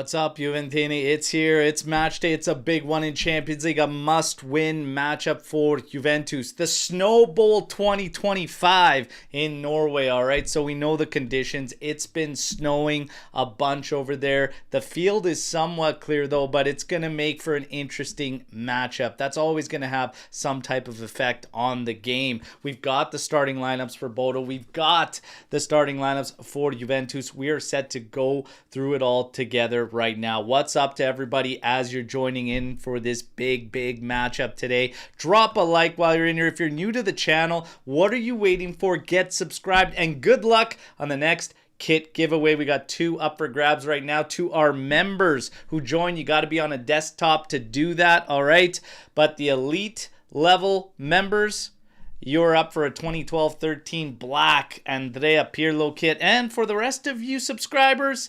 What's up, Juventus? It's here. It's match day. It's a big one in Champions League. A must-win matchup for Juventus. The Snow Bowl 2025 in Norway, all right? So we know the conditions. It's been snowing a bunch over there. The field is somewhat clear, though, but it's going to make for an interesting matchup. That's always going to have some type of effect on the game. We've got the starting lineups for Bodo. We've got the starting lineups for Juventus. We are set to go through it all together right now. What's up to everybody as you're joining in for this big matchup today? Drop a like while you're in here. If you're new to the channel, what are you waiting for? Get subscribed and good luck on the next kit giveaway. We got 2 up for grabs right now. To our members who join, you got to be on a desktop to do that, all right? But the elite level members, you're up for a 2012-13 Black Andrea Pirlo kit. And for the rest of you subscribers,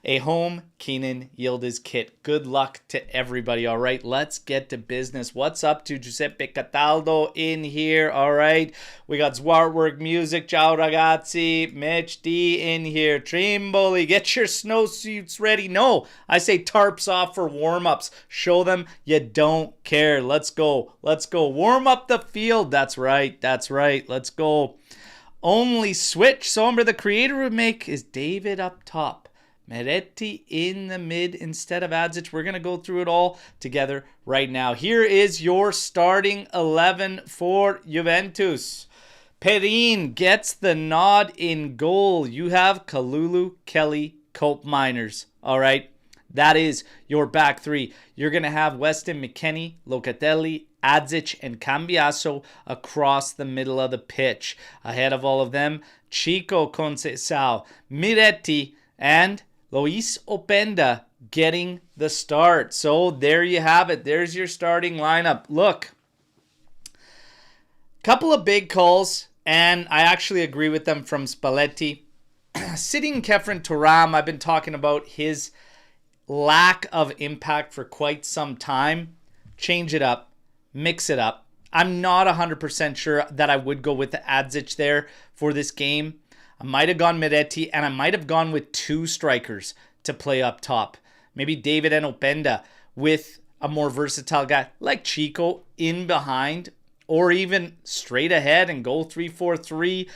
a home Kenan Yildiz kit. Good luck to everybody, all right? Let's get to business. What's up to Giuseppe Cataldo in here, all right? We got Zwartwork Music, ciao ragazzi, Mitch D in here, Trimboli, get your snowsuits ready. No, I say tarps off for warm-ups. Show them you don't care. Let's go. Let's go. Warm up the field. That's right. That's right. Let's go. Only switch Somber the creator would make is David up top. Meretti in the mid instead of Adzic. We're going to go through it all together right now. Here is your starting 11 for Juventus. Perin gets the nod in goal. You have Kalulu, Kelly, Cope Miners. All right. That is your back three. You're going to have Weston McKennie, Locatelli, Adzic, and Cambiaso across the middle of the pitch. Ahead of all of them, Chico Conceição, Miretti, and Luis Openda getting the start. So there you have it. There's your starting lineup. Look, couple of big calls, and I actually agree with them from Spalletti. Sitting Kefren Turam, I've been talking about his lack of impact for quite some time. Change it up. Mix it up. I'm not 100% sure that I would go with the Adzic there for this game. I might have gone Miretti, and I might have gone with 2 strikers to play up top. Maybe David and Openda with a more versatile guy like Chico in behind, or even straight ahead and go 3-4-3.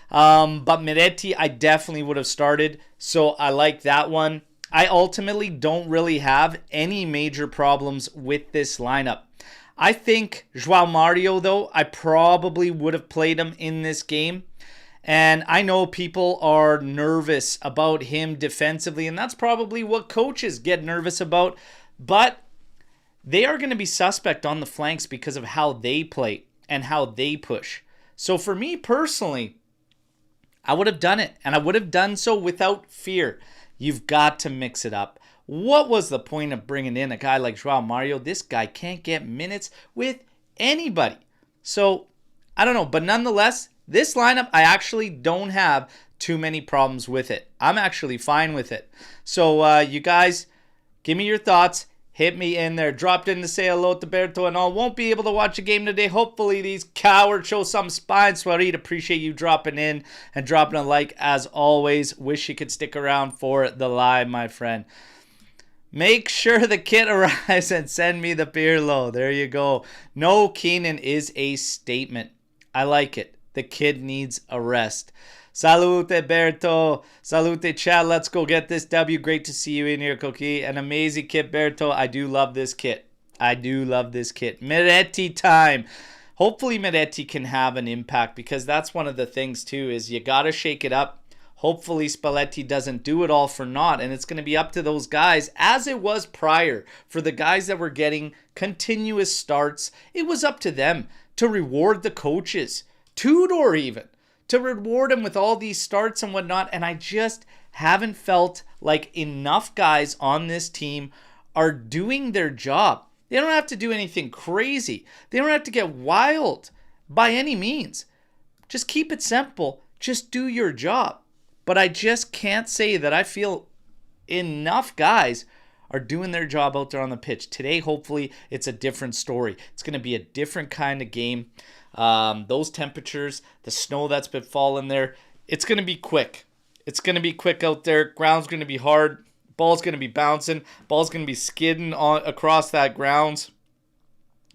But Miretti, I definitely would have started, so I like that one. I ultimately don't really have any major problems with this lineup. I think João Mario, though, I probably would have played him in this game. And I know people are nervous about him defensively, and that's probably what coaches get nervous about. But they are going to be suspect on the flanks because of how they play and how they push. So for me personally, I would have done it, and I would have done so without fear. You've got to mix it up. What was the point of bringing in a guy like João Mario? This guy can't get minutes with anybody. So I don't know, but nonetheless, this lineup, I actually don't have too many problems with it. I'm actually fine with it. So you guys, give me your thoughts. Hit me in there. Dropped in to say hello to Berto and all. Won't be able to watch a game today. Hopefully these cowards show some spine. Swarit, appreciate you dropping in and dropping a like as always. Wish you could stick around for the live, my friend. Make sure the kit arrives and send me the Pirlo. There you go. No Kenan is a statement. I like it. The kid needs a rest. Salute, Berto. Salute, chat. Let's go get this W. Great to see you in here, Cookie. An amazing kit, Berto. I do love this kit. I do love this kit. Miretti time. Hopefully Miretti can have an impact, because that's one of the things, too, is you got to shake it up. Hopefully Spalletti doesn't do it all for naught, and it's going to be up to those guys, as it was prior. For the guys that were getting continuous starts, it was up to them to reward the coaches. Tudor even, to reward him with all these starts and whatnot. And I just haven't felt like enough guys on this team are doing their job. They don't have to do anything crazy. They don't have to get wild by any means. Just keep it simple. Just do your job. But I just can't say that I feel enough guys are doing their job out there on the pitch. Today, hopefully, it's a different story. It's going to be a different kind of game. Those temperatures, the snow that's been falling there, it's going to be quick. It's going to be quick out there. Ground's going to be hard. Ball's going to be bouncing. Ball's going to be skidding across that grounds.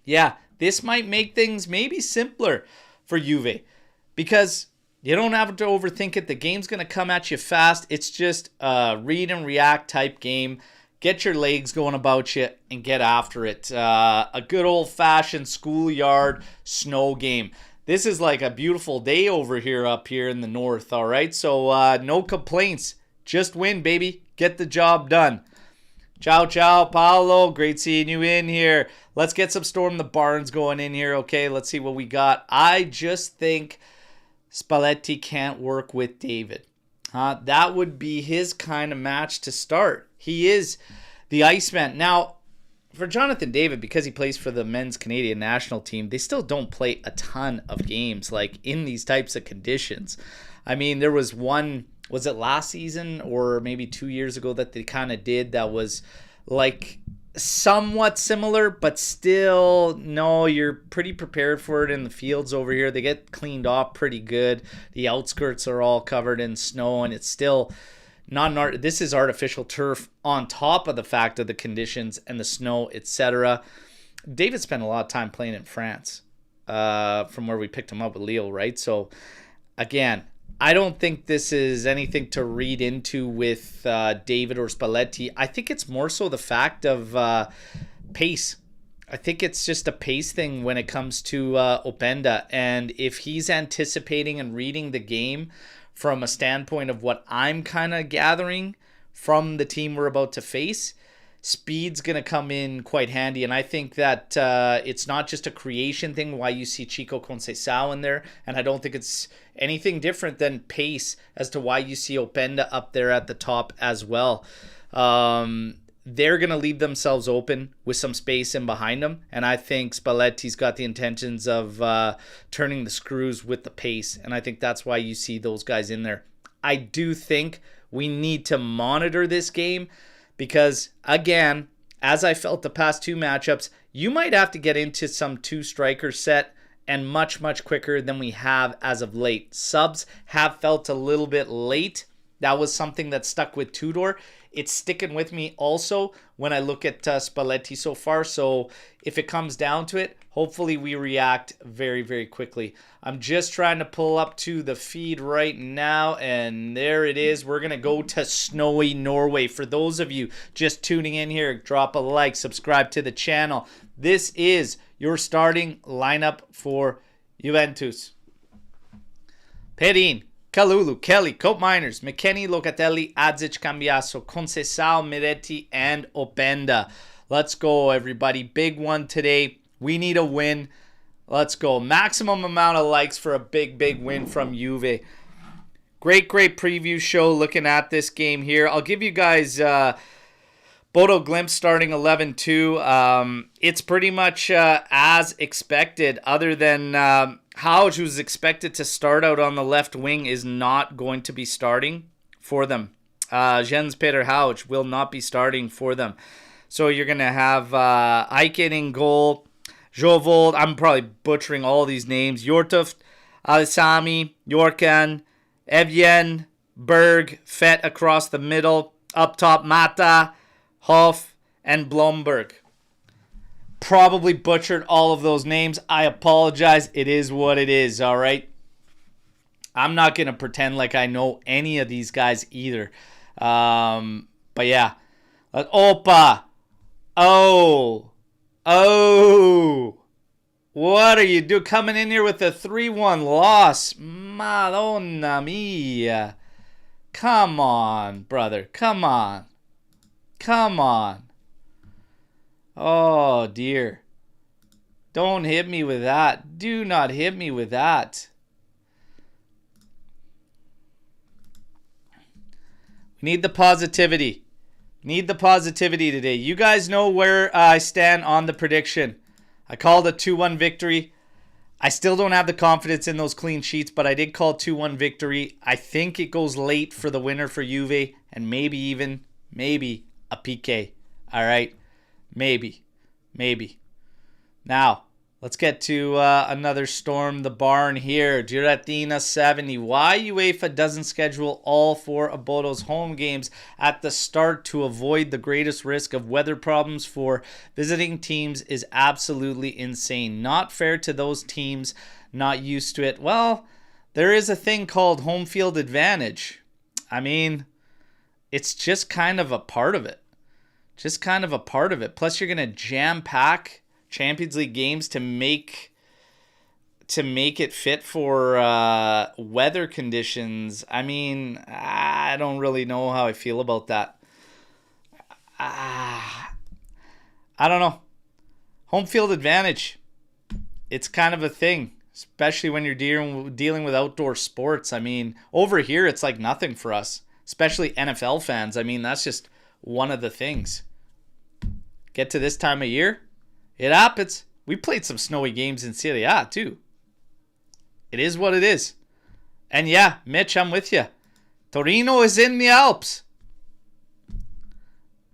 Yeah, this might make things maybe simpler for Juve because you don't have to overthink it. The game's going to come at you fast. It's just a read and react type game. Get your legs going about you and get after it. A good old-fashioned schoolyard snow game. This is like a beautiful day over here up here in the north, all right? So no complaints. Just win, baby. Get the job done. Ciao, ciao, Paolo. Great seeing you in here. Let's get some Storm the Barns going in here, okay? Let's see what we got. I just think Spalletti can't work with David. That would be his kind of match to start. He is the Iceman. Now, for Jonathan David, because he plays for the men's Canadian national team, they still don't play a ton of games like in these types of conditions. I mean, there was one, was it last season or maybe 2 years ago that they kind of did that was like somewhat similar, but still, no, you're pretty prepared for it in the fields over here. They get cleaned off pretty good. The outskirts are all covered in snow, and it's still not this is artificial turf on top of the fact of the conditions and the snow, etc. David spent a lot of time playing in France from where we picked him up with Leo, right? So again, I don't think this is anything to read into with David or Spalletti. I think it's more so the fact of pace. I think it's just a pace thing when it comes to Openda. And if he's anticipating and reading the game from a standpoint of what I'm kind of gathering from the team we're about to face, speed's going to come in quite handy. And I think that it's not just a creation thing, why you see Chico Conceição in there. And I don't think it's anything different than pace as to why you see Openda up there at the top as well. They're going to leave themselves open with some space in behind them. And I think Spalletti's got the intentions of turning the screws with the pace. And I think that's why you see those guys in there. I do think we need to monitor this game because, again, as I felt the past two matchups, you might have to get into some two-striker set and much, much quicker than we have as of late. Subs have felt a little bit late. That was something that stuck with Tudor. It's sticking with me also when I look at Spalletti so far. So if it comes down to it, hopefully we react very, very quickly. I'm just trying to pull up to the feed right now, and there it is. We're going to go to snowy Norway. For those of you just tuning in here, drop a like, subscribe to the channel. This is your starting lineup for Juventus. Perin, Kalulu, Kelly, Cope Miners, McKennie, Locatelli, Adzic, Cambiaso, Conceição, Miretti, and Openda. Let's go, everybody. Big one today. We need a win. Let's go. Maximum amount of likes for a big, big win from Juve. Great, great preview show looking at this game here. I'll give you guys Bodo Glimt starting 11-2. It's pretty much as expected, other than Hauge, who's expected to start out on the left wing, is not going to be starting for them. Jens Peter Hauge will not be starting for them. So you're going to have Aiken in goal, Jovold, I'm probably butchering all these names, Yortuft, Alisami, Yorkan, Evjen, Berg, Fett across the middle, up top Mata, Hoff, and Blomberg. Probably butchered all of those names. I apologize. It is what it is, all right? I'm not going to pretend like I know any of these guys either. But yeah. Opa. Oh. What are you doing? Coming in here with a 3-1 loss. Madonna mia. Come on, brother. Come on. Oh, dear. Don't hit me with that. Do not hit me with that. We need the positivity. Need the positivity today. You guys know where I stand on the prediction. I called a 2-1 victory. I still don't have the confidence in those clean sheets, but I did call 2-1 victory. I think it goes late for the winner for Juve, and maybe a PK. All right? Maybe. Now, Let's get to another Storm the Barn here. Giratina 70. Why UEFA doesn't schedule all 4 of Bodo's home games at the start to avoid the greatest risk of weather problems for visiting teams is absolutely insane. Not fair to those teams not used to it. Well, there is a thing called home field advantage. I mean, it's just kind of a part of it. Plus, you're going to jam-pack Champions League games to make it fit for weather conditions. I mean, I don't really know how I feel about that. I don't know. Home field advantage. It's kind of a thing, especially when you're dealing with outdoor sports. I mean, over here, it's like nothing for us, especially NFL fans. I mean, that's just one of the things. Get to this time of year, it happens. We played some snowy games in Serie A too. It is what it is. And yeah, Mitch, I'm with you. Torino is in the Alps.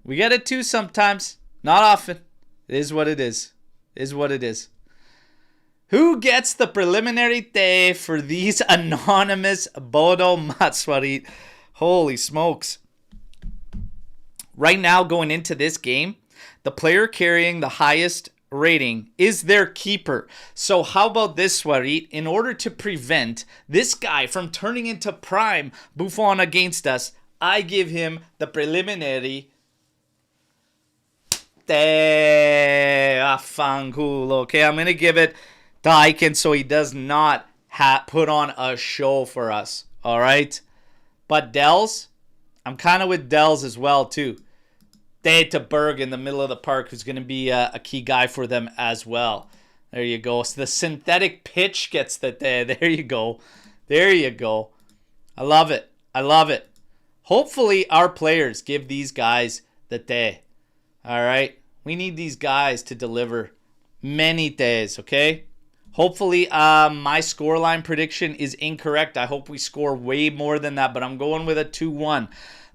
We get it too sometimes. Not often. It is what it is. Who gets the preliminary day for these anonymous Bodo Matswarit? Holy smokes. Right now, going into this game, the player carrying the highest rating is their keeper. So how about this, Swarit? In order to prevent this guy from turning into prime Buffon against us, I give him the preliminary fanculo. Okay, I'm going to give it to Aiken so he does not put on a show for us. All right? But Dells, I'm kind of with Dells as well, too. To Berg in the middle of the park, who's going to be a key guy for them as well. There you go. So the synthetic pitch gets the day. There you go. I love it. Hopefully our players give these guys the day. All right. We need these guys to deliver many days, okay? Hopefully my scoreline prediction is incorrect. I hope we score way more than that, but I'm going with a 2-1.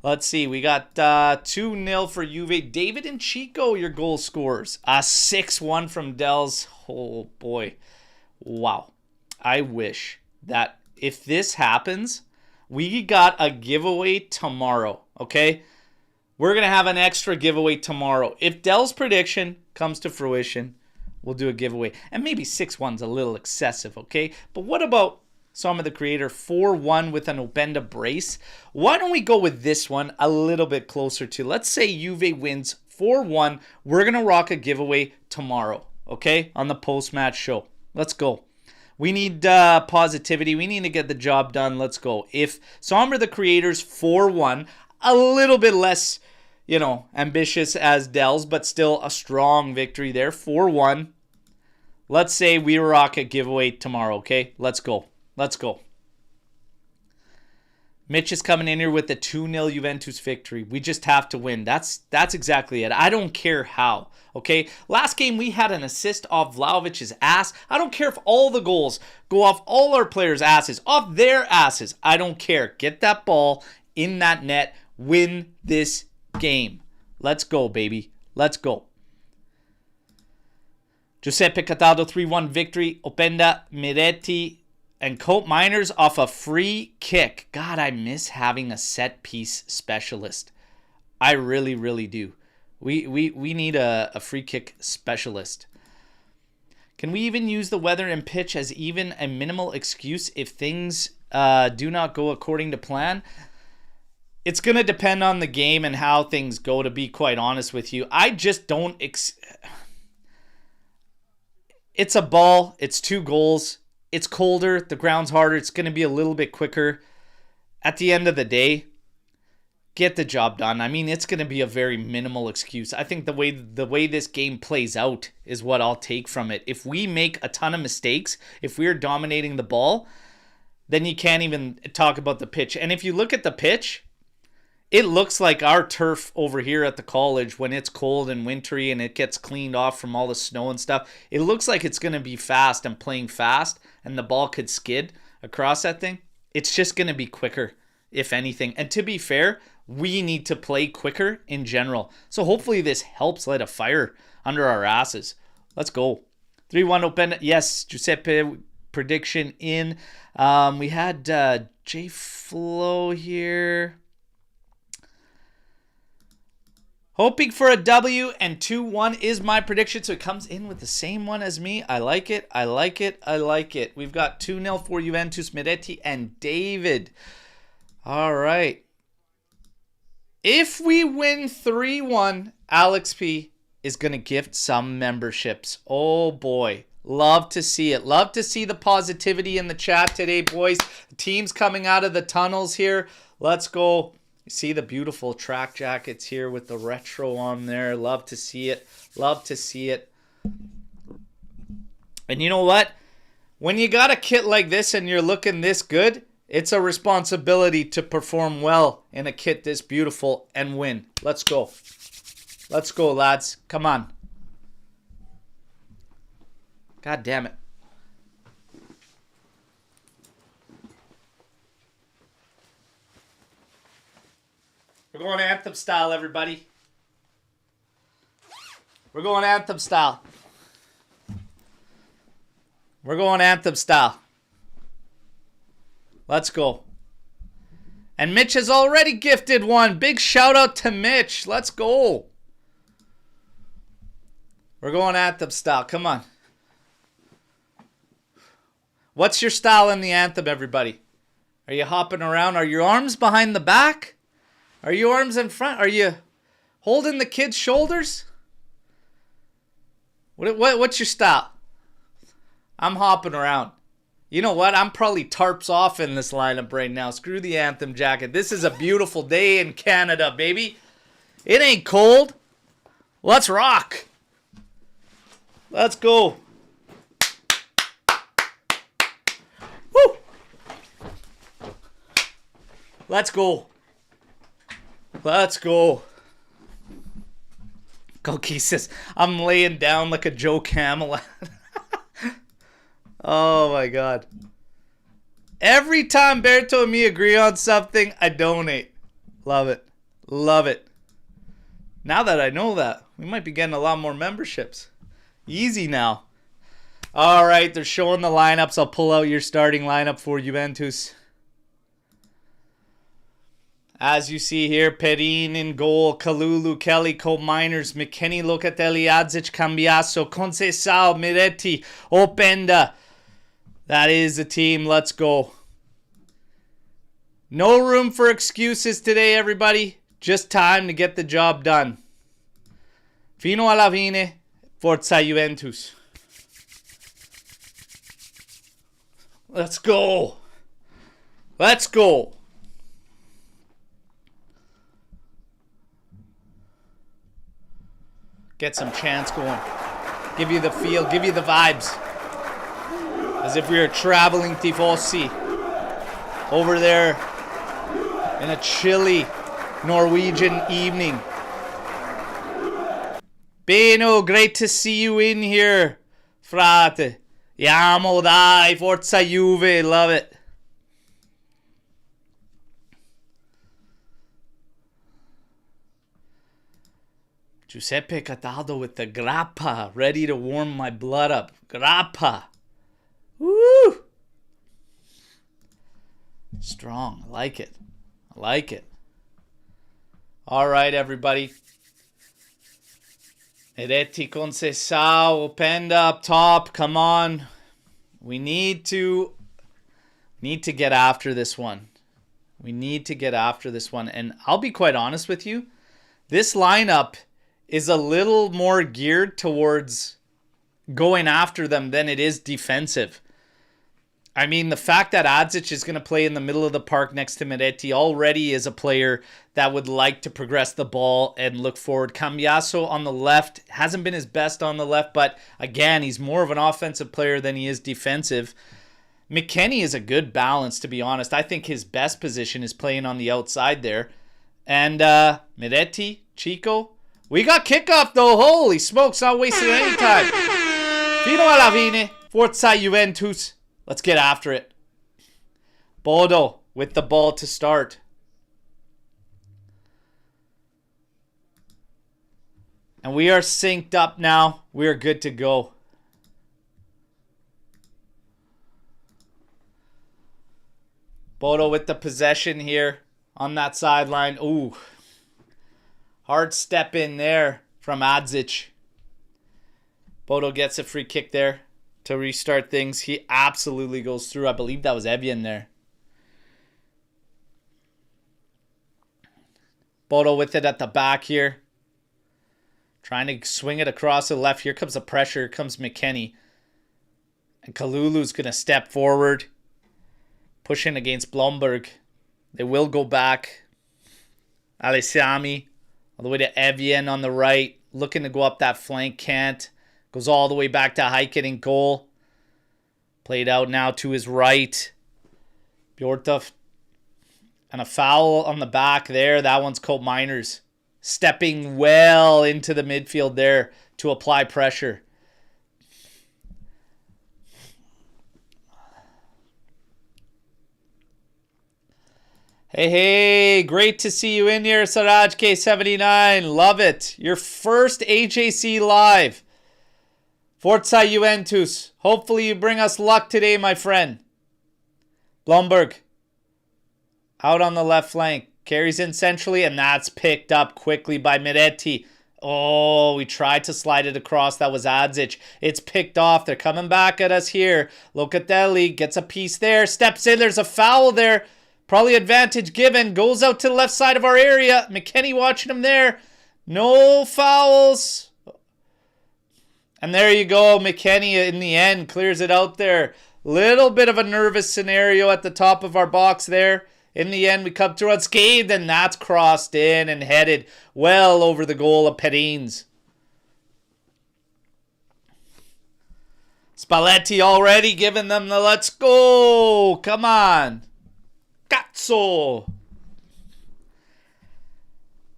Let's see. We got 2-0 for Juve. David and Chico, your goal scorers. 6-1 from Dells. Oh, boy. Wow. I wish that if this happens, we got a giveaway tomorrow, okay? We're going to have an extra giveaway tomorrow. If Dells' prediction comes to fruition, we'll do a giveaway. And maybe 6-1's a little excessive, okay? But what about Some of the Creator 4-1 with an Openda brace? Why don't we go with this one a little bit closer to, let's say Juve wins 4-1. We're going to rock a giveaway tomorrow, okay? On the post-match show. Let's go. We need positivity. We need to get the job done. Let's go. If Somber the Creators 4-1, a little bit less, ambitious as Dells, but still a strong victory there. 4-1. Let's say we rock a giveaway tomorrow, okay? Let's go. Mitch is coming in here with the 2-0 Juventus victory. We just have to win. That's exactly it. I don't care how, okay? Last game, we had an assist off Vlahovic's ass. I don't care if all the goals go off all our players' asses, off their asses. I don't care. Get that ball in that net. Win this game. Let's go, baby. Let's go. Giuseppe Cataldo 3-1 victory. Openda, Miretti, and Cope Miners off a free kick. God, I miss having a set piece specialist. I really, really do. We need a free kick specialist. Can we even use the weather and pitch as even a minimal excuse if things do not go according to plan? It's going to depend on the game and how things go, to be quite honest with you. I just don't... It's a ball. It's 2 goals. It's colder. The ground's harder. It's going to be a little bit quicker. At the end of the day, get the job done. I mean, it's going to be a very minimal excuse. I think the way this game plays out is what I'll take from it. If we make a ton of mistakes, if we're dominating the ball, then you can't even talk about the pitch. And if you look at the pitch, it looks like our turf over here at the college when it's cold and wintry and it gets cleaned off from all the snow and stuff. It looks like it's going to be fast and playing fast and the ball could skid across that thing. It's just going to be quicker, if anything. And to be fair, we need to play quicker in general. So hopefully this helps light a fire under our asses. Let's go. 3-1 open. Yes, Giuseppe prediction in. We had J Flo here. Hoping for a W, and 2-1 is my prediction. So it comes in with the same one as me. I like it. I like it. I like it. We've got 2-0 for Juventus, Miretti, and David. All right. If we win 3-1, Alex P is going to gift some memberships. Oh, boy. Love to see it. Love to see the positivity in the chat today, boys. The team's coming out of the tunnels here. Let's go. You see the beautiful track jackets here with the retro on there. Love to see it. Love to see it. And you know what? When you got a kit like this and you're looking this good, it's a responsibility to perform well in a kit this beautiful and win. Let's go. Let's go, lads. Come on. God damn it. We're going anthem style, everybody. We're going anthem style. We're going anthem style. Let's go. And Mitch has already gifted one. Big shout out to Mitch. Let's go. We're going anthem style. Come on. What's your style in the anthem, everybody? Are you hopping around? Are your arms behind the back? Are your arms in front? Are you holding the kid's shoulders? What's your style? I'm hopping around. You know what? I'm probably tarps off in this lineup right now. Screw the anthem jacket. This is a beautiful day in Canada, baby. It ain't cold. Let's rock. Let's go. Woo! Let's go. Let's go. Koki says, I'm laying down like a Joe Camel. Oh my God. Every time Berto and me agree on something, I donate. Love it. Love it. Now that I know that, we might be getting a lot more memberships. Easy now. All right, they're showing the lineups. I'll pull out your starting lineup for Juventus. As you see here, Perin in goal, Kalulu, Kelly, Cole Miners, McKenny, Locatelli, Adzic, Cambiaso, Conceição, Miretti, Openda. That is the team. Let's go. No room for excuses today, everybody. Just time to get the job done. Fino alla fine, Forza Juventus. Let's go. Let's go. Get some chants going. Give you the feel, give you the vibes. As if we were traveling tifosi over there in a chilly Norwegian evening. Beno, great to see you in here, frate. Yamo dai, Forza Juve, love it. Giuseppe Cataldo with the grappa, ready to warm my blood up. Grappa. Woo! Strong. I like it. I like it. All right, everybody. Miretti, Conceição, Openda up top. Come on. We need to get after this one. We need to get after this one. And I'll be quite honest with you. This lineup is a little more geared towards going after them than it is defensive. I mean, the fact that Adzic is going to play in the middle of the park next to Miretti already is a player that would like to progress the ball and look forward. Cambiaso on the left hasn't been his best on the left, but again, he's more of an offensive player than he is defensive. McKenny is a good balance, to be honest. I think his best position is playing on the outside there. And Miretti, Chico. We got kickoff though. Holy smokes, not wasting any time. Fino alla fine. Forza Juventus. Let's get after it. Bodo with the ball to start. And we are synced up now. We are good to go. Bodo with the possession here on that sideline. Ooh. Hard step in there from AJC. Bodo gets a free kick there to restart things. He absolutely goes through. I believe that was Evian there. Bodo with it at the back here. Trying to swing it across the left. Here comes the pressure. Here comes McKennie. And Kalulu's going to step forward. Pushing against Blomberg. They will go back. AJC Army all the way to Evian on the right. Looking to go up that flank. Can't. Goes all the way back to Heiken in goal. Played out now to his right. Bjortov. And a foul on the back there. That one's Colt Miners. Stepping well into the midfield there to apply pressure. Hey, great to see you in here, Siraj K79. Love it. Your first AJC live. Forza Juventus. Hopefully you bring us luck today, my friend. Blomberg. Out on the left flank. Carries in centrally, and that's picked up quickly by Miretti. Oh, we tried to slide it across. That was AJC. It's picked off. They're coming back at us here. Locatelli gets a piece there. Steps in. There's a foul there. Probably advantage given. Goes out to the left side of our area. McKennie watching him there. No fouls. And there you go. McKennie in the end clears it out there. Little bit of a nervous scenario at the top of our box there. In the end, we come through unscathed, and that's crossed in and headed well over the goal of Perrines. Spalletti already giving them the let's go. Come on. Cazzo.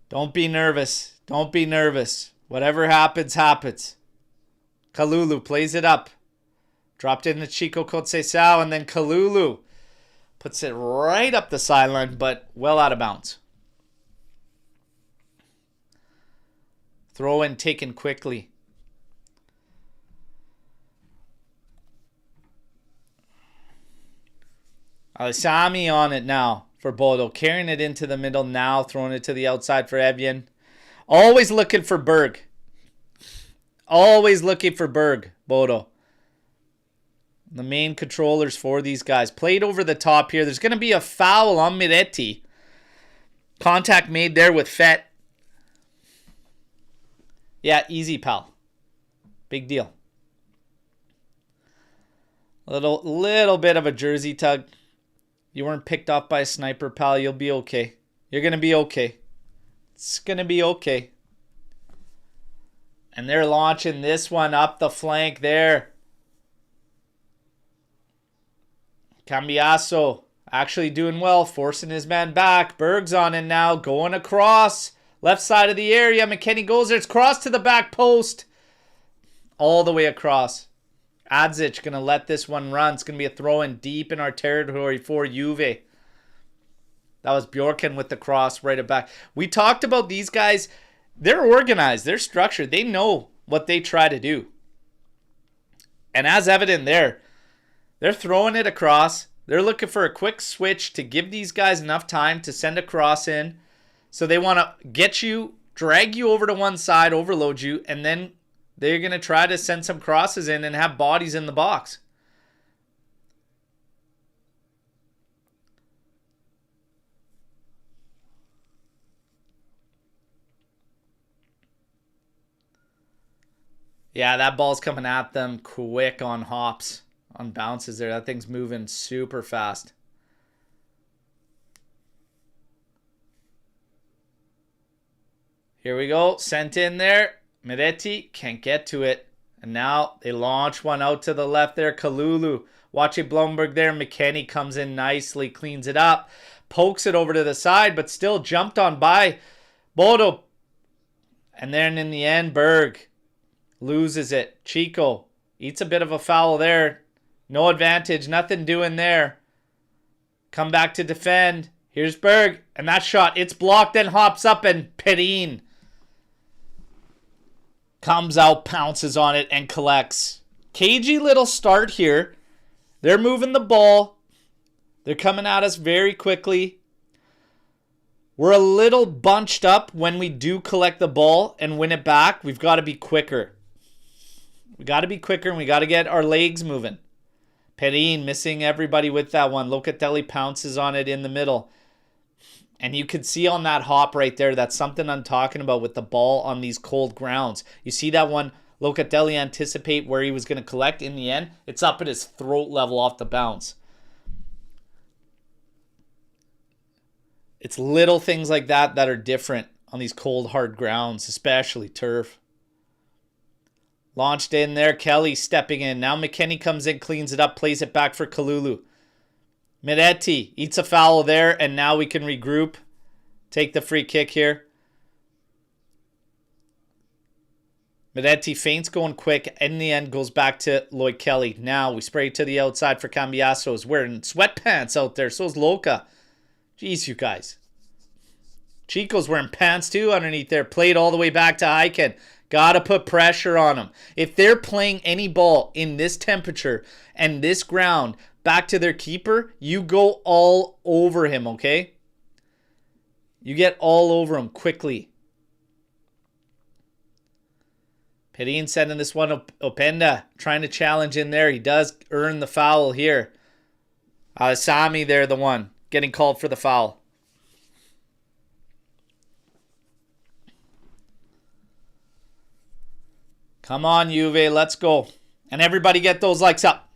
Don't be nervous. Don't be nervous. Whatever happens, happens. Kalulu plays it up. Dropped in to Chico Conceição, and then Kalulu puts it right up the sideline, but well out of bounds. Throw in taken quickly. AJC on it now for Bodo. Carrying it into the middle now. Throwing it to the outside for Evian. Always looking for Berg. Always looking for Berg, Bodo. The main controllers for these guys. Played over the top here. There's going to be a foul on Miretti. Contact made there with Fett. Yeah, easy, pal. Big deal. Little bit of a jersey tug. You weren't picked off by a sniper, pal. You'll be okay. You're going to be okay. It's going to be okay. And they're launching this one up the flank there. Cambiasso actually doing well, forcing his man back. Berg's on it now, going across. Left side of the area. McKennie goes there. It's crossed to the back post. All the way across. AJC going to let this one run. It's going to be a throw in deep in our territory for Juve. That was Bjorken with the cross right at back. We talked about these guys. They're organized. They're structured. They know what they try to do. And as evident there, they're throwing it across. They're looking for a quick switch to give these guys enough time to send a cross in. So they want to get you, drag you over to one side, overload you, and then they're going to try to send some crosses in and have bodies in the box. Yeah, that ball's coming at them quick on hops, on bounces there. That thing's moving super fast. Here we go. Sent in there. Miretti can't get to it. And now they launch one out to the left there. Kalulu. Watching Blomberg there. McKennie comes in nicely. Cleans it up. Pokes it over to the side. But still jumped on by Bodo. And then in the end, Berg loses it. Chico eats a bit of a foul there. No advantage. Nothing doing there. Come back to defend. Here's Berg. And that shot, it's blocked, then hops up, and Perrine comes out, pounces on it, and collects. Cagey little start here. They're moving the ball. They're coming at us very quickly. We're a little bunched up when we do collect the ball and win it back. We've got to be quicker. We got to be quicker and we got to get our legs moving. Perin missing everybody with that one. Locatelli pounces on it in the middle. And you can see on that hop right there, that's something I'm talking about with the ball on these cold grounds. You see that one, Locatelli anticipate where he was going to collect. In the end, it's up at his throat level off the bounce. It's little things like that that are different on these cold, hard grounds, especially turf. Launched in there. Kelly stepping in. Now McKennie comes in, cleans it up, plays it back for Kalulu. Miretti eats a foul there, and now we can regroup. Take the free kick here. Miretti feints going quick. In the end, goes back to Lloyd Kelly. Now we spray to the outside for Cambiasso. He's wearing sweatpants out there. So is Loca. Jeez, you guys. Chico's wearing pants too underneath there. Played all the way back to Eichen. Gotta put pressure on them. If they're playing any ball in this temperature and this ground back to their keeper, you go all over him, okay? You get all over him quickly. Perin sending this one. Openda trying to challenge in there. He does earn the foul here. Sami there, the one getting called for the foul. Come on, Juve, let's go. And everybody get those likes up.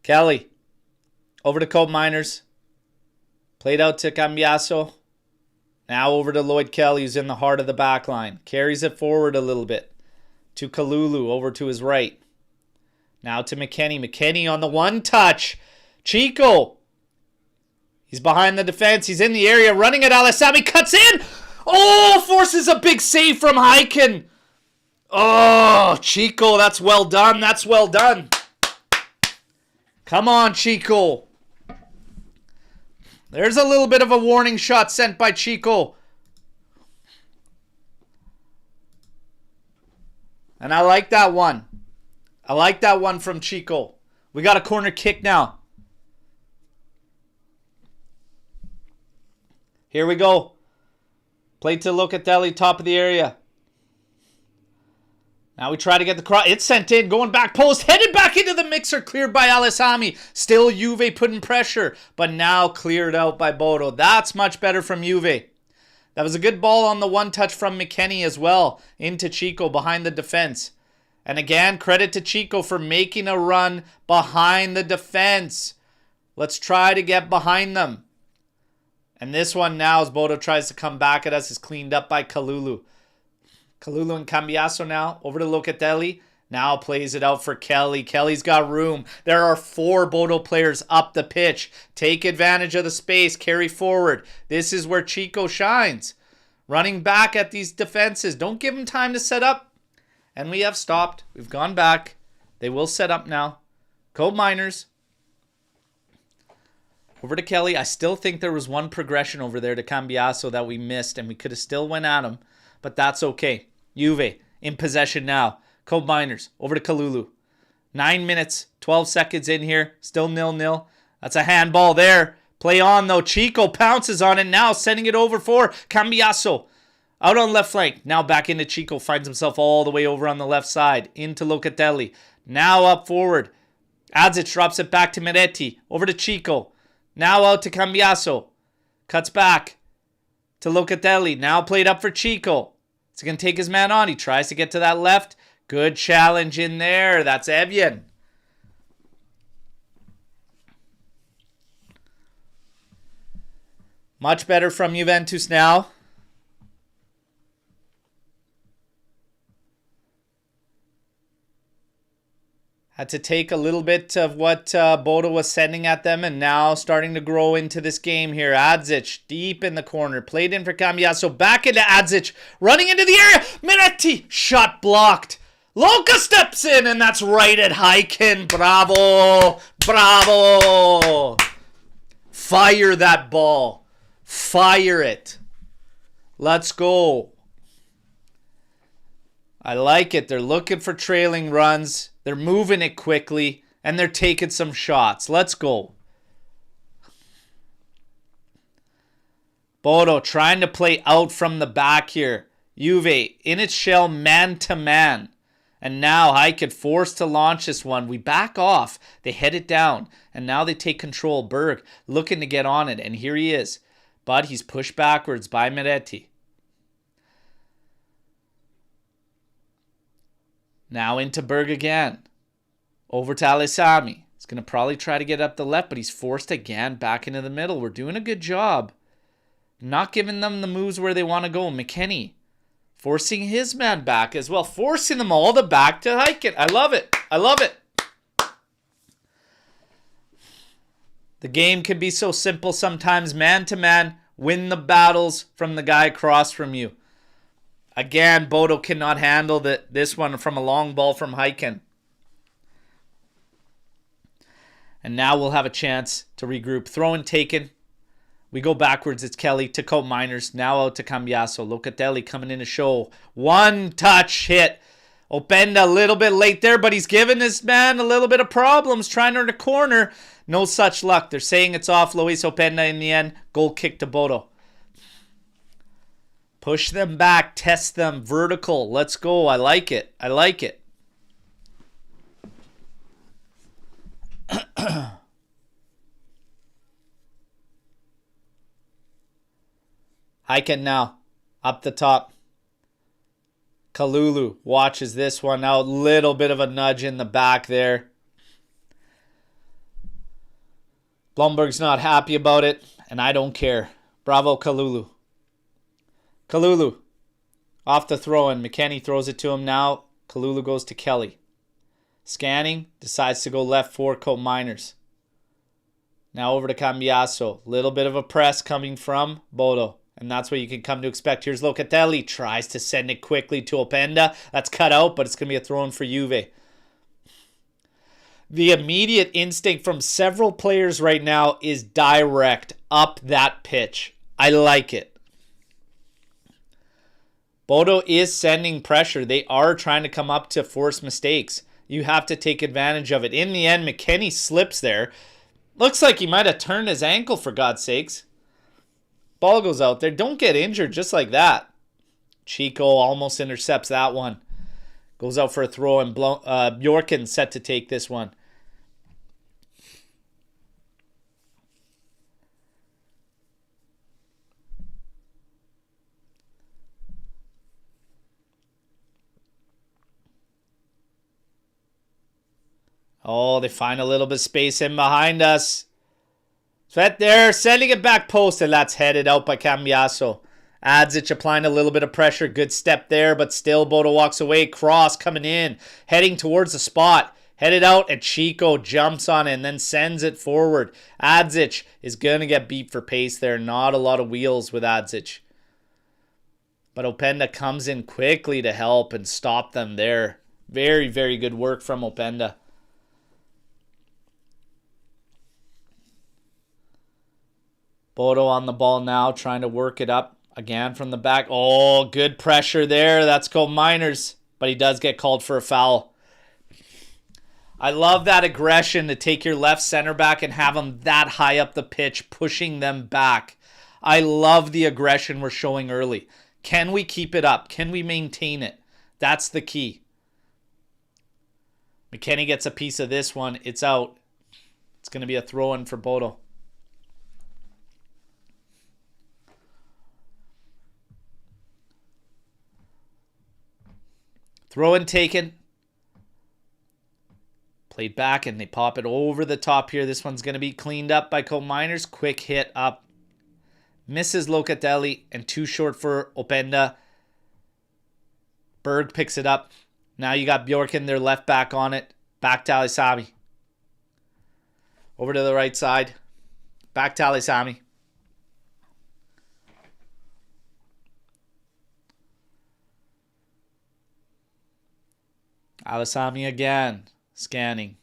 Kelly. Over to Cope Miners. Played out to Cambiasso. Now over to Lloyd Kelly, who's in the heart of the back line. Carries it forward a little bit. To Kalulu, over to his right. Now to McKennie. McKennie on the one touch. Chico. He's behind the defense. He's in the area. Running at Alessami. Cuts in. Oh, forces a big save from Heiken. Oh, Chico, that's well done. That's well done. Come on, Chico. There's a little bit of a warning shot sent by Chico. And I like that one. I like that one from Chico. We got a corner kick now. Here we go. Play to Locatelli, top of the area. Now we try to get the cross. It's sent in, going back post, headed back into the mixer, cleared by Alessami. Still Juve putting pressure, but now cleared out by Bodo. That's much better from Juve. That was a good ball on the one touch from McKennie as well, into Chico behind the defense. And again, credit to Chico for making a run behind the defense. Let's try to get behind them. And this one now, as Bodo tries to come back at us, is cleaned up by Kalulu. Kalulu and Cambiasso now. Over to Locatelli. Now plays it out for Kelly. Kelly's got room. There are 4 Bodo players up the pitch. Take advantage of the space. Carry forward. This is where Chico shines. Running back at these defenses. Don't give them time to set up. And we have stopped. We've gone back. They will set up now. Cope Miners. Over to Kelly. I still think there was one progression over there to Cambiasso that we missed, and we could have still went at him, but that's okay. Juve in possession now. Cope Miners. Over to Kalulu. 9 minutes, 12 seconds in here. Still 0-0. That's a handball there. Play on, though. Chico pounces on it now, sending it over for Cambiasso. Out on left flank. Now back into Chico. Finds himself all the way over on the left side. Into Locatelli. Now up forward. Adzic drops it back to Miretti. Over to Chico. Now out to Cambiasso. Cuts back to Locatelli. Now played up for Chico. He's going to take his man on. He tries to get to that left. Good challenge in there. That's Evian. Much better from Juventus now. Had to take a little bit of what Bodo was sending at them, and now starting to grow into this game here. Adzic deep in the corner. Played in for Cambiasso. Back into Adzic. Running into the area. Miretti. Shot blocked. Loca steps in, and that's right at Heiken. Bravo. Bravo. Fire that ball. Fire it. Let's go. I like it. They're looking for trailing runs. They're moving it quickly. And they're taking some shots. Let's go. Bodo trying to play out from the back here. Juve in its shell man-to-man. And now Heiken forced to launch this one. We back off. They head it down. And now they take control. Berg looking to get on it. And here he is. But he's pushed backwards by Spalletti. Now into Berg again. Over to Alisami. He's going to probably try to get up the left, but he's forced again back into the middle. We're doing a good job. Not giving them the moves where they want to go. McKennie forcing his man back as well. Forcing them all the back to Heiken. I love it. I love it. The game can be so simple sometimes. Man to man. Win the battles from the guy across from you. Again, Bodo cannot handle this one from a long ball from Heiken. And now we'll have a chance to regroup. Throw and taken. We go backwards. It's Kelly to Cope Miners. Now out to Cambiaso. Locatelli coming in to show. One touch hit. Openda a little bit late there, but he's giving this man a little bit of problems trying to earn a corner. No such luck. They're saying it's off Luis Openda in the end. Goal kick to Bodo. Push them back. Test them. Vertical. Let's go. I like it. I like it. Heiken now. Up the top. Kalulu watches this one out. Little bit of a nudge in the back there. Blomberg's not happy about it, and I don't care. Bravo, Kalulu. Kalulu. Off the throw, and McKennie throws it to him now. Kalulu goes to Kelly. Scanning. Decides to go left for Cope Miners. Now over to Cambiaso. Little bit of a press coming from Bodo. And that's what you can come to expect. Here's Locatelli. Tries to send it quickly to Openda. That's cut out, but it's going to be a throw-in for Juve. The immediate instinct from several players right now is direct up that pitch. I like it. Bodo is sending pressure. They are trying to come up to force mistakes. You have to take advantage of it. In the end, McKennie slips there. Looks like he might have turned his ankle, for God's sakes. Ball goes out there. Don't get injured just like that. Chico almost intercepts that one. Goes out for a throw, and Bjorken set to take this one. Oh, they find a little bit of space in behind us. Svet there, sending it back post, and that's headed out by Cambiaso. Adzic applying a little bit of pressure. Good step there, but still Bodo walks away. Cross coming in, heading towards the spot. Headed out, and Chico jumps on it and then sends it forward. Adzic is going to get beat for pace there. Not a lot of wheels with Adzic. But Openda comes in quickly to help and stop them there. Very, very good work from Openda. Bodo on the ball now, trying to work it up again from the back. Oh, good pressure there. That's Cope Miners, but he does get called for a foul. I love that aggression to take your left center back and have them that high up the pitch, pushing them back. I love the aggression we're showing early. Can we keep it up? Can we maintain it? That's the key. McKennie gets a piece of this one. It's out. It's going to be a throw-in for Bodo. Throw and taken. Played back, and they pop it over the top here. This one's going to be cleaned up by Cope Miners. Quick hit up. Misses Locatelli, and too short for Openda. Berg picks it up. Now you got Bjorken, their left back on it. Back to Alisami. Over to the right side. Back to Alisami. Alisami again. Scanning.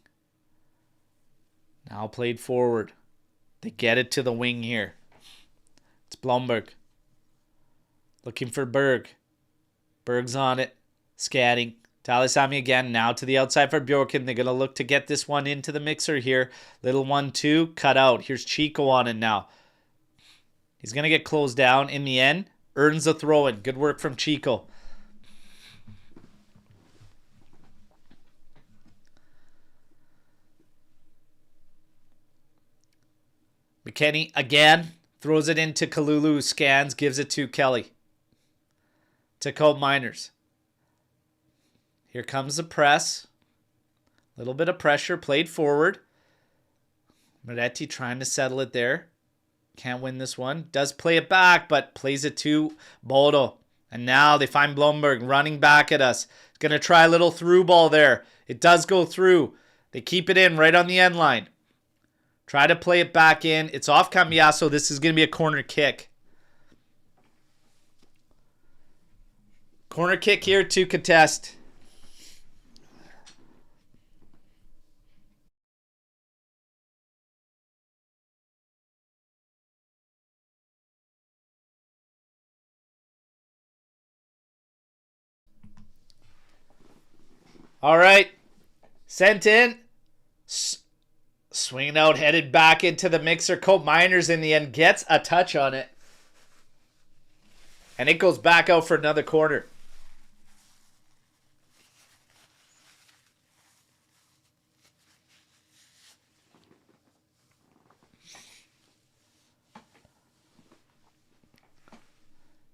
Now played forward. They get it to the wing here. It's Blomberg. Looking for Berg. Berg's on it. Scanning. Talisami again. Now to the outside for Bjorken. They're going to look to get this one into the mixer here. Little 1-2. Cut out. Here's Chico on it now. He's going to get closed down in the end. Earns the throw in. Good work from Chico. McKenny again throws it into Kalulu, scans, gives it to Kelly. To Cope Miners. Here comes the press. A little bit of pressure played forward. Moretti trying to settle it there. Can't win this one. Does play it back, but plays it to Bodo. And now they find Blomberg running back at us. Going to try a little through ball there. It does go through. They keep it in right on the end line. Try to play it back in. It's off Cambiaso. This is going to be a corner kick. Corner kick here to contest. All right. Sent in. Swinging out, headed back into the mixer. Cope Miners in the end gets a touch on it. And it goes back out for another corner.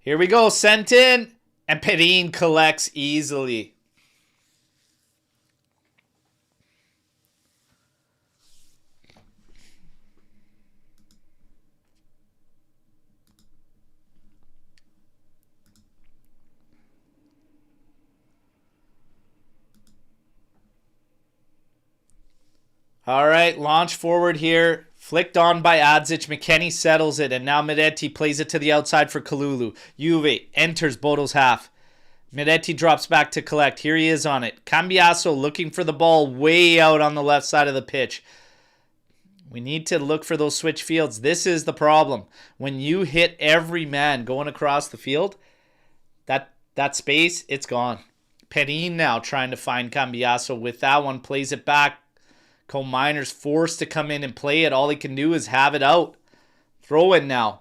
Here we go. Sent in. And Perrin collects easily. All right, launch forward here. Flicked on by Adzic. McKenny settles it, and now Moretti plays it to the outside for Kalulu. Juve enters Bodo's half. Moretti drops back to collect. Here he is on it. Cambiaso looking for the ball way out on the left side of the pitch. We need to look for those switch fields. This is the problem. When you hit every man going across the field, that space, it's gone. Perrin now trying to find Cambiaso with that one. Plays it back. Cope Miners forced to come in and play it. All he can do is have it out. Throw in now.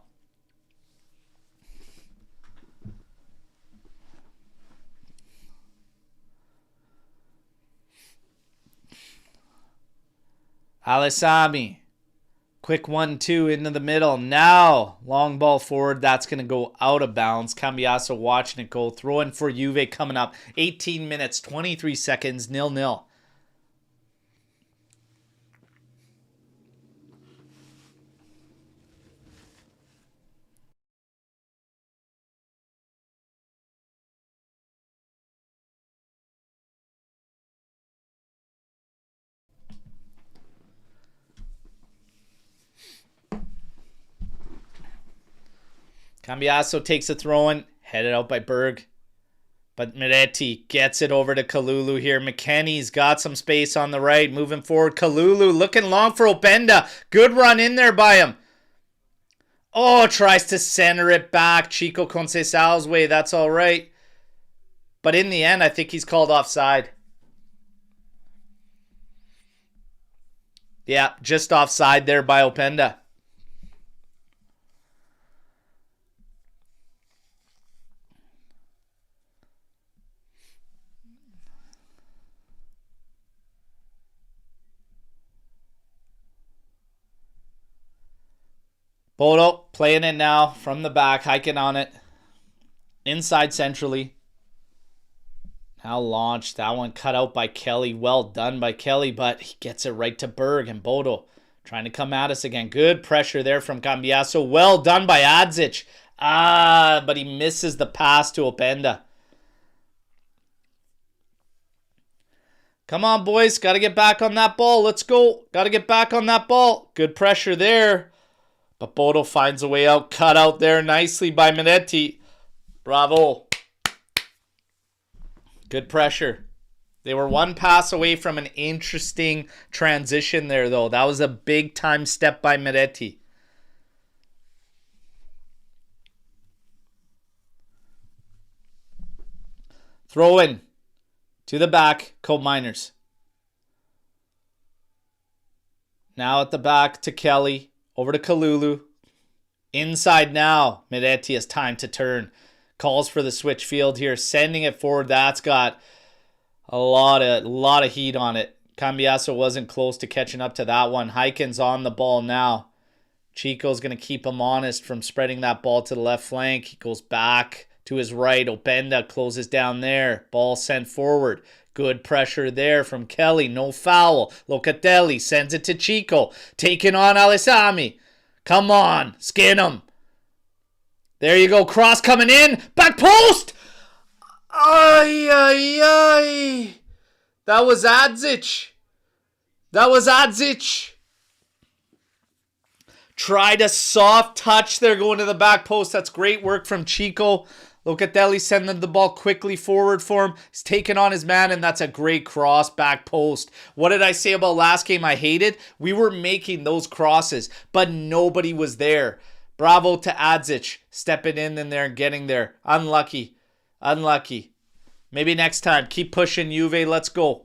Alisami. Quick 1-2 into the middle. Now, long ball forward. That's going to go out of bounds. Cambiaso watching it go. Throw in for Juve coming up. 18 minutes, 23 seconds, 0-0. Cambiaso takes a throw in, headed out by Berg. But Moretti gets it over to Kalulu here. McKenny's got some space on the right, moving forward. Kalulu looking long for Openda. Good run in there by him. Oh, tries to center it back. Chico Conceição's way, that's all right. But in the end, I think he's called offside. Yeah, just offside there by Openda. Bodo playing it now from the back, hiking on it. Inside centrally. Now launched. That one cut out by Kelly. Well done by Kelly, but he gets it right to Berg. And Bodo trying to come at us again. Good pressure there from Cambiaso. Well done by Adzic. But he misses the pass to Openda. Come on, boys. Got to get back on that ball. Let's go. Got to get back on that ball. Good pressure there. But Bodo finds a way out. Cut out there nicely by Moretti. Bravo. Good pressure. They were one pass away from an interesting transition there, though. That was a big-time step by Moretti. Throw in. To the back, Coal Miners. Now at the back to Kelly. Over to Kalulu. Inside now. Miretti has time to turn. Calls for the switch field here. Sending it forward. That's got a lot of heat on it. Cambiasso wasn't close to catching up to that one. Heiken's on the ball now. Chico's going to keep him honest from spreading that ball to the left flank. He goes back to his right. Openda closes down there. Ball sent forward. Good pressure there from Kelly. No foul. Locatelli sends it to Chico. Taking on Alessami. Come on. Skin him. There you go. Cross coming in. Back post. Ay, ay, ay. That was Adzic. That was Adzic. Tried a soft touch there going to the back post. That's great work from Chico. Locatelli sending the ball quickly forward for him. He's taking on his man, and that's a great cross back post. What did I say about last game I hated? We were making those crosses, but nobody was there. Bravo to Adzic. Stepping in there and getting there. Unlucky. Unlucky. Maybe next time. Keep pushing, Juve. Let's go.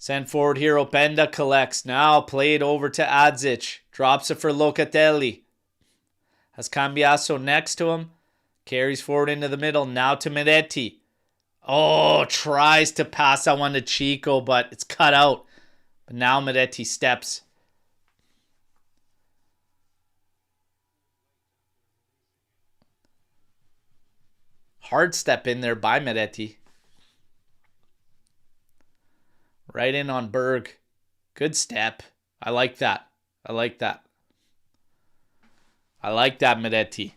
Send forward here. Openda collects. Now played over to Adzic. Drops it for Locatelli. Has Cambiasso next to him. Carries forward into the middle. Now to Miretti. Oh, tries to pass that one to Chico, but it's cut out. But now Miretti steps. Hard step in there by Miretti. Right in on Berg. Good step. I like that. I like that. I like that, Miretti.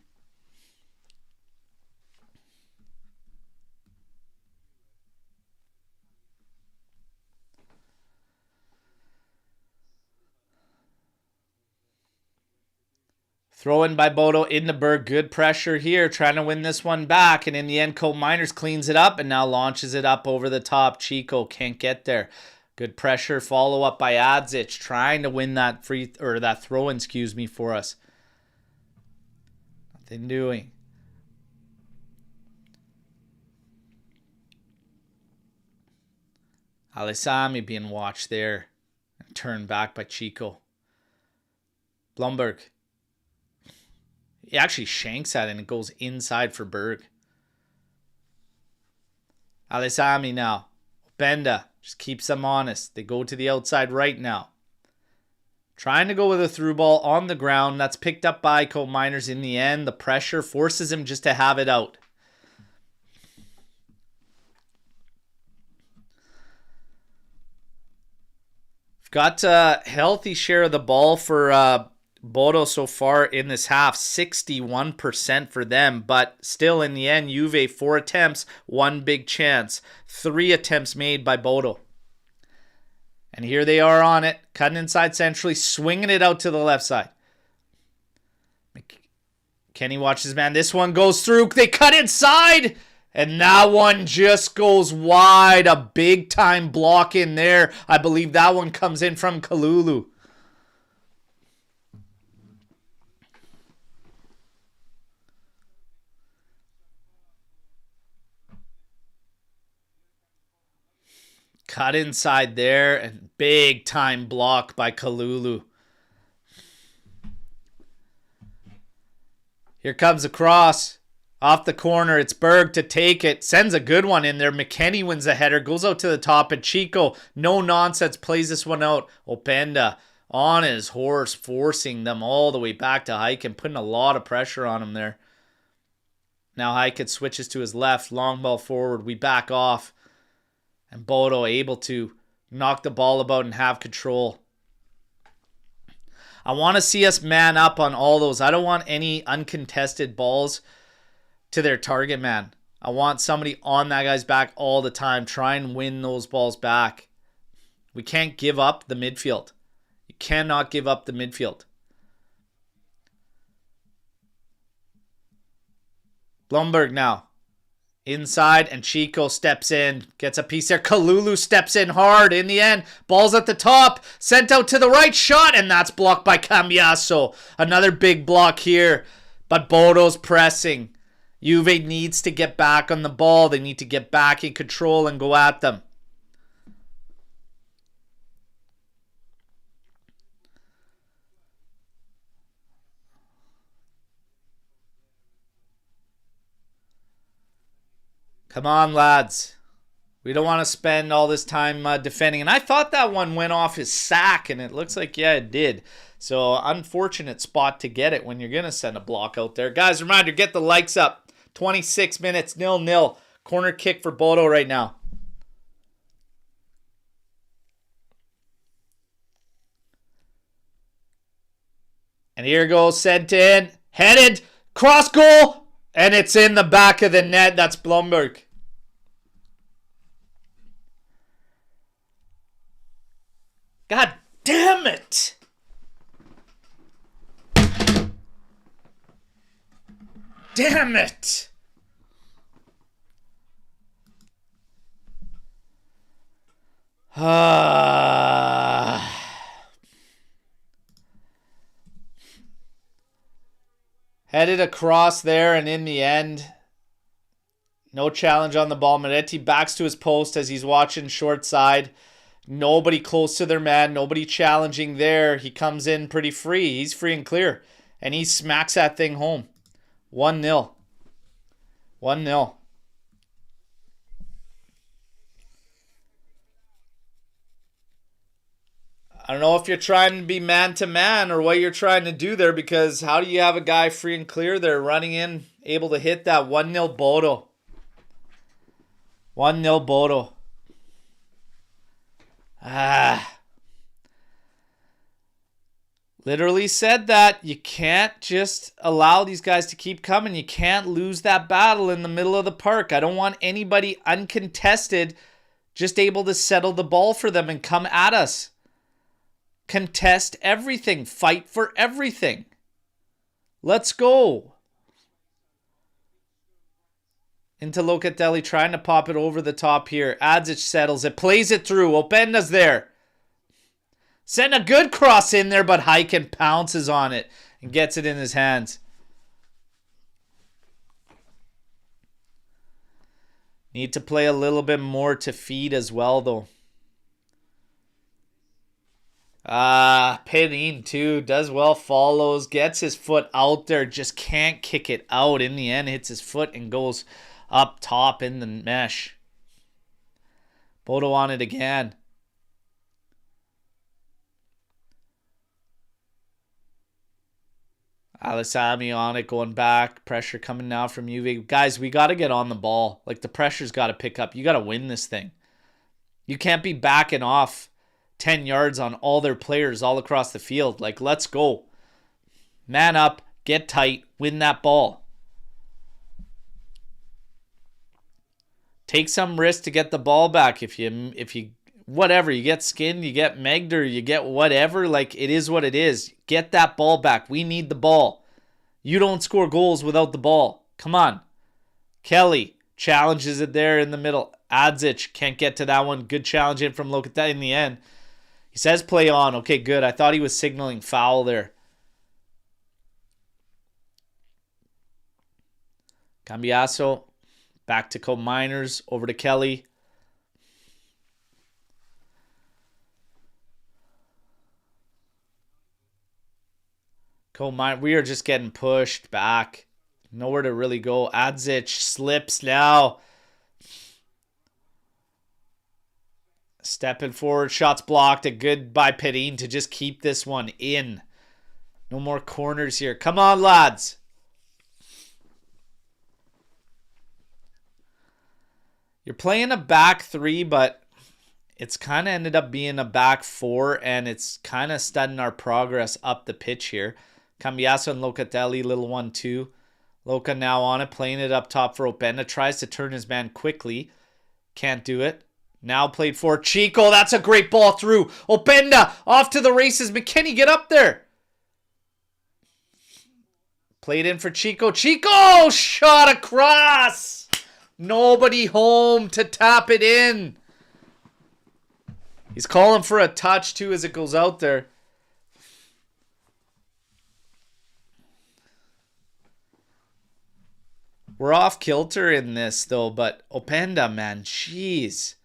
Throw in by Bodo into Berg. Good pressure here. Trying to win this one back. And in the end, Coal Miners cleans it up and now launches it up over the top. Chico can't get there. Good pressure. Follow up by Adzic. Trying to win that that throw in, for us. Nothing doing. Alessami being watched there. And turned back by Chico. Blumberg. He actually shanks at it and it goes inside for Berg. Alessami now. Benda just keeps them honest. They go to the outside right now. Trying to go with a through ball on the ground. That's picked up by Coal Miners in the end. The pressure forces him just to have it out. We've got a healthy share of the ball for Bodo so far in this half, 61% for them, but still in the end, Juve 4 attempts, 1 big chance, 3 attempts made by Bodo. And here they are on it, cutting inside centrally, swinging it out to the left side. Kenny watches, man. This one goes through. They cut inside, and that one just goes wide. A big time block in there. I believe that one comes in from Kalulu. Cut inside there and big time block by Kalulu. Here comes a cross off the corner. It's Berg to take it. Sends a good one in there. McKennie wins the header. Goes out to the top. And Chico, no nonsense, plays this one out. Openda on his horse, forcing them all the way back to Heiken. Putting a lot of pressure on him there. Now Heiken switches to his left. Long ball forward. We back off. And Bodo able to knock the ball about and have control. I want to see us man up on all those. I don't want any uncontested balls to their target man. I want somebody on that guy's back all the time. Try and win those balls back. We can't give up the midfield. You cannot give up the midfield. Blumberg now. Inside, and Chico steps in. Gets a piece there. Kalulu steps in hard in the end. Ball's at the top. Sent out to the right. Shot, and that's blocked by Cambiaso. Another big block here. But Bodo's pressing. Juve needs to get back on the ball. They need to get back in control and go at them. Come on, lads. We don't want to spend all this time defending. And I thought that one went off his sack, and it looks like, yeah, it did. So, unfortunate spot to get it when you're going to send a block out there. Guys, reminder, get the likes up. 26 minutes, 0-0. Corner kick for Bodo right now. And here goes, sent in. Headed. Cross goal. And it's in the back of the net. That's Blomberg. God damn it. Damn it. Headed across there, and in the end, no challenge on the ball. Moretti backs to his post as he's watching short side. Nobody close to their man. Nobody challenging there. He comes in pretty free. He's free and clear. And he smacks that thing home. 1-0. 1-0. I don't know if you're trying to be man-to-man or what you're trying to do there, because how do you have a guy free and clear there running in, able to hit that? 1-0 Bodo. 1-0 Bodo. Literally said that. You can't just allow these guys to keep coming. You can't lose that battle in the middle of the park. I don't want anybody uncontested just able to settle the ball for them and come at us. Contest everything. Fight for everything. Let's go. Into Locatelli, trying to pop it over the top here. Adzic settles it. Plays it through. Openda's there. Send a good cross in there, but Heiken pounces on it and gets it in his hands. Need to play a little bit more to feed as well, though. Perin too, does well, follows, gets his foot out there, just can't kick it out. In the end, hits his foot and goes up top in the mesh. Bodo on it again. AJC Army on it, going back. Pressure coming now from Juve. Guys, we got to get on the ball. Like, the pressure's got to pick up. You got to win this thing. You can't be backing off 10 yards on all their players all across the field. Like, let's go. Man up, get tight, win that ball. Take some risk to get the ball back. If you whatever, you get skinned, you get megged, or you get whatever, like, it is what it is. Get that ball back. We need the ball. You don't score goals without the ball. Come on. Kelly challenges it there in the middle. Adzic can't get to that one. Good challenge in from Locatelli in the end. He says play on. Okay, good. I thought he was signaling foul there. Cambiaso back to Co-Miners. Over to Kelly. We are just getting pushed back. Nowhere to really go. Adzic slips now. Stepping forward. Shots blocked. A good by Perin to just keep this one in. No more corners here. Come on, lads. You're playing a back three, but it's kind of ended up being a back four, and it's kind of studying our progress up the pitch here. Cambiaso and Locatelli, little 1-2. Loca now on it, playing it up top for Openda. Tries to turn his man quickly. Can't do it. Now played for Chico. That's a great ball through. Openda off to the races. McKinney, get up there. Played in for Chico. Chico shot across. Nobody home to tap it in. He's calling for a touch too as it goes out there. We're off kilter in this though, but Openda, man, jeez.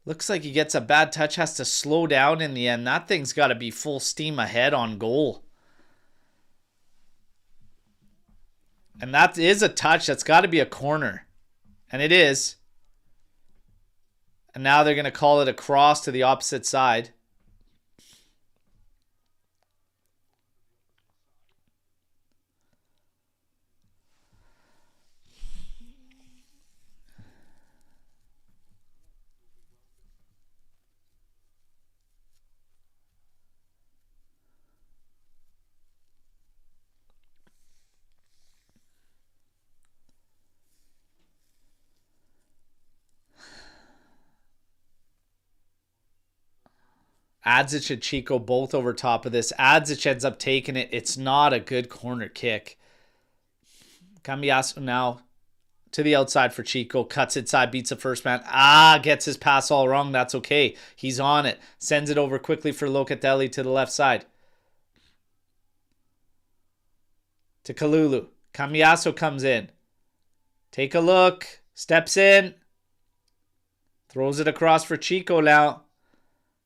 Looks like he gets a bad touch, has to slow down in the end. That thing's got to be full steam ahead on goal. And that is a touch. That's got to be a corner. And it is. And now they're going to call it a cross to the opposite side. Adzic and Chico both over top of this. Adzic ends up taking it. It's not a good corner kick. Cambiasso now to the outside for Chico. Cuts inside, beats the first man. Gets his pass all wrong. That's okay. He's on it. Sends it over quickly for Locatelli to the left side. To Kalulu. Cambiasso comes in. Take a look. Steps in. Throws it across for Chico now.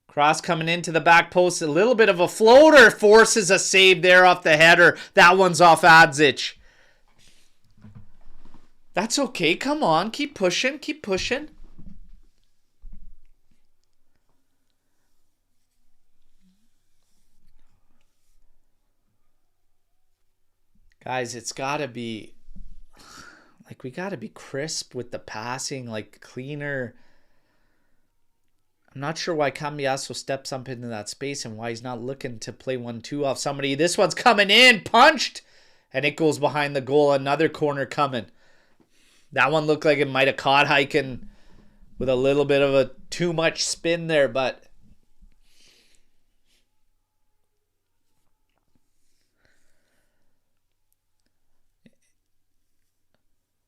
Cross coming into the back post. A little bit of a floater. Forces a save there off the header. That one's off Adzic. That's okay. Come on. Keep pushing. Keep pushing. Guys, it's got to be... Like, we got to be crisp with the passing. Like, cleaner... I'm not sure why Cambiasso steps up into that space and why he's not looking to play 1-2 off somebody. This one's coming in, punched, and it goes behind the goal. Another corner coming. That one looked like it might have caught Hyken with a little bit of a too much spin there, but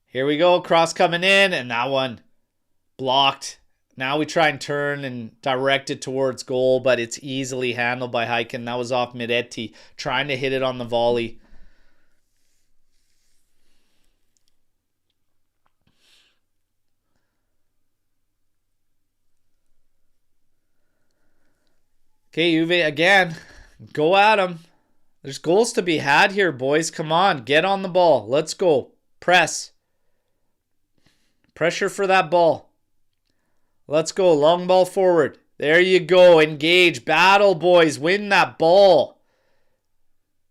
here we go. Cross coming in, and that one blocked. Now we try and turn and direct it towards goal, but it's easily handled by Hyken. That was off Miretti, trying to hit it on the volley. Okay, Juve again. Go at him. There's goals to be had here, boys. Come on, get on the ball. Let's go. Press. Pressure for that ball. Let's go. Long ball forward. There you go. Engage. Battle, boys. Win that ball.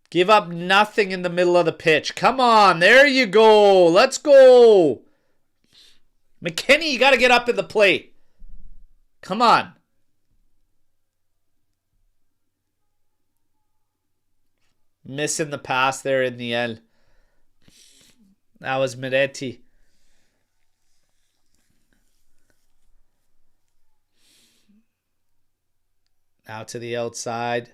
Give up nothing in the middle of the pitch. Come on. There you go. Let's go. McKinney, you got to get up in the play. Come on. Missing the pass there in the end. That was Miretti. Now to the outside.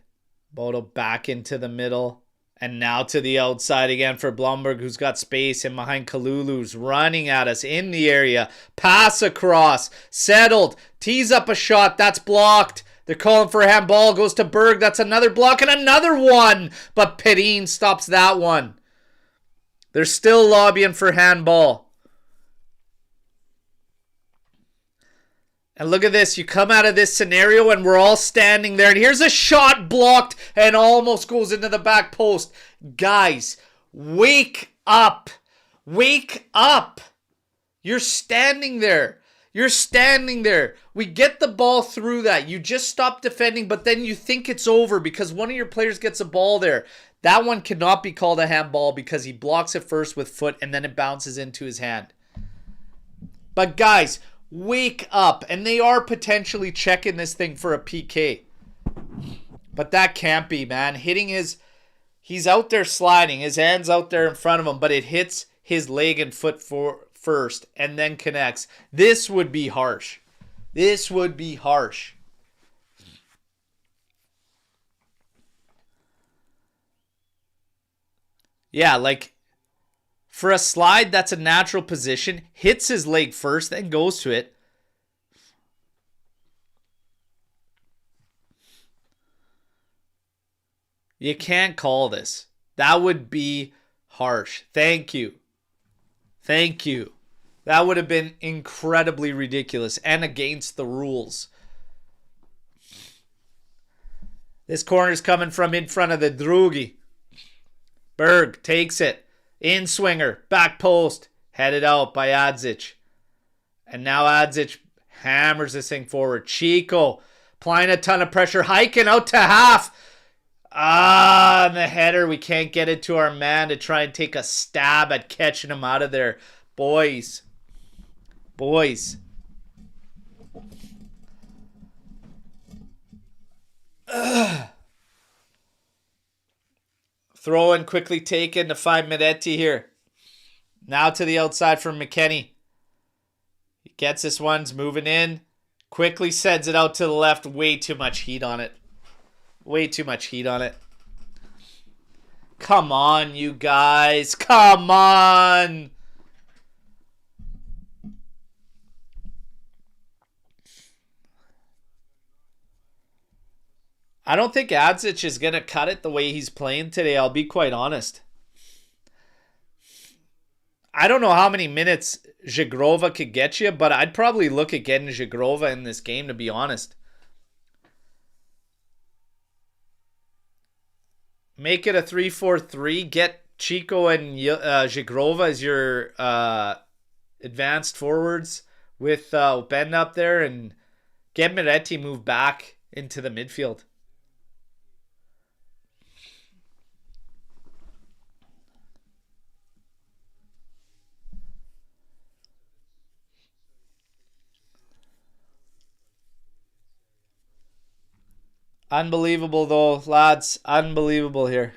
Bodo back into the middle. And now to the outside again for Blomberg, who's got space. And behind Kalulu's running at us in the area. Pass across. Settled. Tees up a shot. That's blocked. They're calling for a handball. Goes to Berg. That's another block and another one. But Perrin stops that one. They're still lobbying for handball. And look at this. You come out of this scenario and we're all standing there. And here's a shot blocked and almost goes into the back post. Guys, wake up. Wake up. You're standing there. You're standing there. We get the ball through that. You just stop defending, but then you think it's over because one of your players gets a ball there. That one cannot be called a handball because he blocks it first with foot and then it bounces into his hand. But guys, wake up. And they are potentially checking this thing for a PK. But that can't be, man. He's out there sliding. His hand's out there in front of him, but it hits his leg and foot first and then connects. This would be harsh. This would be harsh. Yeah, like For a slide, that's a natural position. Hits his leg first, then goes to it. You can't call this. That would be harsh. Thank you. Thank you. That would have been incredibly ridiculous and against the rules. This corner's coming from in front of the Drugi. Berg takes it. In swinger. Back post. Headed out by Adzic. And now Adzic hammers this thing forward. Chico applying a ton of pressure. Hiking out to half. And the header. We can't get it to our man to try and take a stab at catching him out of there. Boys. Boys. Throw in quickly taken to find Medetti here. Now to the outside for McKennie. He gets this one's moving in. Quickly sends it out to the left. Way too much heat on it. Way too much heat on it. Come on, you guys. Come on. I don't think Adzic is going to cut it the way he's playing today. I'll be quite honest. I don't know how many minutes Zhigrova could get you, but I'd probably look at getting Zhigrova in this game, to be honest. Make it a 3-4-3. Get Chico and Zhigrova as your advanced forwards with Ben up there, and get Medetti moved back into the midfield. Unbelievable, though, lads. Unbelievable here.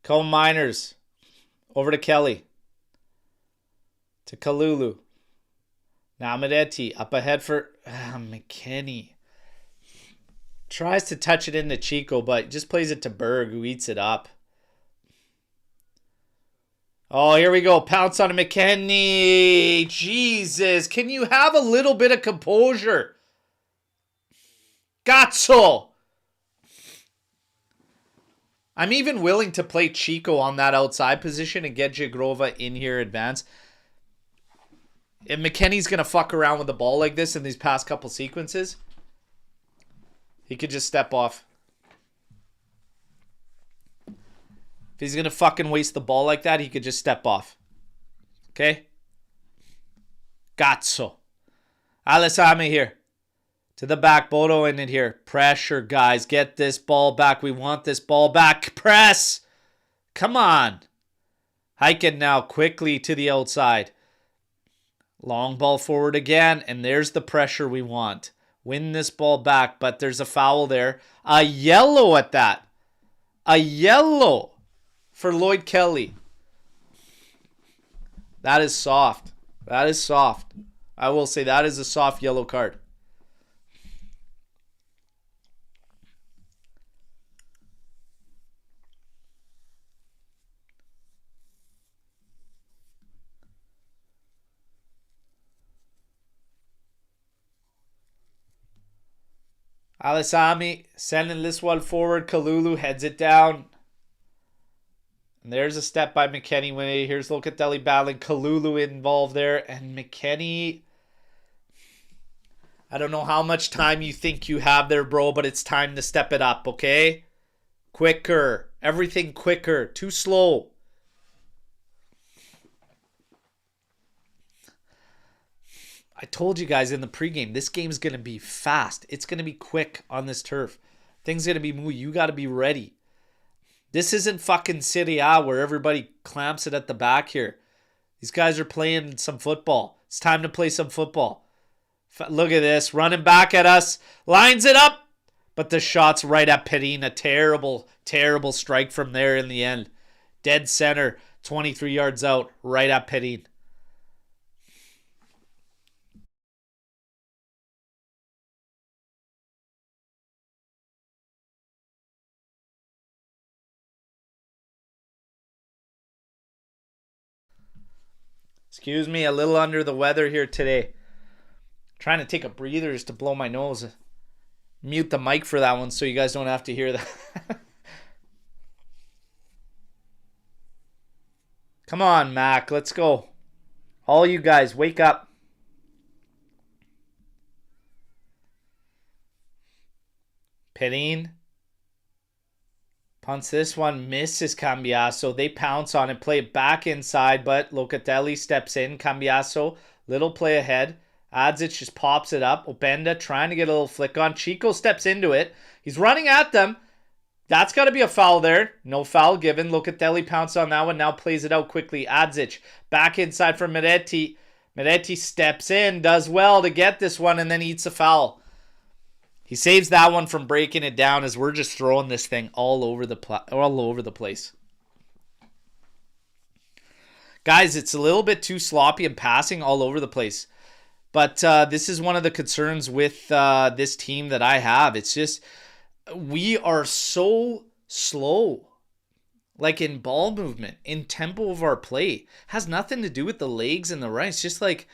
Coal Miners. Over to Kelly. To Kalulu. Now Medetti. Up ahead for McKennie. Tries to touch it into Chico, but just plays it to Berg, who eats it up. Oh, here we go. Pounce on a McKennie. Jesus. Can you have a little bit of composure? Gazzo. I'm even willing to play Chico on that outside position and get Zhigrova in here advance. If McKennie's going to fuck around with the ball like this in these past couple sequences, he could just step off. If he's going to fucking waste the ball like that, he could just step off. Okay? Gazzo. Alessami here. To the back. Bodo in it here. Pressure, guys. Get this ball back. We want this ball back. Press. Come on. Hiking now quickly to the outside. Long ball forward again. And there's the pressure we want. Win this ball back. But there's a foul there. A yellow at that. A yellow. For Lloyd Kelly. That is soft. That is soft. I will say that is a soft yellow card. Alessami sending this one forward. Kalulu heads it down. And there's a step by McKennie. Here's Locatelli battling. Kalulu involved there. And McKennie, I don't know how much time you think you have there, bro, but it's time to step it up, okay? Quicker. Everything quicker. Too slow. I told you guys in the pregame, this game's going to be fast. It's going to be quick on this turf. Things going to be moving. You got to be ready. This isn't fucking Serie A where everybody clamps it at the back here. These guys are playing some football. It's time to play some football. Look at this. Running back at us. Lines it up. But the shot's right at Perina. Terrible, terrible strike from there in the end. Dead center. 23 yards out. Right at Perina. Excuse me, a little under the weather here today. Trying to take a breather just to blow my nose. Mute the mic for that one so you guys don't have to hear that. Come on, Mac. Let's go. All you guys, wake up. Perin punts this one, misses Cambiaso. They pounce on it, play it back inside, but Locatelli steps in. Cambiaso, little play ahead. Adzic just pops it up. Openda trying to get a little flick on. Chico steps into it. He's running at them. That's got to be a foul there. No foul given. Locatelli pounces on that one. Now plays it out quickly. Adzic back inside for Meretti. Meretti steps in, does well to get this one, and then eats a foul. He saves that one from breaking it down as we're just throwing this thing all over the place. Guys, it's a little bit too sloppy and passing all over the place. But this is one of the concerns with this team that I have. It's just we are so slow. Like in ball movement, in tempo of our play. Has nothing to do with the legs and the right. It's just like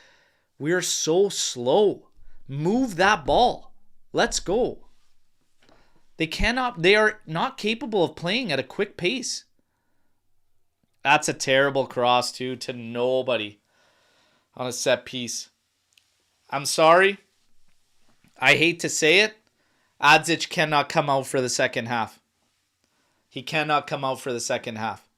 we're so slow. Move that ball. Let's go. They are not capable of playing at a quick pace. That's a terrible cross too to nobody on a set piece. I'm sorry. I hate to say it. Adzic cannot come out for the second half. He cannot come out for the second half.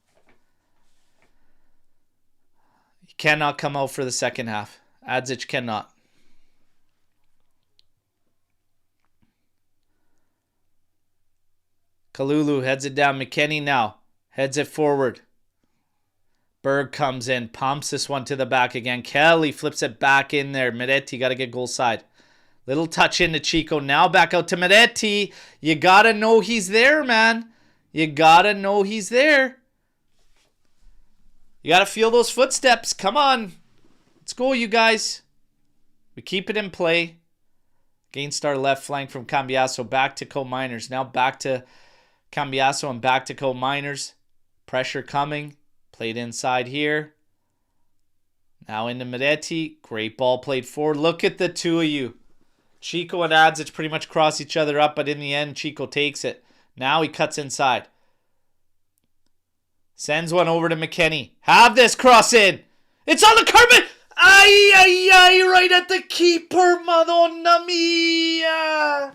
He cannot come out for the second half. Adzic cannot. Kalulu heads it down. McKennie now heads it forward. Berg comes in, pumps this one to the back again. Kelly flips it back in there. Meretti got to get goal side. Little touch into Chico. Now back out to Meretti. You got to know he's there, man. You got to know he's there. You got to feel those footsteps. Come on. Let's go, you guys. We keep it in play. Against our left flank from Cambiaso. Back to Co-Miners. Now back to Cambiaso and back to Co-Miners. Pressure coming. Played inside here. Now into Meretti. Great ball played forward. Look at the two of you. Chico and Adzic pretty much cross each other up, but in the end, Chico takes it. Now he cuts inside. Sends one over to McKennie. Have this cross in. It's on the carpet. Ay, ay, ay, right at the keeper. Madonna mia.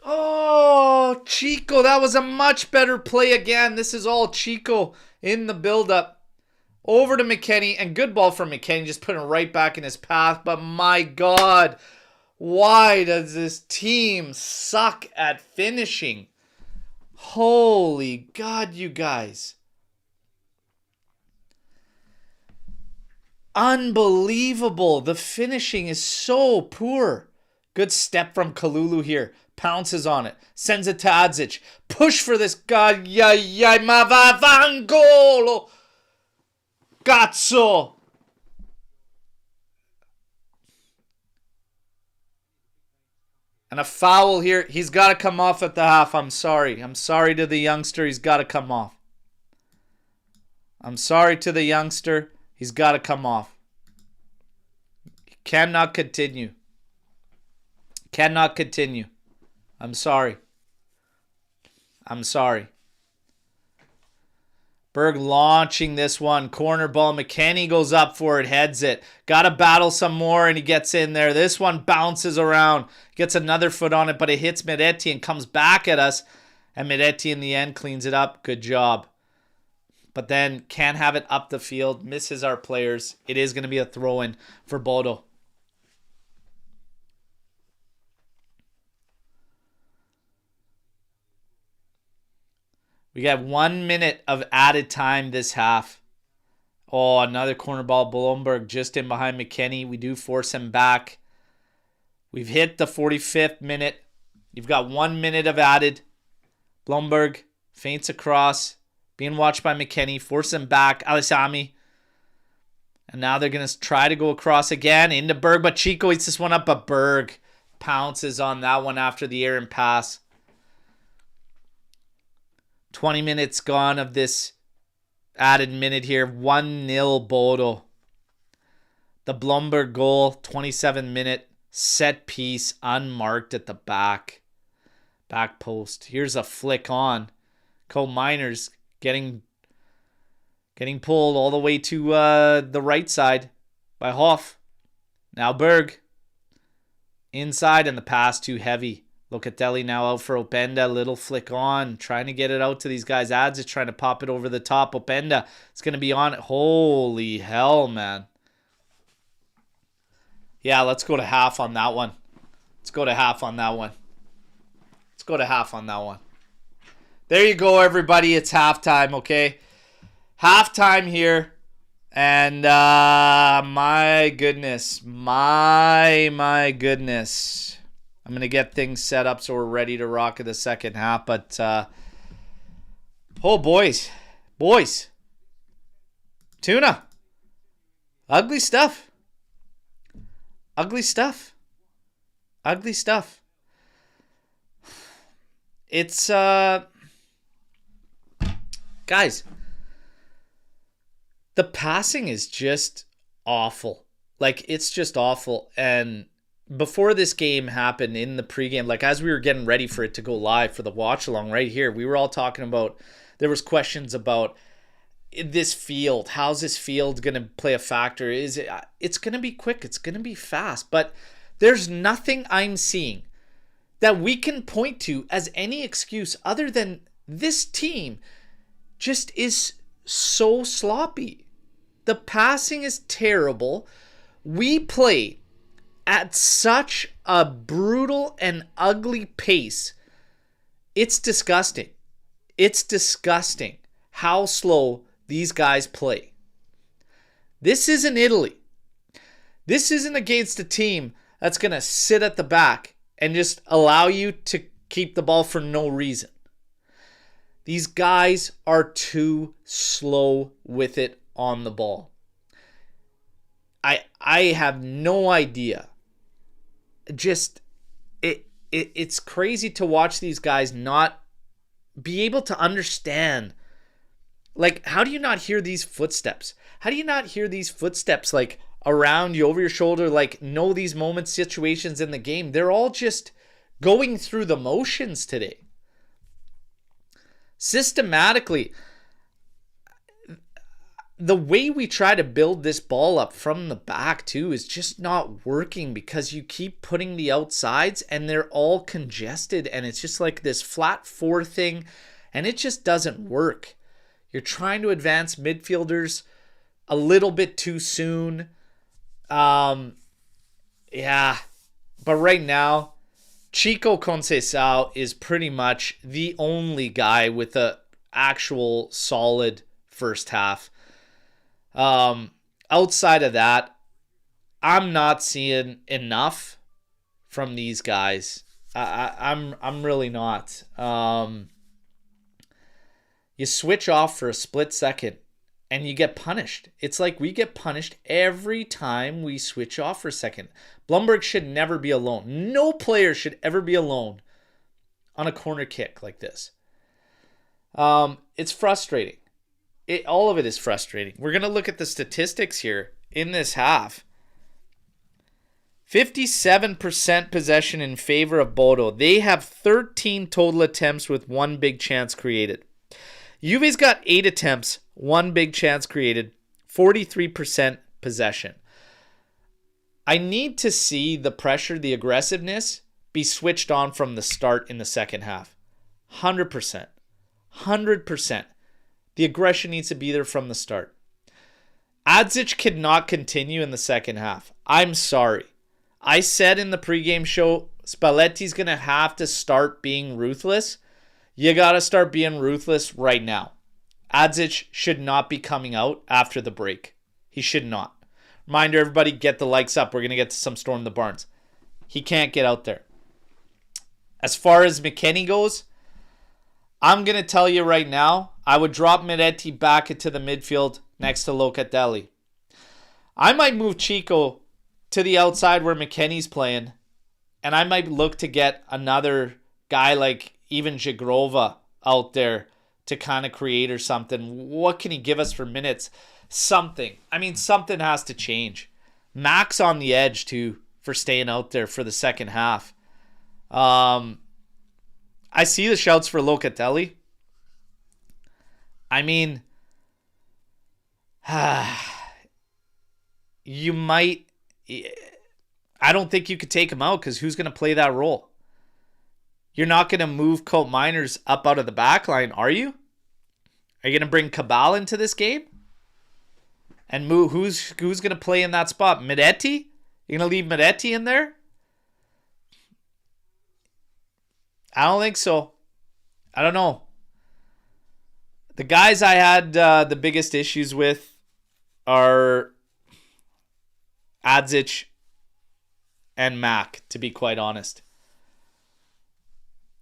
Oh, Chico. That was a much better play again. This is all Chico in the build-up. Over to McKennie. And good ball from McKennie. Just putting it right back in his path. But my God. Why does this team suck at finishing? Holy God, you guys. Unbelievable. The finishing is so poor. Good step from Kalulu here. Pounces on it. Sends it to Adzic. Push for this guy. Ma va vangolo. Cazzo. And a foul here. He's got to come off at the half. I'm sorry. I'm sorry to the youngster. He's got to come off. I'm sorry to the youngster. He's got to come off. He cannot continue. Cannot continue. I'm sorry. I'm sorry. Berg launching this one. Corner ball. McKennie goes up for it. Heads it. Got to battle some more and he gets in there. This one bounces around. Gets another foot on it, but it hits Meretti and comes back at us. And Meretti in the end cleans it up. Good job. But then can't have it up the field. Misses our players. It is going to be a throw-in for Bodo. We got 1 minute of added time this half. Oh, another corner ball. Blomberg just in behind McKennie. We do force him back. We've hit the 45th minute. You've got 1 minute of added. Blomberg feints across. Being watched by McKennie. Force him back. Alisami. And now they're going to try to go across again into Berg. But Chico eats this one up. But Berg pounces on that one after the errant pass. 20 minutes gone of this added minute here. 1-0 Bodo. The Blumberg goal, 27-minute set piece, unmarked at the back post. Here's a flick on. Co-Miners getting pulled all the way to the right side by Hoff. Now Berg. Inside, and the pass too heavy. Locatelli now out for Openda. Little flick on. Trying to get it out to these guys. Ads is trying to pop it over the top. Openda. It's going to be on it. Holy hell, man. Yeah, let's go to half on that one. There you go, everybody. It's halftime, okay? Halftime here. And my goodness. My goodness. I'm going to get things set up so we're ready to rock in the second half. But, boys. Tuna. Ugly stuff. It's, guys, the passing is just awful. Like, it's just awful. And before this game happened in the pregame, like as we were getting ready for it to go live for the watch along right here, we were all talking about, there was questions about this field. How's this field going to play a factor? It's going to be quick. It's going to be fast. But there's nothing I'm seeing that we can point to as any excuse other than this team just is so sloppy. The passing is terrible. We play at such a brutal and ugly pace. It's disgusting. It's disgusting how slow these guys play. This isn't Italy. This isn't against a team that's going to sit at the back and just allow you to keep the ball for no reason. These guys are too slow with it on the ball. I have no idea. It's crazy to watch these guys not be able to understand. Like, how do you not hear these footsteps? How do you not hear these footsteps like around you, over your shoulder, like know these moments, situations in the game? They're all just going through the motions today. Systematically, the way we try to build this ball up from the back too is just not working because you keep putting the outsides and they're all congested and it's just like this flat four thing and it just doesn't work. You're trying to advance midfielders a little bit too soon. But right now, Chico Conceição is pretty much the only guy with a actual solid first half. Outside of that, I'm not seeing enough from these guys. I'm really not. You switch off for a split second and you get punished. It's like we get punished every time we switch off for a second. Blumberg should never be alone. No player should ever be alone on a corner kick like this. It's frustrating. All of it is frustrating. We're going to look at the statistics here in this half. 57% possession in favor of Bodo. They have 13 total attempts with one big chance created. Juve's got 8 attempts, 1 big chance created, 43% possession. I need to see the pressure, the aggressiveness be switched on from the start in the second half. 100%. 100%. The aggression needs to be there from the start. Adzic cannot continue in the second half. I'm sorry. I said in the pregame show, Spalletti's going to have to start being ruthless. You got to start being ruthless right now. Adzic should not be coming out after the break. He should not. Reminder, everybody, get the likes up. We're going to get to some Storm the Barns. He can't get out there. As far as McKennie goes, I'm going to tell you right now, I would drop Miretti back into the midfield next to Locatelli. I might move Chico to the outside where McKennie's playing, and I might look to get another guy like even Jagrova out there to kind of create or something. What can he give us for minutes? Something. I mean, something has to change. Max on the edge, too, for staying out there for the second half. I see the shouts for Locatelli. I mean, you might... I don't think you could take him out because who's going to play that role? You're not going to move Colt Miners up out of the back line, are you? Are you going to bring Cabal into this game? And move who's going to play in that spot? Miretti? You're going to leave Miretti in there? I don't think so. I don't know. The guys I had the biggest issues with are Adzic and Mac, to be quite honest.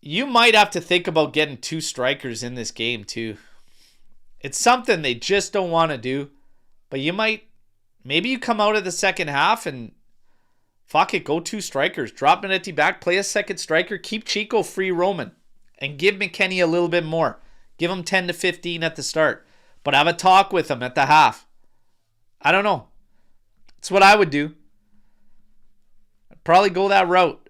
You might have to think about getting 2 strikers in this game, too. It's something they just don't want to do. But you might, maybe you come out of the second half and fuck it, go 2 strikers. Drop Miretti back, play a second striker, keep Chico free roaming, and give McKennie a little bit more. Give him 10 to 15 at the start. But have a talk with him at the half. I don't know. It's what I would do. I'd probably go that route.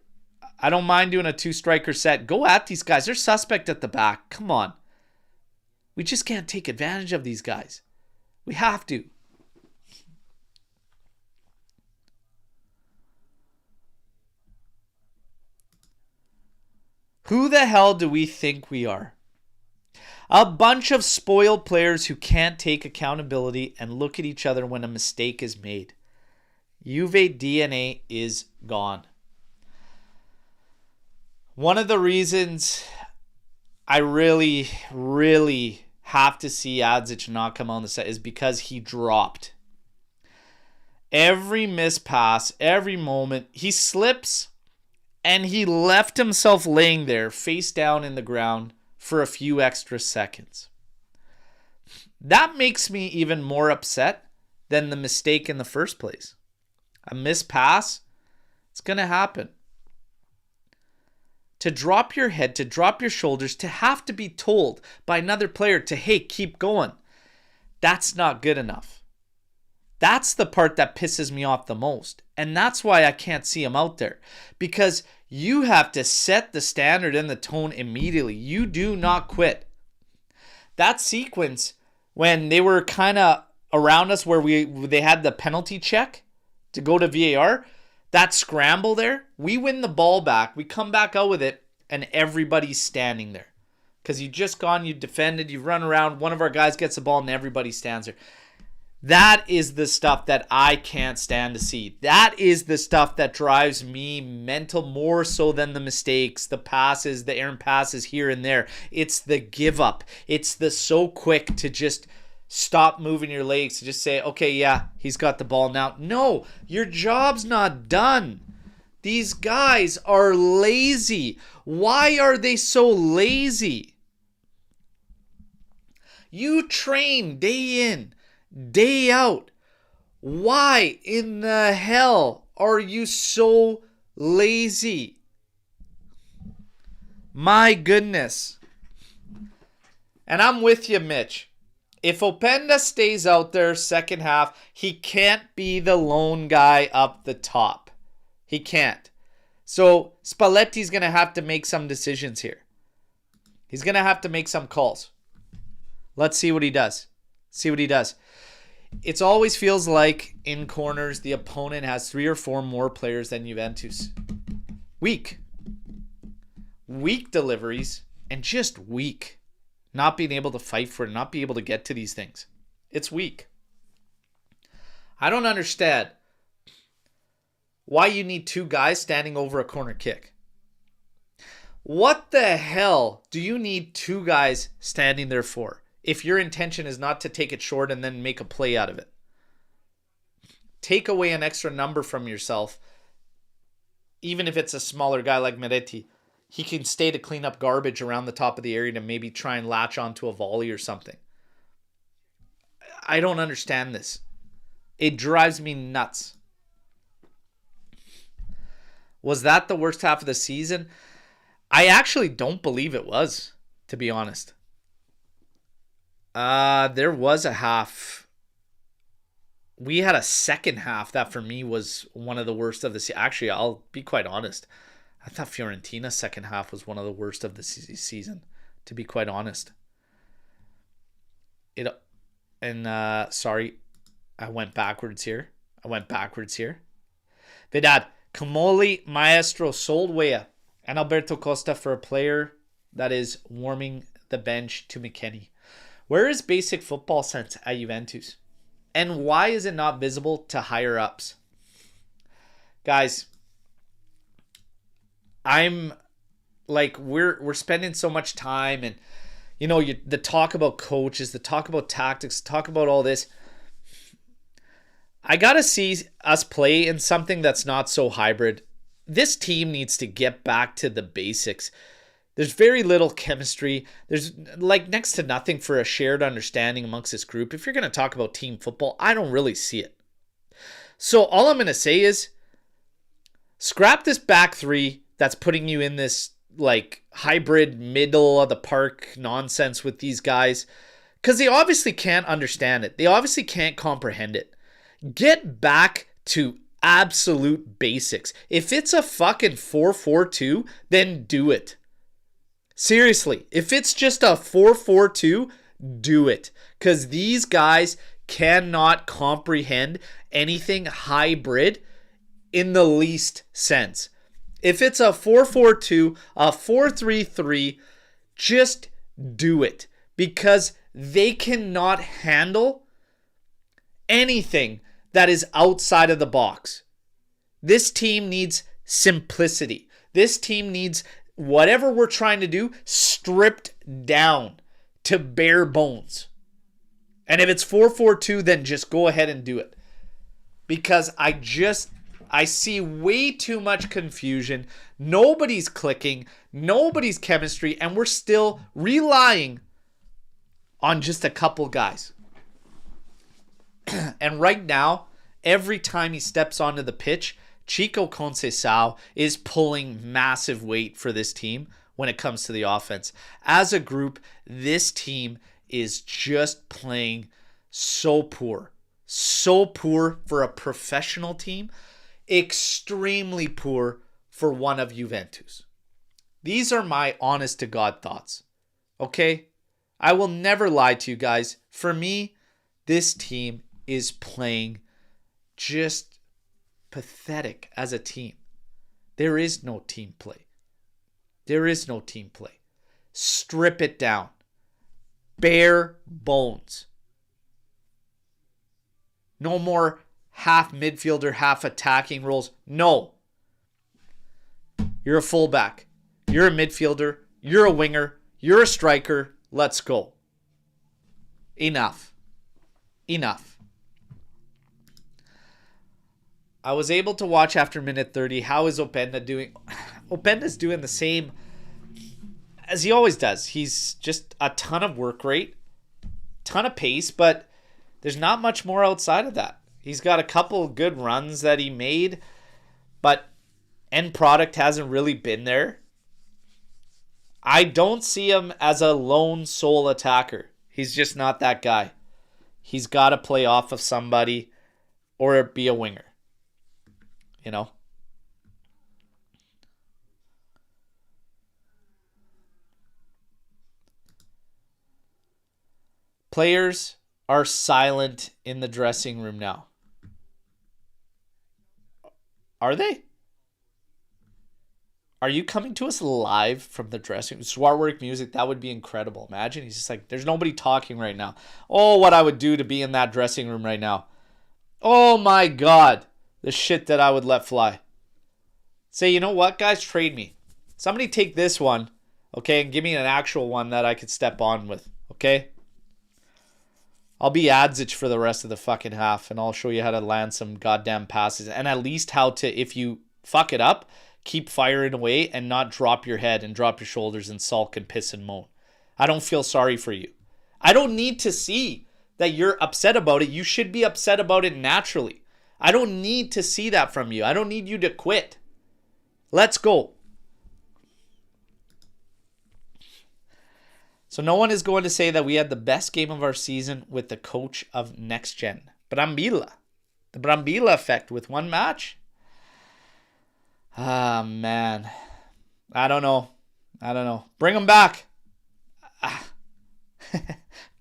I don't mind doing a 2-striker set. Go at these guys. They're suspect at the back. Come on. We just can't take advantage of these guys. We have to. Who the hell do we think we are? A bunch of spoiled players who can't take accountability and look at each other when a mistake is made. Juve DNA is gone. One of the reasons I really, really have to see Adzic not come on the set is because he dropped. Every missed pass, every moment, he slips and he left himself laying there face down in the ground for a few extra seconds. That makes me even more upset than the mistake in the first place. A missed pass, it's going to happen. To drop your head, to drop your shoulders, to have to be told by another player to, hey, keep going. That's not good enough. That's the part that pisses me off the most. And that's why I can't see him out there. Because you have to set the standard and the tone immediately. You do not quit. That sequence, when they were kind of around us where they had the penalty check to go to VAR, that scramble there, we win the ball back. We come back out with it, and everybody's standing there. Because you've just gone, you've defended, you've run around, one of our guys gets the ball, and everybody stands there. That is the stuff that I can't stand to see. That is the stuff that drives me mental more so than the mistakes, the passes, the errant passes here and there. It's the give up. It's the so quick to just stop moving your legs, to just say, okay, yeah, he's got the ball now. No, your job's not done. These guys are lazy. Why are they so lazy? You train day in, day out. Why in the hell are you so lazy? My goodness. And I'm with you, Mitch. If Openda stays out there second half, he can't be the lone guy up the top. He can't. So Spalletti's going to have to make some decisions here. He's going to have to make some calls. Let's see what he does. It always feels like in corners the opponent has 3 or 4 more players than Juventus. Weak deliveries and just weak. Not being able to fight for it, not being able to get to these things. It's weak. I don't understand why you need 2 guys standing over a corner kick. What the hell do you need 2 guys standing there for if your intention is not to take it short and then make a play out of it? Take away an extra number from yourself. Even if it's a smaller guy like Miretti, he can stay to clean up garbage around the top of the area to maybe try and latch onto a volley or something. I don't understand this. It drives me nuts. Was that the worst half of the season? I actually don't believe it was, to be honest. There was a half we had a second half that for me was one of the worst of the season. Actually, I'll be quite honest. I thought Fiorentina's second half was one of the worst of the season, to be quite honest. Sorry, I went backwards here. Vedad, Camoli, Maestro, Soldwea, and Alberto Costa for a player that is warming the bench to McKennie. Where is basic football sense at Juventus? And why is it not visible to higher ups? Guys, I'm like, we're spending so much time, and the talk about coaches, the talk about tactics, talk about all this. I gotta see us play in something that's not so hybrid. This team needs to get back to the basics. There's very little chemistry. There's like next to nothing for a shared understanding amongst this group. If you're going to talk about team football, I don't really see it. So all I'm going to say is scrap this back three that's putting you in this like hybrid middle of the park nonsense with these guys, because they obviously can't understand it. They obviously can't comprehend it. Get back to absolute basics. If it's a fucking 4-4-2, then do it. Seriously, if it's just a 4-4-2, do it. Because these guys cannot comprehend anything hybrid in the least sense. If it's a 4-4-2, a 4-3-3, just do it. Because they cannot handle anything that is outside of the box. This team needs simplicity. This team needs whatever we're trying to do stripped down to bare bones. And if it's 4-4-2, then just go ahead and do it. Because I see way too much confusion. Nobody's clicking. Nobody's chemistry. And we're still relying on just a couple guys. And right now, every time he steps onto the pitch, Chico Conceição is pulling massive weight for this team when it comes to the offense. As a group, this team is just playing so poor. So poor for a professional team. Extremely poor for one of Juventus. These are my honest to God thoughts. Okay? I will never lie to you guys. For me, this team is playing just pathetic as a team. There is no team play. There is no team play. Strip it down. Bare bones. No more half midfielder, half attacking roles. No. You're a fullback. You're a midfielder. You're a winger. You're a striker. Let's go. Enough. I was able to watch after minute 30. How is Openda doing? Openda's doing the same as he always does. He's just a ton of work rate, ton of pace, but there's not much more outside of that. He's got a couple good runs that he made, but end product hasn't really been there. I don't see him as a lone sole attacker. He's just not that guy. He's got to play off of somebody or be a winger. You know? Players are silent in the dressing room now. Are they? Are you coming to us live from the dressing room? Swartwork music, that would be incredible. Imagine he's just like, there's nobody talking right now. Oh, what I would do to be in that dressing room right now. Oh my God. The shit that I would let fly. Say, you know what, guys? Trade me. Somebody take this one, okay, and give me an actual one that I could step on with, okay? I'll be Adzic for the rest of the fucking half, and I'll show you how to land some goddamn passes, and at least how to, if you fuck it up, keep firing away and not drop your head and drop your shoulders and sulk and piss and moan. I don't feel sorry for you. I don't need to see that you're upset about it. You should be upset about it naturally. I don't need to see that from you. I don't need you to quit. Let's go. So no one is going to say that we had the best game of our season with the coach of Next Gen. Brambilla. The Brambilla effect with one match? Ah, man. I don't know. Bring him back.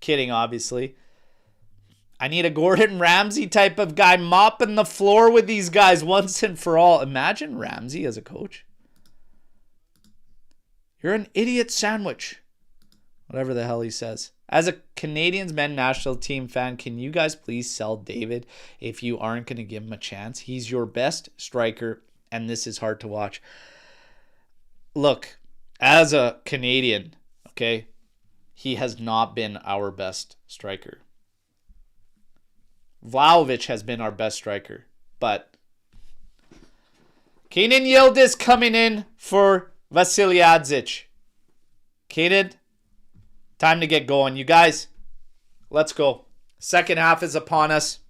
Kidding, obviously. I need a Gordon Ramsay type of guy mopping the floor with these guys once and for all. Imagine Ramsay as a coach. You're an idiot sandwich. Whatever the hell he says. As a Canadians men's national team fan, can you guys please sell David if you aren't going to give him a chance? He's your best striker, and this is hard to watch. Look, as a Canadian, okay, he has not been our best striker. Vlahovic has been our best striker, but Kenan Yildiz coming in for Vasiljadzic. Kenan, time to get going. You guys, let's go. Second half is upon us.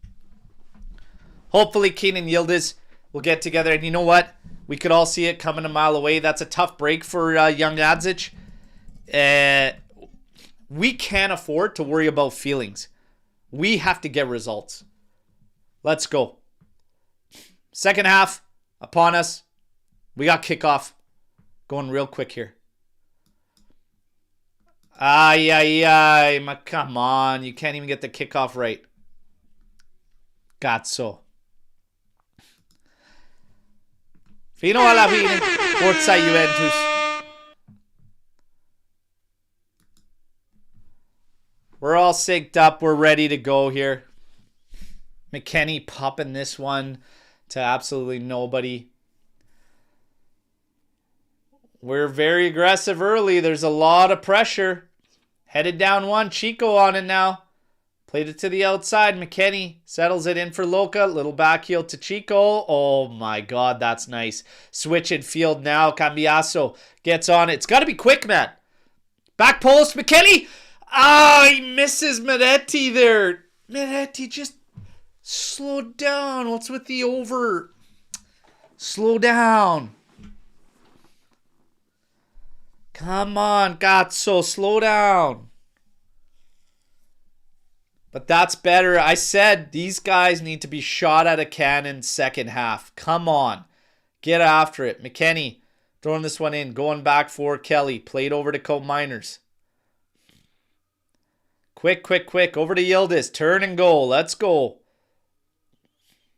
Hopefully Kenan Yildiz will get together. And you know what? We could all see it coming a mile away. That's a tough break for young Adzic. We can't afford to worry about feelings. We have to get results. Let's go. Second half upon us. We got kickoff. Going real quick here. Come on. You can't even get the kickoff right. Cazzo. Fino alla fine. Forza Juventus. We're all synced up. We're ready to go here. McKennie popping this one to absolutely nobody. We're very aggressive early. There's a lot of pressure. Headed down one. Chico on it now. Played it to the outside. McKennie settles it in for Loca. Little back heel to Chico. Oh my God, that's nice. Switch in field now. Cambiasso gets on it. It's got to be quick, man. Back post. McKennie. He misses Miretti there. Miretti, just slow down. What's with the over? Slow down. Come on, Gazzo, slow down. But that's better. I said these guys need to be shot at a cannon second half. Come on. Get after it. McKennie throwing this one in. Going back for Kelly. Played over to Cope Miners. Quick. Over to Yildiz. Turn and go. Let's go.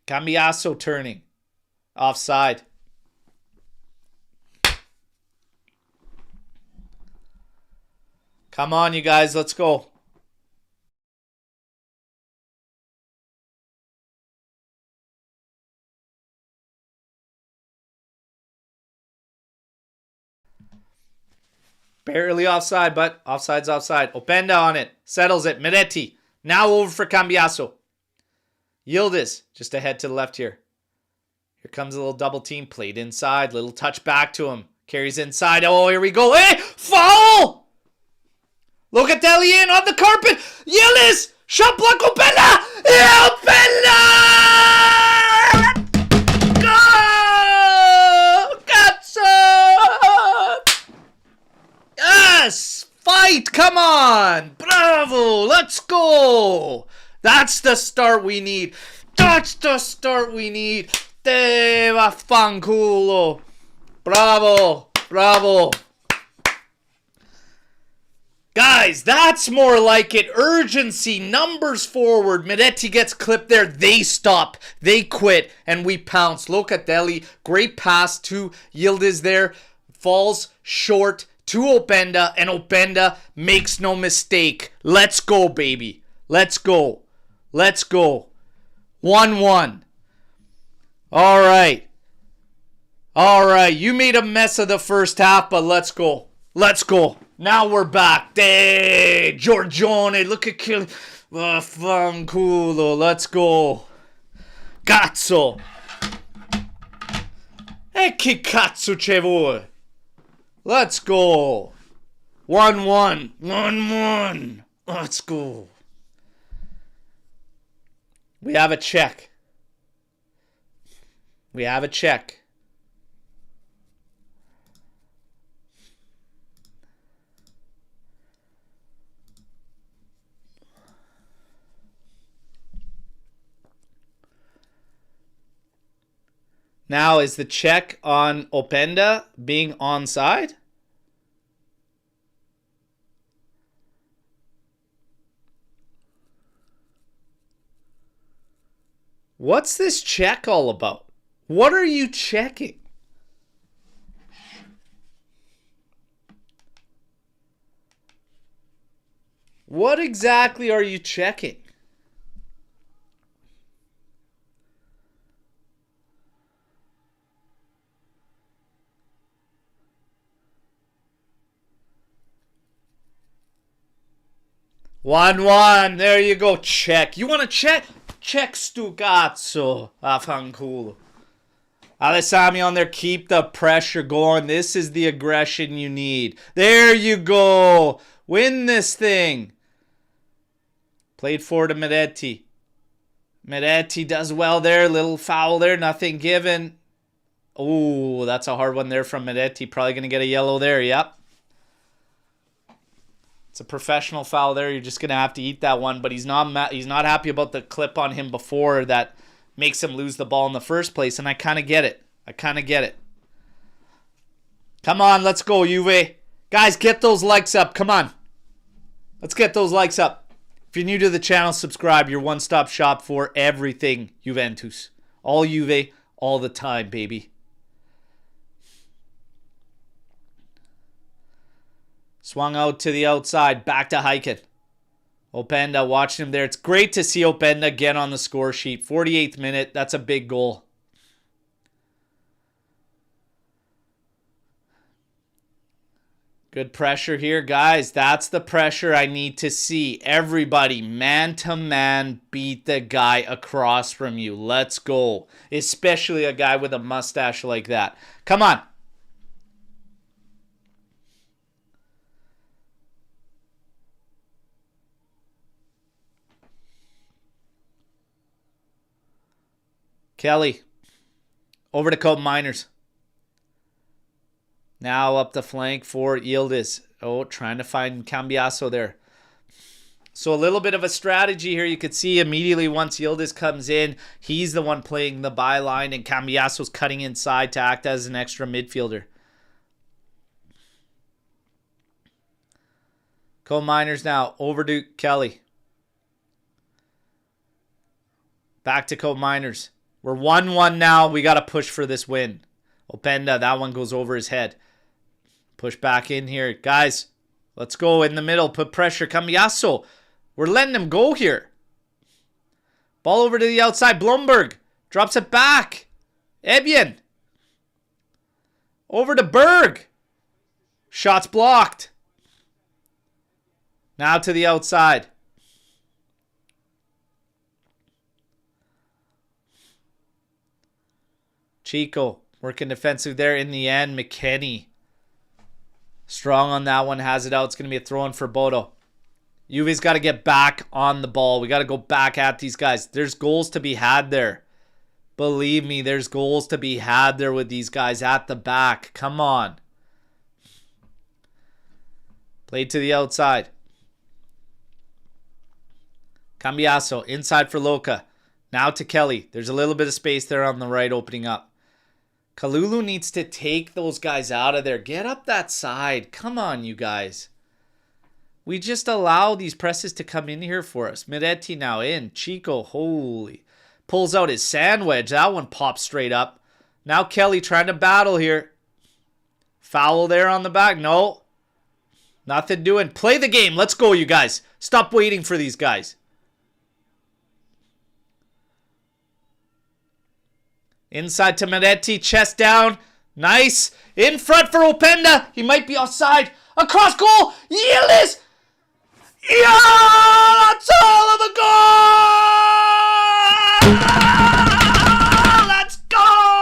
Cambiasso turning. Offside. Come on, you guys. Let's go. Barely offside, but offside's offside. Openda on it. Settles it. Miretti. Now over for Cambiasso. Yildiz just ahead to the left here. Here comes a little double team. Played inside. Little touch back to him. Carries inside. Oh, here we go. Hey! Foul! Locatelli in on the carpet. Yildiz! Shot block. Openda! Openda! Yes! Fight! Come on! Bravo! Let's go! That's the start we need. That's the start we need. Te vaffanculo. Bravo! Bravo! Guys, that's more like it. Urgency, numbers forward. Miretti gets clipped there. They stop. They quit. And we pounce. Locatelli, great pass to Yildiz there. Falls short to Openda, and Openda makes no mistake. Let's go, baby. Let's go. Let's go. 1-1. All right. All right. You made a mess of the first half, but let's go. Let's go. Now we're back. Hey, Giorgione. Look at Kill. Vaffanculo. Let's go. Cazzo. E che cazzo ce vuoi? Let's go. 1-1. 1-1. Let's go. We have a check. We have a check. Now, is the check on Openda being onside? What's this check all about? What are you checking? What exactly are you checking? One. There you go. Check. You want to check? Check stu cazzo. Affanculo. Alessami on there. Keep the pressure going. This is the aggression you need. There you go. Win this thing. Played forward to Meretti. Meretti does well there. Little foul there. Nothing given. Oh, that's a hard one there from Meretti. Probably going to get a yellow there. Yep. It's a professional foul there. You're just going to have to eat that one. But he's not happy about the clip on him before that makes him lose the ball in the first place. And I kind of get it. Come on, let's go, Juve. Guys, get those likes up. Come on. Let's get those likes up. If you're new to the channel, subscribe. Your one-stop shop for everything Juventus. All Juve, all the time, baby. Swung out to the outside. Back to Heiken. Openda watching him there. It's great to see Openda get on the score sheet. 48th minute. That's a big goal. Good pressure here, guys. That's the pressure I need to see. Everybody, man to man, beat the guy across from you. Let's go. Especially a guy with a mustache like that. Come on. Kelly. Over to Cope Miners. Now up the flank for Yildiz. Oh, trying to find Cambiasso there. So a little bit of a strategy here. You could see immediately once Yildiz comes in, he's the one playing the byline, and Cambiasso's cutting inside to act as an extra midfielder. Cope Miners now over to Kelly. Back to Cope Miners. We're 1-1 now. We got to push for this win. Openda, that one goes over his head. Push back in here. Guys, let's go in the middle. Put pressure. Cambiasso. We're letting him go here. Ball over to the outside. Blomberg drops it back. Ebien. Over to Berg. Shots blocked. Now to the outside. Chico working defensive there in the end. McKennie. Strong on that one. Has it out. It's going to be a throw-in for Bodo. Juve's got to get back on the ball. We got to go back at these guys. There's goals to be had there. Believe me, there's goals to be had there with these guys at the back. Come on. Played to the outside. Cambiasso inside for Loca. Now to Kelly. There's a little bit of space there on the right opening up. Kalulu needs to take those guys out of there. Get up that side. Come on, you guys. We just allow these presses to come in here for us. Meretti now in. Chico, holy. Pulls out his sand wedge. That one pops straight up. Now Kelly trying to battle here. Foul there on the back. No. Nothing doing. Play the game. Let's go, you guys. Stop waiting for these guys. Inside to Meretti, chest down. Nice. In front for Openda. He might be offside. Across goal. Yildiz. Yeah! That's all of the goal! Let's go!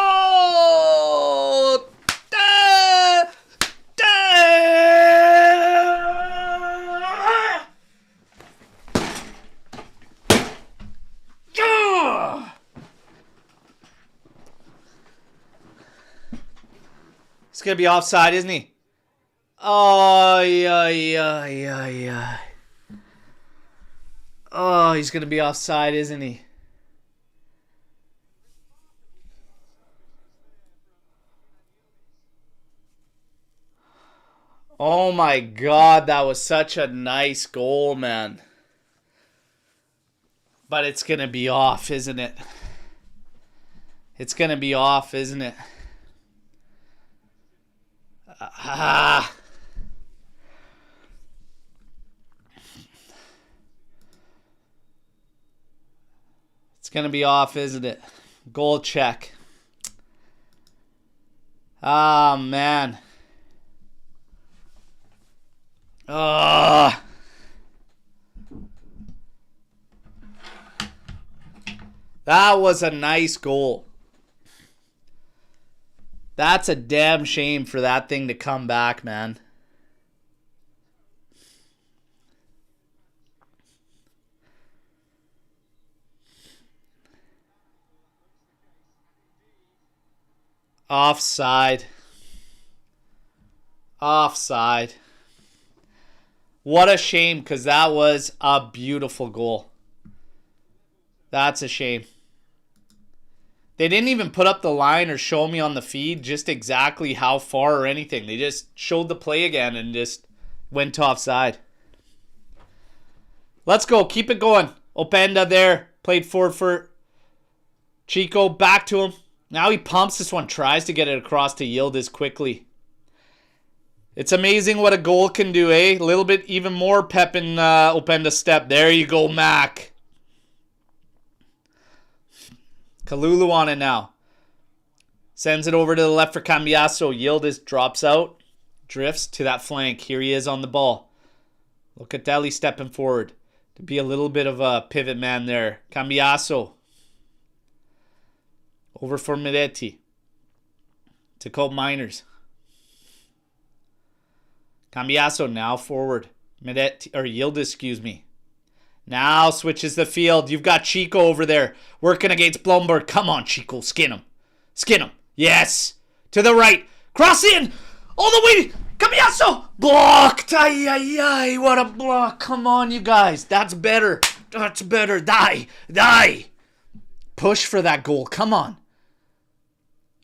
He's going to be offside, isn't he? Oh, yeah. Oh, he's going to be offside, isn't he? Oh my God, that was such a nice goal, man. But it's going to be off, isn't it? It's going to be off, isn't it? It's going to be off, isn't it? Goal check. Ah, man. That was a nice goal. That's a damn shame for that thing to come back, man. Offside. Offside. What a shame, because that was a beautiful goal. That's a shame. They didn't even put up the line or show me on the feed just exactly how far or anything. They just showed the play again and just went to offside. Let's go. Keep it going. Openda there. Played forward for Chico. Back to him. Now he pumps this one. Tries to get it across to Yildiz quickly. It's amazing what a goal can do, eh? A little bit even more pep in Openda's step. There you go, Mac. Kalulu on it now. Sends it over to the left for Cambiasso. Yildiz drops out. Drifts to that flank. Here he is on the ball. Locatelli stepping forward to be a little bit of a pivot man there. Cambiasso. Over for Miretti. To Cope Miners. Cambiasso now forward. Miretti, or Yildiz, excuse me. Now switches the field. You've got Chico over there working against Blomberg. Come on, Chico. Skin him. Skin him. Yes. To the right. Cross in. All the way. Cambiasso. Blocked. Ay, ay, ay. What a block. Come on, you guys. That's better. That's better. Die. Die. Push for that goal. Come on.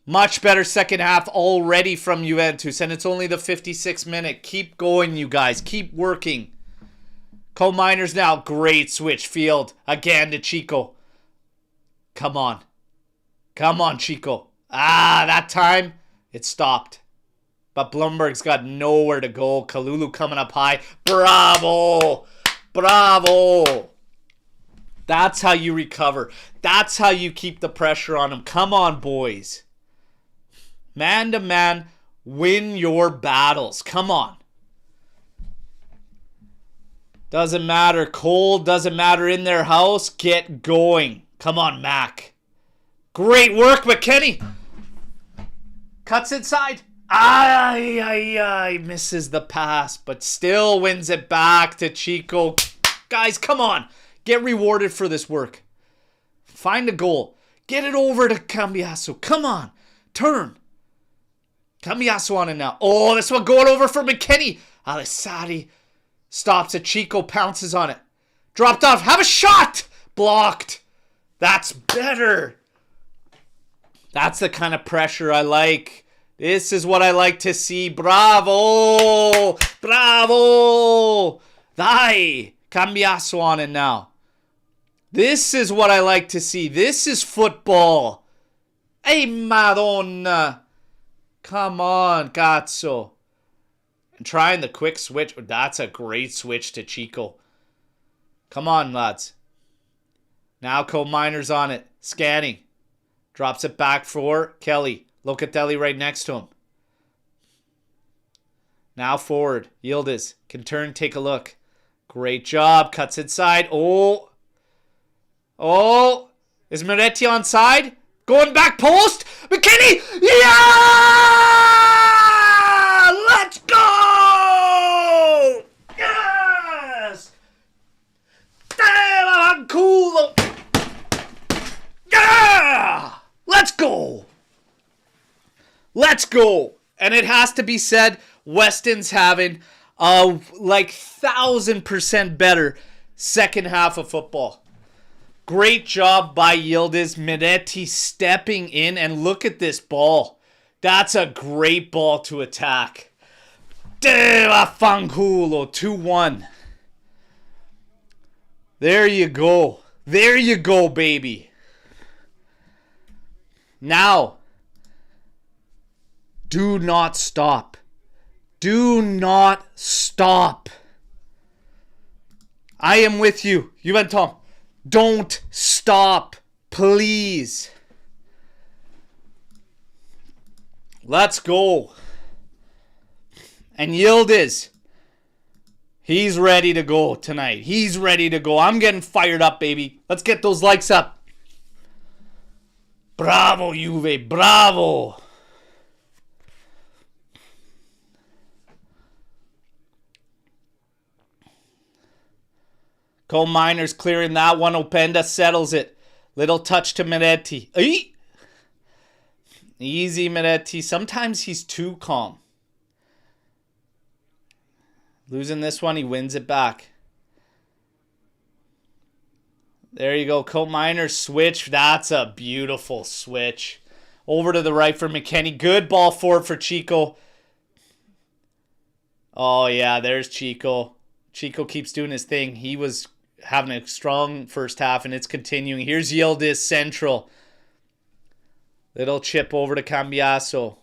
Much better second half already from Juventus. And it's only the 56th minute. Keep going, you guys. Keep working. Co-Miners now. Great switch field. Again to Chico. Come on. Come on, Chico. That time it stopped. But Blumberg's got nowhere to go. Kalulu coming up high. Bravo. Bravo. That's how you recover. That's how you keep the pressure on him. Come on, boys. Man to man, win your battles. Come on. Doesn't matter. Cold. Doesn't matter in their house. Get going. Come on, Mac. Great work, McKenny. Cuts inside. Misses the pass, but still wins it back to Chico. Guys, come on. Get rewarded for this work. Find a goal. Get it over to Cambiasso. Come on. Turn. Cambiasso on it now. Oh, this one going over for McKenny. Alessari stops it. Chico pounces on it. Dropped off. Have a shot. Blocked. That's better. That's the kind of pressure I like. This is what I like to see. Bravo. Bravo. Dai. Cambiasso on it now. This is what I like to see. This is football. Hey, Madonna. Come on, Cazzo. And trying the quick switch. That's a great switch to Chico. Come on, lads. Now Co-Miners on it. Scanning. Drops it back for Kelly. Locatelli right next to him. Now forward. Yildiz can turn, take a look. Great job. Cuts inside. Oh. Oh. Is Miretti onside? Going back post. McKinney. Yeah! Let's go! Yes! Damn, cool. Yeah! Let's go. Let's go. And it has to be said, Weston's having a 1,000% better second half of football. Great job by Yildiz. Miretti stepping in, and look at this ball. That's a great ball to attack. Fanculo, 2-1. There you go. There you go, baby. Now, do not stop. Do not stop. I am with you. Juventus, don't stop, please. Let's go. And Yildiz, he's ready to go tonight. He's ready to go. I'm getting fired up, baby. Let's get those likes up. Bravo, Juve. Bravo. Coal Miners clearing that one. Openda settles it. Little touch to Meretti. Easy, Meretti. Sometimes he's too calm. Losing this one, he wins it back. There you go. Coal Miners switch. That's a beautiful switch. Over to the right for McKennie. Good ball forward for Chico. Oh, yeah, there's Chico. Chico keeps doing his thing. He was having a strong first half, and it's continuing. Here's Yildiz central. Little chip over to Cambiaso.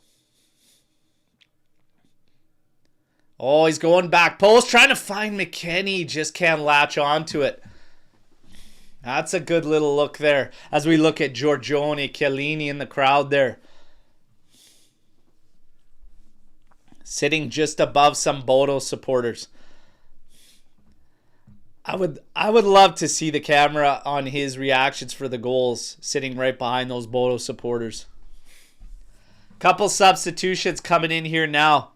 Oh, he's going back post, trying to find McKennie. Just can't latch onto it. That's a good little look there as we look at Giorgione, Chiellini in the crowd there. Sitting just above some Bodo supporters. I would love to see the camera on his reactions for the goals sitting right behind those Bodo supporters. Couple substitutions coming in here now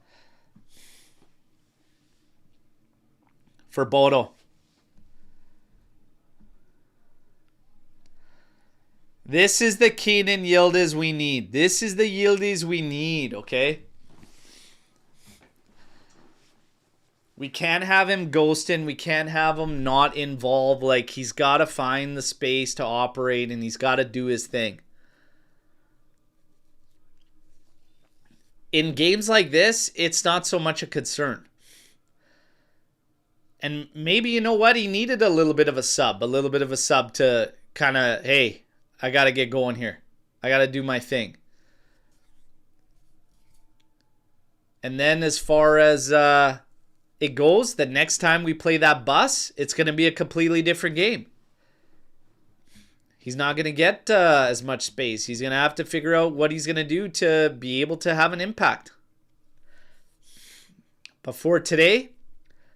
for Bodo. This is the Keenan Yildiz we need. This is the Yildiz we need, okay? We can't have him ghosting. We can't have him not involved. Like, he's got to find the space to operate, and he's got to do his thing. In games like this, it's not so much a concern. And maybe, you know what? He needed a little bit of a sub. A little bit of a sub to kind of, hey, I got to get going here. I got to do my thing. And then as far as it goes, the next time we play that bus, it's going to be a completely different game. He's not going to get as much space. He's going to have to figure out what he's going to do to be able to have an impact. But for today,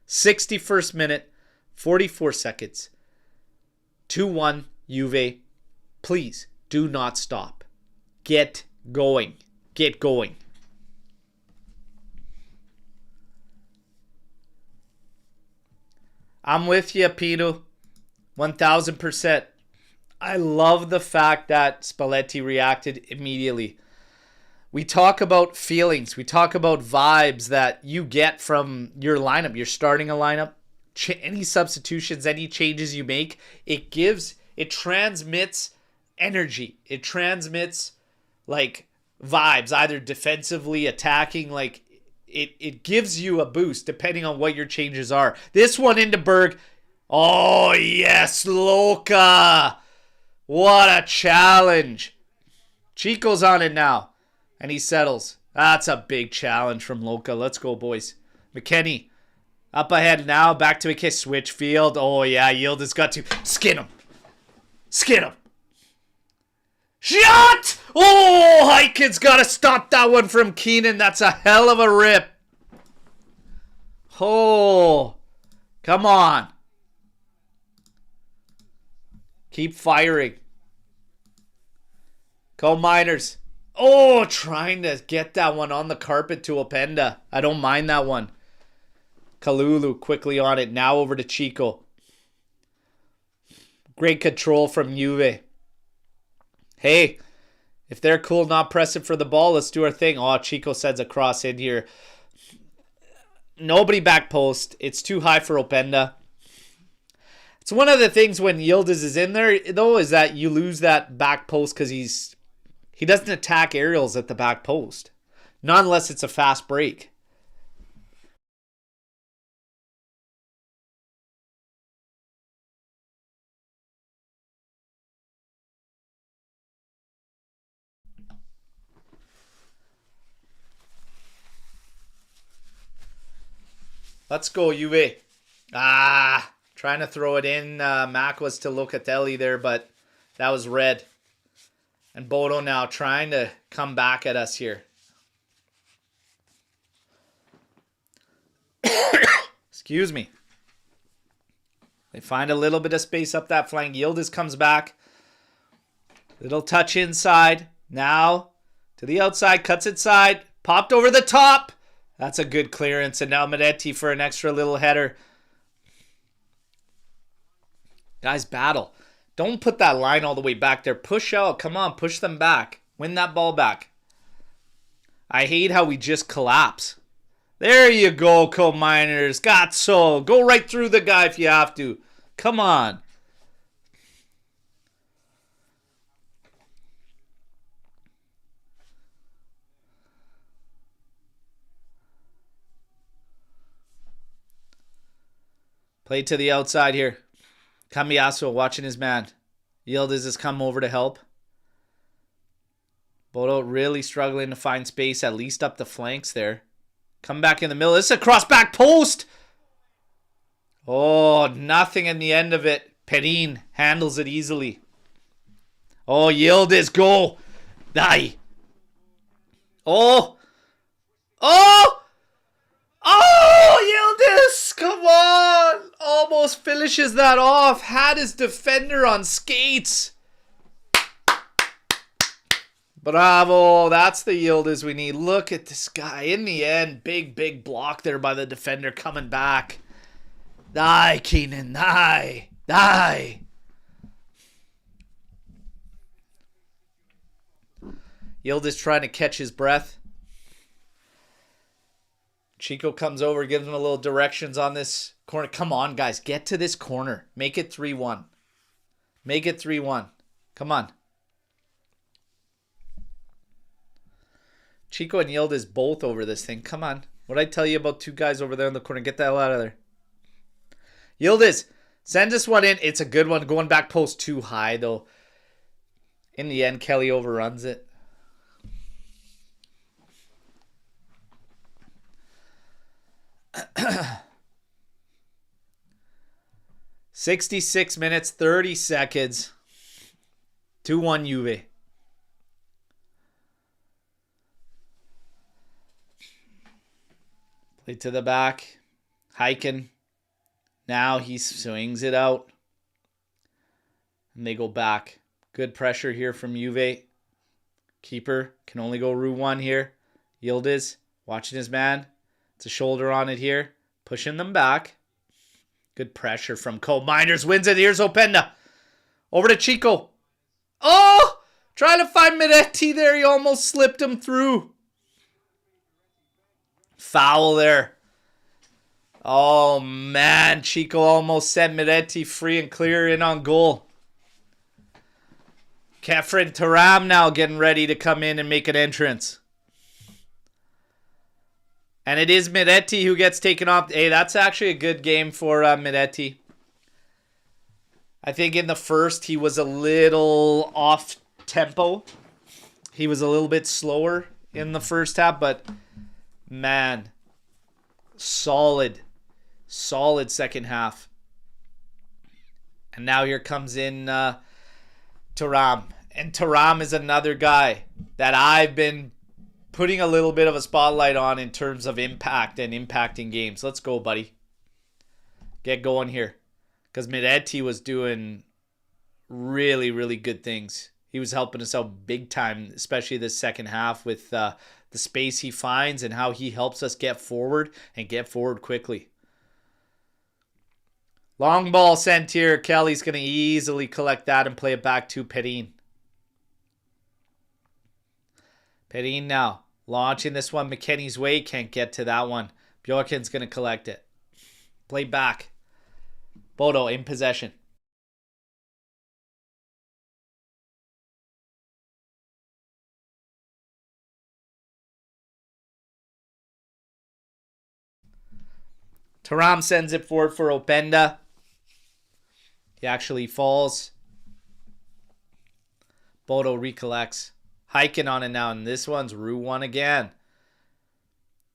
61st minute, 44 seconds, 2-1 Juve. Please do not stop. Get going. Get going. I'm with you, Pino. 1000%. I love the fact that Spalletti reacted immediately. We talk about feelings. We talk about vibes that you get from your lineup. You're starting a lineup. Any substitutions, any changes you make, it transmits energy. It transmits like vibes, either defensively, attacking, like it gives you a boost depending on what your changes are. This one into Berg. Oh yes, Loca. What a challenge. Chico's on it now. And he settles. That's a big challenge from Loca. Let's go, boys. McKennie up ahead now. Back to McKennie. Switch field. Oh yeah, Yildiz got to skin him. Skin him. Shot! Oh, Heikens got to stop that one from Keenan. That's a hell of a rip. Oh, come on. Keep firing. Coal Miners. Oh, trying to get that one on the carpet to Openda. I don't mind that one. Kalulu quickly on it. Now over to Chico. Great control from Juve. Hey, if they're cool not pressing for the ball, let's do our thing. Oh, Chico sends a cross in here. Nobody back post. It's too high for Openda. It's one of the things when Yildiz is in there, though, is that you lose that back post because he doesn't attack aerials at the back post. Not unless it's a fast break. Let's go, Juve. Ah, trying to throw it in. Mac was to Locatelli there, but that was red. And Bodo now trying to come back at us here. Excuse me. They find a little bit of space up that flank. Yildiz comes back. Little touch inside. Now to the outside. Cuts inside. Popped over the top. That's a good clearance. And now Miretti for an extra little header. Guys, battle. Don't put that line all the way back there. Push out. Come on. Push them back. Win that ball back. I hate how we just collapse. There you go, co-miners. Got so. Go right through the guy if you have to. Come on. Play to the outside here. Cambiaso watching his man. Yildiz has come over to help. Bodo really struggling to find space, at least up the flanks there. Come back in the middle. This is a cross back post. Oh, nothing in the end of it. Perin handles it easily. Oh, Yildiz, go. Die. Oh. Oh. Oh, Yildiz. Come on. Almost finishes that off. Had his defender on skates. Bravo. That's the Yildiz we need. Look at this guy. In the end, big block there by the defender coming back. Die, Keenan. Die. Die. Yildiz trying to catch his breath. Chico comes over, gives him a little directions on this corner. Come on, guys. Get to this corner. Make it 3-1. Make it 3-1. Come on. Chico and Yildiz both over this thing. Come on. What did I tell you about two guys over there in the corner? Get the hell out of there. Yildiz, send this one in. It's a good one. Going back post too high, though. In the end, Kelly overruns it. $66 minutes, 30 seconds. 2-1 Juve. Play to the back. Hiking. Now he swings it out. And they go back. Good pressure here from Juve. Keeper can only go route one here. Yildiz watching his man. It's a shoulder on it here. Pushing them back. Good pressure from Co-Miners. Wins it. Here's Openda. Over to Chico. Oh! Trying to find Miretti there. He almost slipped him through. Foul there. Oh, man. Chico almost sent Miretti free and clear in on goal. Kefren Thuram now getting ready to come in and make an entrance. And it is Miretti who gets taken off. Hey, that's actually a good game for Miretti. I think in the first he was a little off tempo. He was a little bit slower in the first half, but man, solid second half. And now here comes in Thuram. And Thuram is another guy that I've been putting a little bit of a spotlight on in terms of impact and impacting games. Let's go, buddy. Get going here. Because Miretti was doing really good things. He was helping us out big time, especially this second half with the space he finds and how he helps us get forward and get forward quickly. Long ball sent here. Kelly's going to easily collect that and play it back to Perin. Perin now. Launching this one McKenny's way. Can't get to that one. Bjorken's going to collect it. Play back. Bodo in possession. Thuram sends it forward for Openda. He actually falls. Bodo recollects. Hiking on it now, and this one's Route 1 again.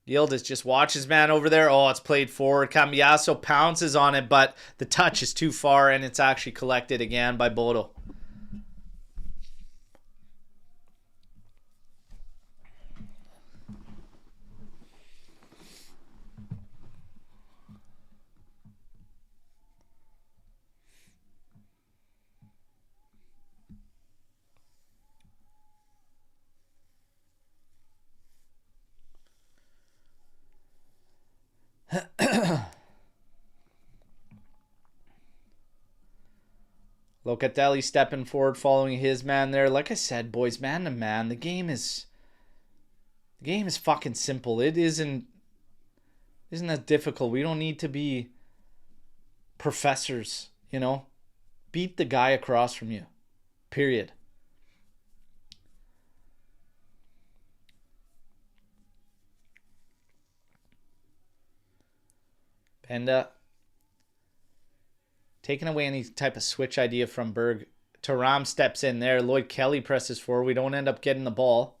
Yildiz just watches man over there. Oh, it's played forward. Cambiasso pounces on it, but the touch is too far, and it's actually collected again by Bodo. Locatelli stepping forward, following his man there. Like I said, boys, man to man, the game is fucking simple. It isn't that difficult. We don't need to be professors, you know. Beat the guy across from you. Period. Penda taking away any type of switch idea from Berg. Thuram steps in there. Lloyd Kelly presses forward. We don't end up getting the ball.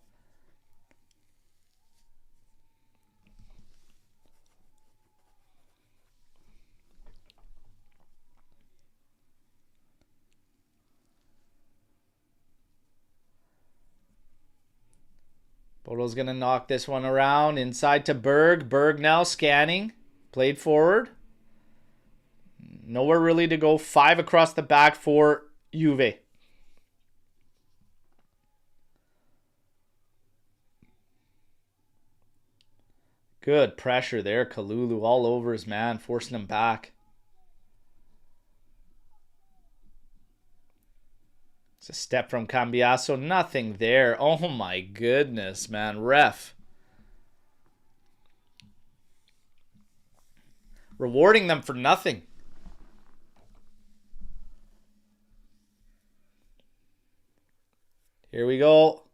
Bodo's going to knock this one around. Inside to Berg. Berg now scanning. Played forward. Nowhere really to go. 5 across the back for Juve. Good pressure there. Kalulu all over his man, forcing him back. It's a step from Cambiasso. Nothing there. Oh my goodness, man. Ref. Rewarding them for nothing. Here we go.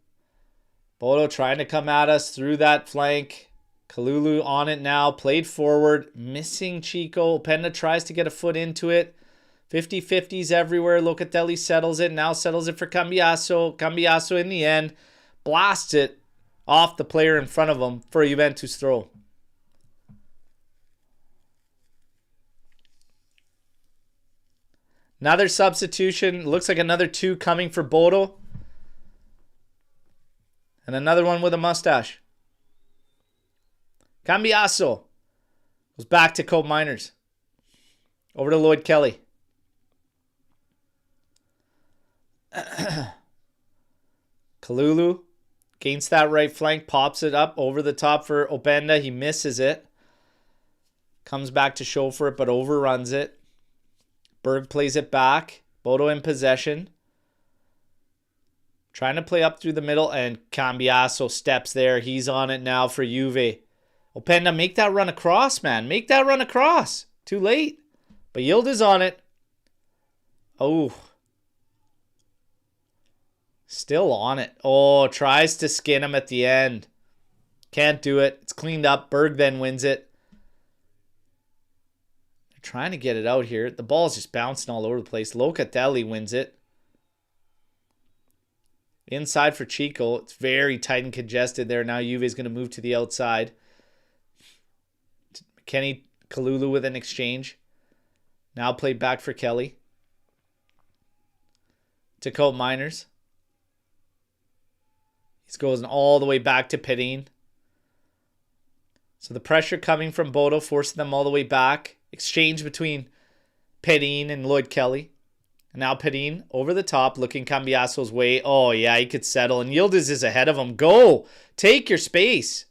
Bodo trying to come at us through that flank. Kalulu on it now. Played forward. Missing Chico. Penda tries to get a foot into it. 50-50s everywhere. Locatelli settles it. Now settles it for Cambiasso. Cambiasso in the end blasts it off the player in front of him for a Juventus throw. Another substitution. Looks like another 2 coming for Bodo. And another one with a mustache. Cambiasso goes back to Cope Miners. Over to Lloyd Kelly. Kalulu gains that right flank. Pops it up over the top for Openda. He misses it. Comes back to show for it, but overruns it. Berg plays it back. Bodo in possession. Trying to play up through the middle, and Cambiasso steps there. He's on it now for Juve. Openda, make that run across, man. Make that run across. Too late. But Yildiz on it. Oh. Still on it. Oh, tries to skin him at the end. Can't do it. It's cleaned up. Berg then wins it. They're trying to get it out here. The ball's just bouncing all over the place. Locatelli wins it. Inside for Chico. It's very tight and congested there. Now Juve is going to move to the outside. Kenny Kalulu with an exchange. Now played back for Kelly. To Cope Miners. He's going all the way back to Pedin. So the pressure coming from Bodo, forcing them all the way back. Exchange between Pedin and Lloyd Kelly. And now Pedin over the top, looking Cambiasso's way. Oh, yeah, he could settle. And Yildiz is ahead of him. Go. Take your space.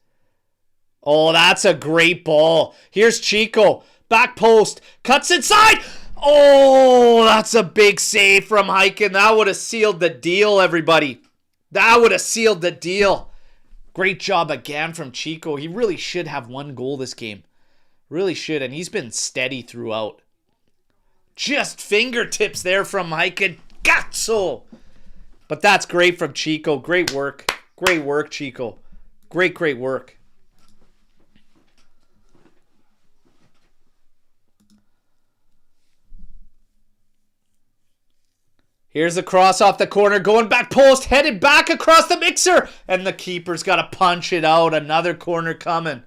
Oh, that's a great ball. Here's Chico. Back post. Cuts inside. Oh, that's a big save from Heiken. That would have sealed the deal, everybody. That would have sealed the deal. Great job again from Chico. He really should have 1 goal this game. Really should. And he's been steady throughout. Just fingertips there from Heiken. Gazzo! But that's great from Chico. Great work. Great work, Chico. Great work. Here's a cross off the corner. Going back post. Headed back across the mixer. And the keeper's got to punch it out. Another corner coming.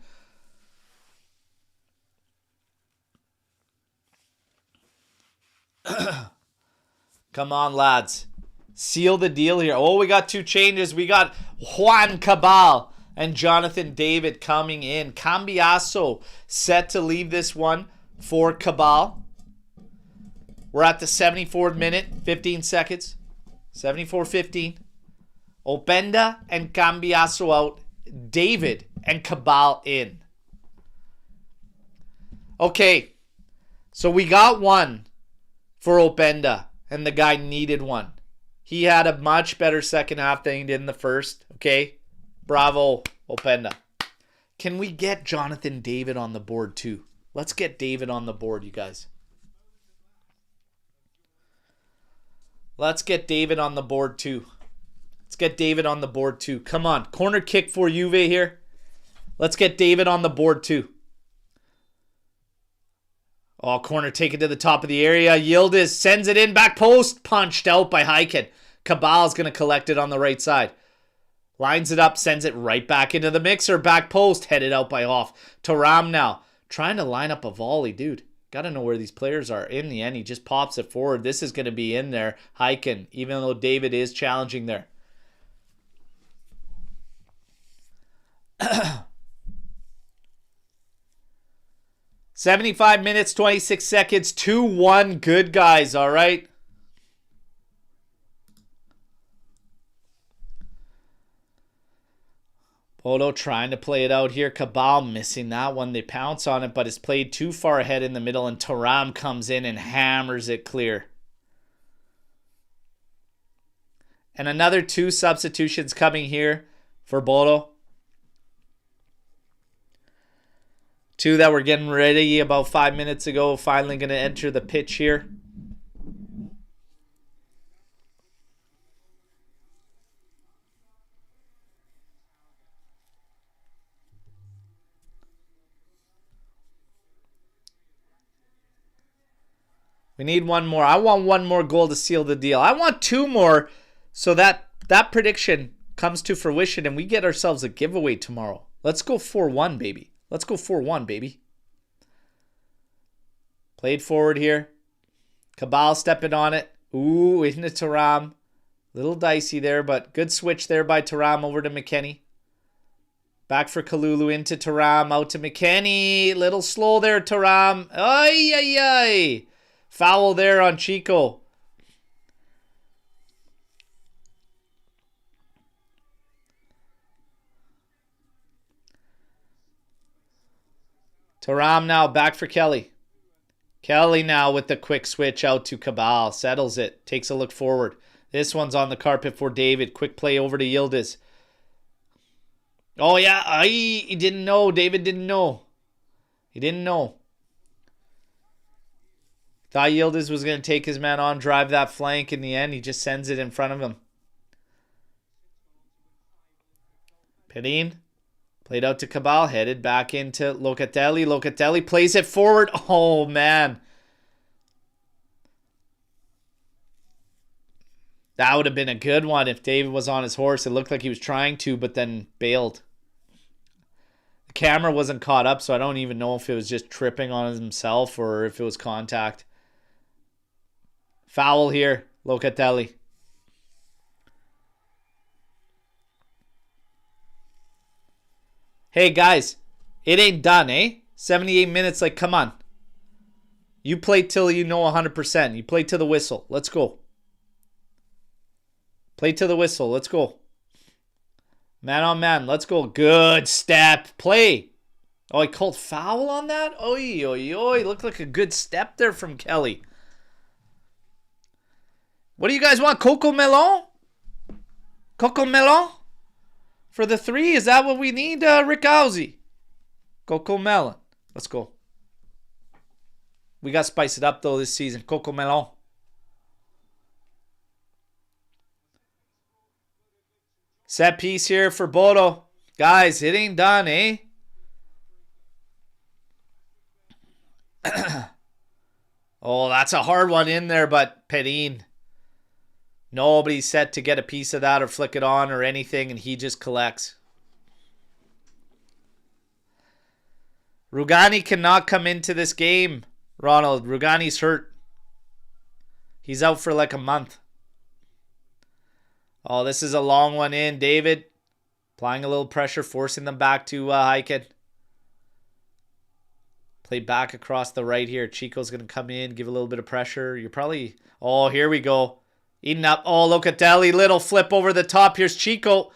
Come on, lads. Seal the deal here. Oh, we got two changes. We got Juan Cabal and Jonathan David coming in. Cambiasso set to leave this one for Cabal. We're at the 74th minute, 15 seconds. 74-15. Openda and Cambiasso out. David and Cabal in. Okay, so we got one for Openda, and the guy needed one. He had a much better second half than he did in the first. Okay, bravo, Openda. Can we get Jonathan David on the board too? Let's get David on the board, you guys. Let's get David on the board too. Let's get David on the board too. Come on, corner kick for Juve here. Let's get David on the board too. Oh, corner taken to the top of the area. Yildiz sends it in. Back post. Punched out by Heiken. Cabal's going to collect it on the right side. Lines it up. Sends it right back into the mixer. Back post. Headed out by Hoff. Thuram now. Trying to line up a volley, dude. Got to know where these players are. In the end, he just pops it forward. This is going to be in there. Heiken. Even though David is challenging there. 75 minutes, 26 seconds, 2-1. Good guys, all right? Bodo trying to play it out here. Cabal missing that one. They pounce on it, but it's played too far ahead in the middle, and Thuram comes in and hammers it clear. And another two substitutions coming here for Bodo. Two that were getting ready about 5 minutes ago. Finally going to enter the pitch here. We need one more. I want one more goal to seal the deal. I want two more so that prediction comes to fruition and we get ourselves a giveaway tomorrow. Let's go 4-1, baby. Let's go 4-1, baby. Played forward here. Cabal stepping on it. Ooh, into Thuram. Little dicey there, but good switch there by Thuram over to McKennie. Back for Kalulu into Thuram. Out to McKennie. Little slow there, Thuram. Ay, ay, ay. Foul there on Chico. Thuram now back for Kelly. Kelly now with the quick switch out to Cabal. Settles it. Takes a look forward. This one's on the carpet for David. Quick play over to Yildiz. Oh, yeah. He didn't know. David didn't know. He didn't know. Thought Yildiz was going to take his man on, drive that flank. In the end, he just sends it in front of him. Pedin. Played out to Cabal, headed back into Locatelli. Locatelli plays it forward. Oh, man. That would have been a good one if David was on his horse. It looked like he was trying to, but then bailed. The camera wasn't caught up, so I don't even know if it was just tripping on himself or if it was contact. Foul here, Locatelli. Hey, guys, it ain't done, eh? 78 minutes, like, come on. You play till you know 100%. You play to the whistle. Let's go. Play to the whistle. Let's go. Man on man. Let's go. Good step. Play. Oh, he called foul on that? Oi, oi, oi. Looked like a good step there from Kelly. What do you guys want? Coco Melon? Coco Melon? For the 3, is that what we need, Rick Owsey? Coco Melon. Let's go. We got to spice it up, though, this season. Coco Melon. Set piece here for Bodo. Guys, it ain't done, eh? Oh, that's a hard one in there, but Pedin. Nobody's set to get a piece of that or flick it on or anything, and he just collects. Rugani cannot come into this game, Ronald. Rugani's hurt. He's out for like a month. Oh, this is a long one in. David applying a little pressure, forcing them back to Heiken. Play back across the right here. Chico's going to come in, give a little bit of pressure. You're probably... Oh, here we go. Eating up. Oh, Locatelli. Little flip over the top. Here's Chico.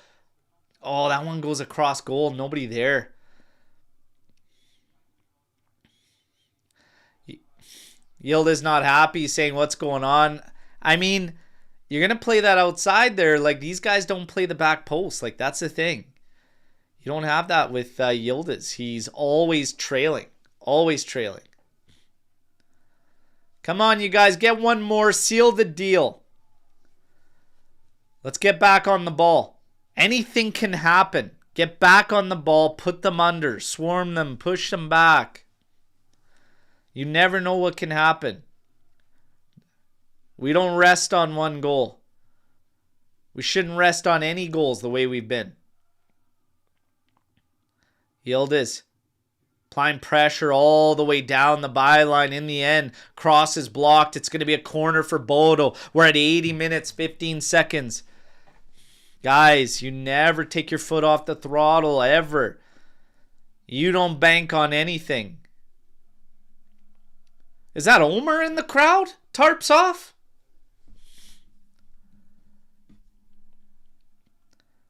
Oh, that one goes across goal. Nobody there. Yildiz not happy, saying what's going on. I mean, you're going to play that outside there. Like, these guys don't play the back post. Like, that's the thing. You don't have that with Yildiz. He's always trailing. Always trailing. Come on, you guys. Get one more. Seal the deal. Let's get back on the ball. Anything can happen. Get back on the ball. Put them under. Swarm them. Push them back. You never know what can happen. We don't rest on one goal. We shouldn't rest on any goals the way we've been. Yildiz applying pressure all the way down the byline. In the end, cross is blocked. It's going to be a corner for Bodo. We're at 80 minutes, 15 seconds. Guys, you never take your foot off the throttle, ever. You don't bank on anything. Is that Omer in the crowd? Tarps off?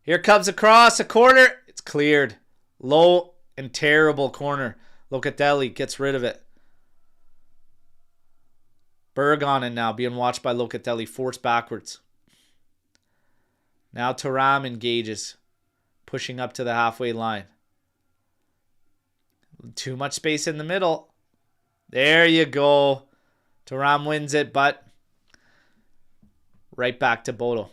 Here comes a cross, a corner. It's cleared. Low and terrible corner. Locatelli gets rid of it. Berg on it now, being watched by Locatelli. Forced backwards. Now Thuram engages. Pushing up to the halfway line. Too much space in the middle. There you go. Thuram wins it, but right back to Bodo.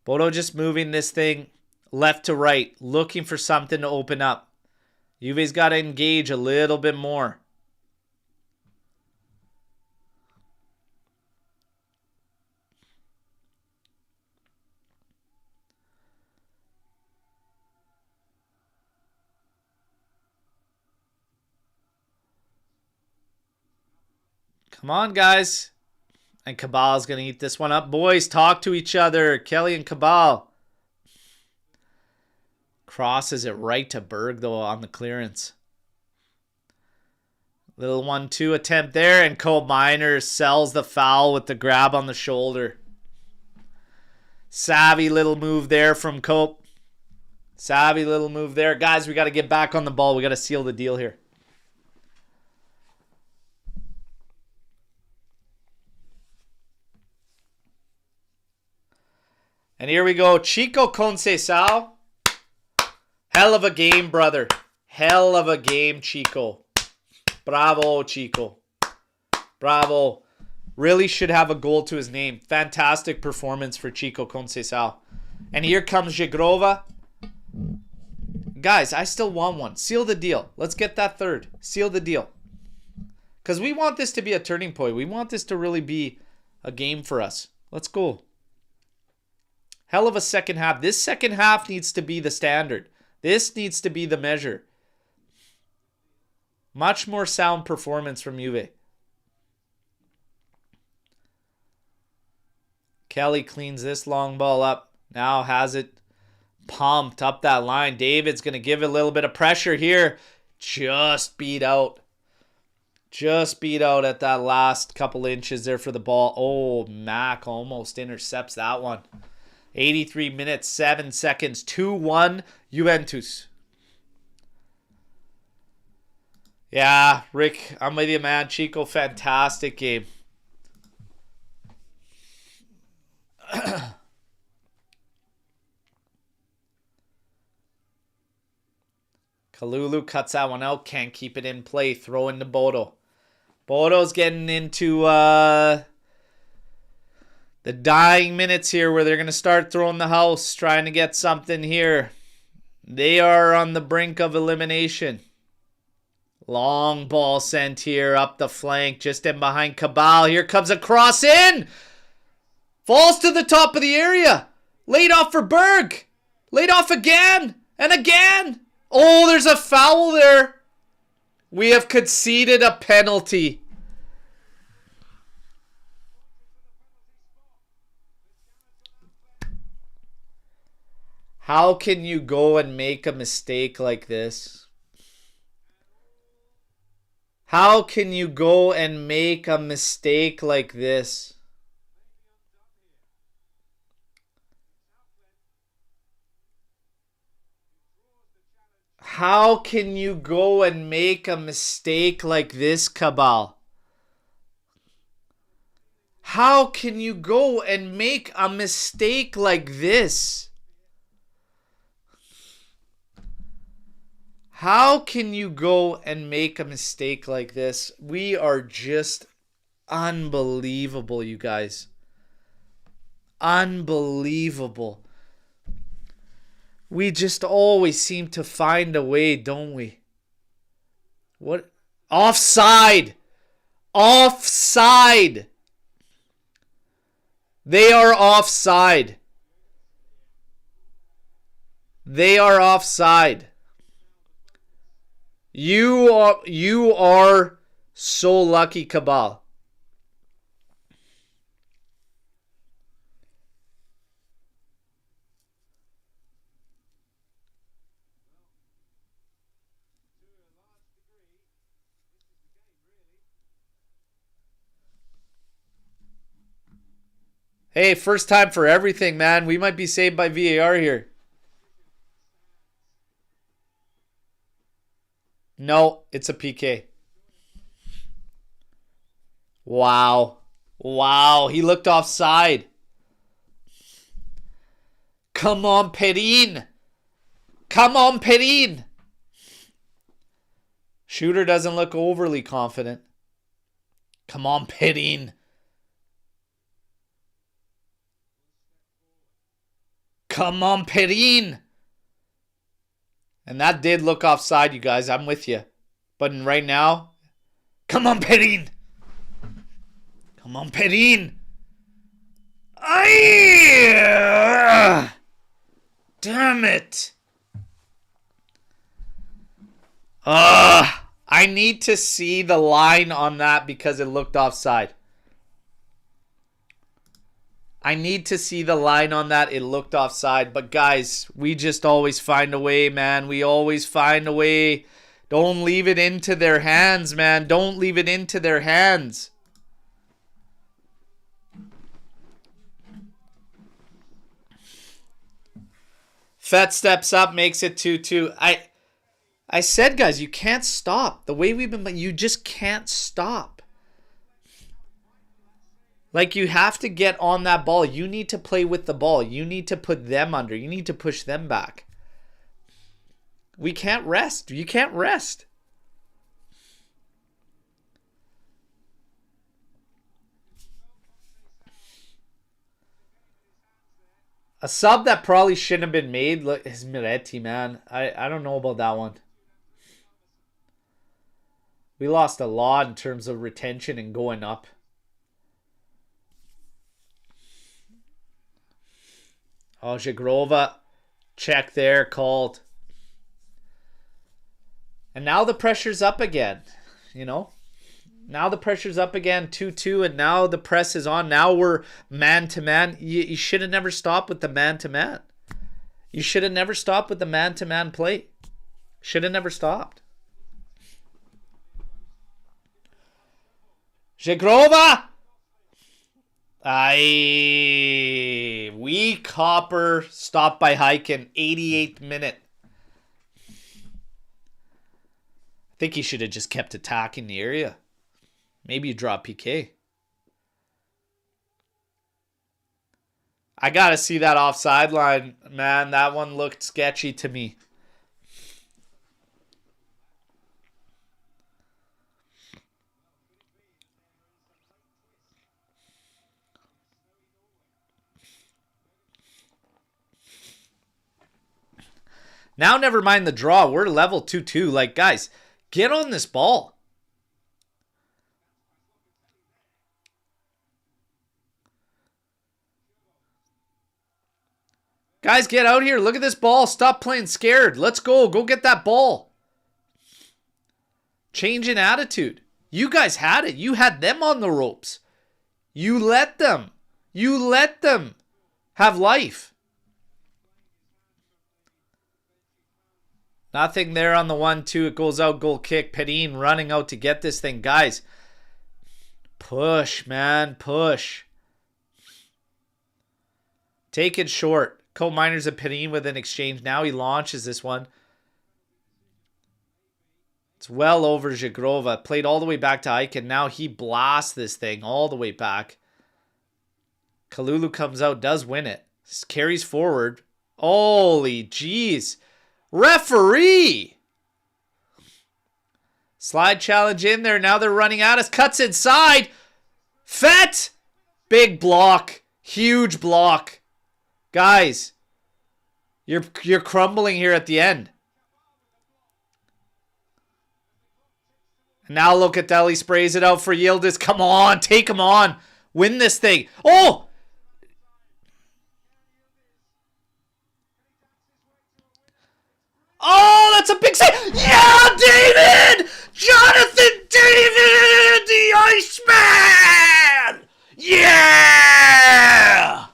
Bodo just moving this thing left to right, looking for something to open up. Juve's got to engage a little bit more. Come on, guys. And Cabal's going to eat this one up. Boys, talk to each other. Kelly and Cabal. Crosses it right to Berg, though, on the clearance. Little 1-2 attempt there. And Cole Miners sells the foul with the grab on the shoulder. Savvy little move there from Cope. Savvy little move there. Guys, we got to get back on the ball. We got to seal the deal here. And here we go. Chico Conceição. Hell of a game, brother. Hell of a game, Chico. Bravo, Chico. Bravo. Really should have a goal to his name. Fantastic performance for Chico Conceição. And here comes Jagrova. Guys, I still want one. Seal the deal. Let's get that third. Seal the deal. Because we want this to be a turning point. We want this to really be a game for us. Let's go. Hell of a second half. This second half needs to be the standard. This needs to be the measure. Much more sound performance from Juve. Kelly cleans this long ball up. Now has it pumped up that line. David's going to give it a little bit of pressure here. Just beat out. Just beat out at that last couple inches there for the ball. Oh, Mac almost intercepts that one. 83 minutes, 7 seconds, 2-1 Juventus. Yeah, Rick, I'm with you, man. Chico, fantastic game. Kalulu cuts that one out. Can't keep it in play. Throw into Bodo. Bodo's getting into the dying minutes here where they're going to start throwing the house, trying to get something here. They are on the brink of elimination. Long ball sent here up the flank, just in behind Cabal. Here comes a cross in. Falls to the top of the area. Laid off for Berg. Laid off again and again. Oh, there's a foul there. We have conceded a penalty. How can you go and make a mistake like this? How can you go and make a mistake like this? How can you go and make a mistake like this, Cabal? How can you go and make a mistake like this? How can you go and make a mistake like this? We are just unbelievable, you guys. Unbelievable. We just always seem to find a way, don't we? What? Offside! Offside! They are offside. They are offside. You are so lucky, Cabal. Hey, first time for everything, man. We might be saved by VAR here. No, it's a PK. Wow. Wow, he looked offside. Come on, Perin. Come on, Perin. Shooter doesn't look overly confident. Come on, Perin. Come on, Perin. And that did look offside, you guys. I'm with you. But right now, come on, Perin. Come on, Perin. Ay! Damn it. I need to see the line on that because it looked offside. I need to see the line on that. It looked offside. But guys, we just always find a way, man. We always find a way. Don't leave it into their hands, man. Don't leave it into their hands. Fett steps up, makes it 2-2. I said, guys, you can't stop. The way we've been, you just can't stop. Like, you have to get on that ball. You need to play with the ball. You need to put them under. You need to push them back. We can't rest. You can't rest. A sub that probably shouldn't have been made is Miretti, man. I don't know about that one. We lost a lot in terms of retention and going up. Oh, Zagrova. Check there, called. And now the pressure's up again, you know. Now the pressure's up again, 2-2, and now the press is on. Now we're man-to-man. You should have never stopped with the man-to-man. You should have never stopped with the man-to-man play. Should have never stopped. Zagrova! Weak Hopper, stopped by Heiken, 88th minute. I think he should have just kept attacking the area. Maybe you draw PK. I got to see that offside line, man. That one looked sketchy to me. Now, never mind the draw. We're level 2-2. Like, guys, get on this ball. Guys, get out here. Look at this ball. Stop playing scared. Let's go. Go get that ball. Change in attitude. You guys had it. You had them on the ropes. You let them. You let them have life. Nothing there on the 1-2. It goes out, goal kick. Pedin running out to get this thing. Guys, push, man, push. Take it short. Coal Miners and Pedin with an exchange. Now he launches this one. It's well over Zhigrova. Played all the way back to Ike, and now he blasts this thing all the way back. Kalulu comes out, does win it. Carries forward. Holy jeez. Referee! Slide challenge in there. Now they're running at us. Cuts inside. Fett! Big block. Huge block. Guys, you're crumbling here at the end. Now look at Deli, sprays it out for Yildiz. Come on, take him on. Win this thing. Oh! Oh, that's a big save. Yeah, David! Jonathan David, the Iceman! Yeah!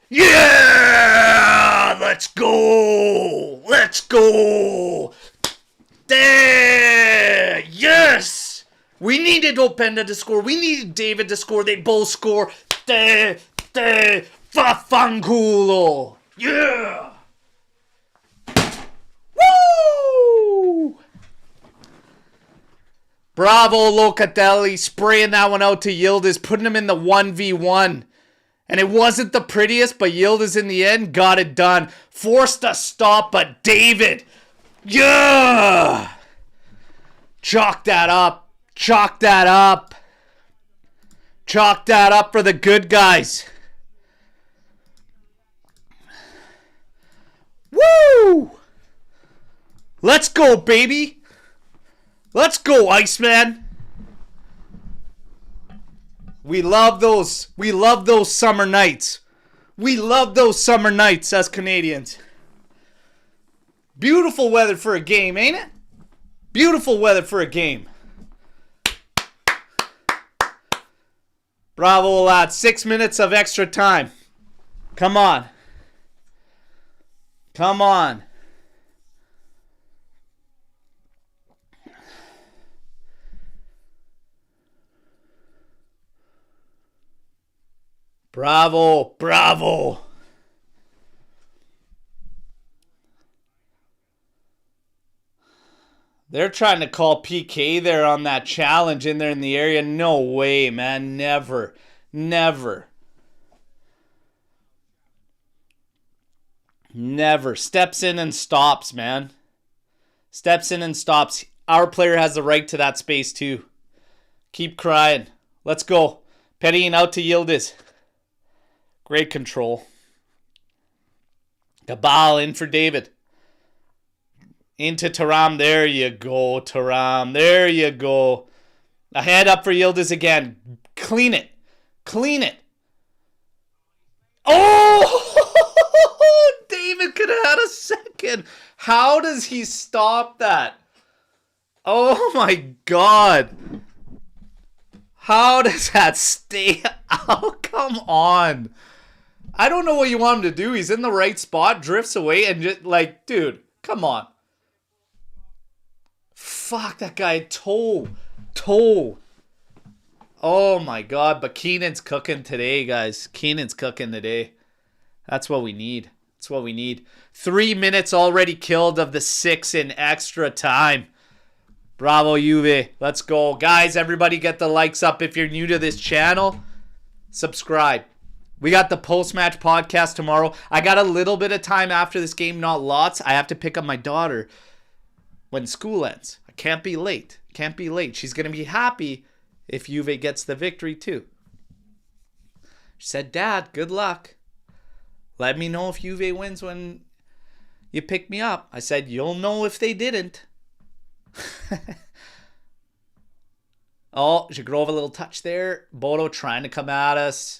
Yeah! Let's go! Let's go! There! Yes! We needed Openda to score. We needed David to score. They both score. Fafanculo! Yeah! Woo! Bravo, Locatelli. Spraying that one out to Yildiz. Putting him in the 1v1. And it wasn't the prettiest, but Yildiz in the end got it done. Forced a stop, but David. Yeah! Chalk that up. Chalk that up. Chalk that up for the good guys. Woo! Let's go, baby. Let's go, Iceman. We love those. We love those summer nights. We love those summer nights as Canadians. Beautiful weather for a game, ain't it? Beautiful weather for a game. Bravo, lad. 6 minutes of extra time. Come on. Come on. Bravo, bravo. They're trying to call PK there on that challenge in there in the area. No way, man. Never. Never. Never. Steps in and stops, man. Steps in and stops. Our player has the right to that space too. Keep crying. Let's go. Pedin out to Yildiz. Great control. Gabal in for David. Into Taram. There you go, Taram. There you go. A head up for Yildiz again. Clean it. Clean it. Oh! David could have had a second. How does he stop that? Oh my God. How does that stay? Oh, come on. I don't know what you want him to do. He's in the right spot, drifts away, and just like, dude, come on. Fuck that guy. Toe. Oh my God. But Keenan's cooking today, guys. Keenan's cooking today. That's what we need. That's what we need. 3 minutes already killed of the 6 in extra time. Bravo, Juve. Let's go. Guys, everybody get the likes up. If you're new to this channel, subscribe. We got the post-match podcast tomorrow. I got a little bit of time after this game, not lots. I have to pick up my daughter when school ends. I can't be late. Can't be late. She's going to be happy if Juve gets the victory too. She said, Dad, good luck. Let me know if Juve wins when you pick me up. I said, you'll know if they didn't. Oh, Zhigrova, a little touch there. Bodo trying to come at us.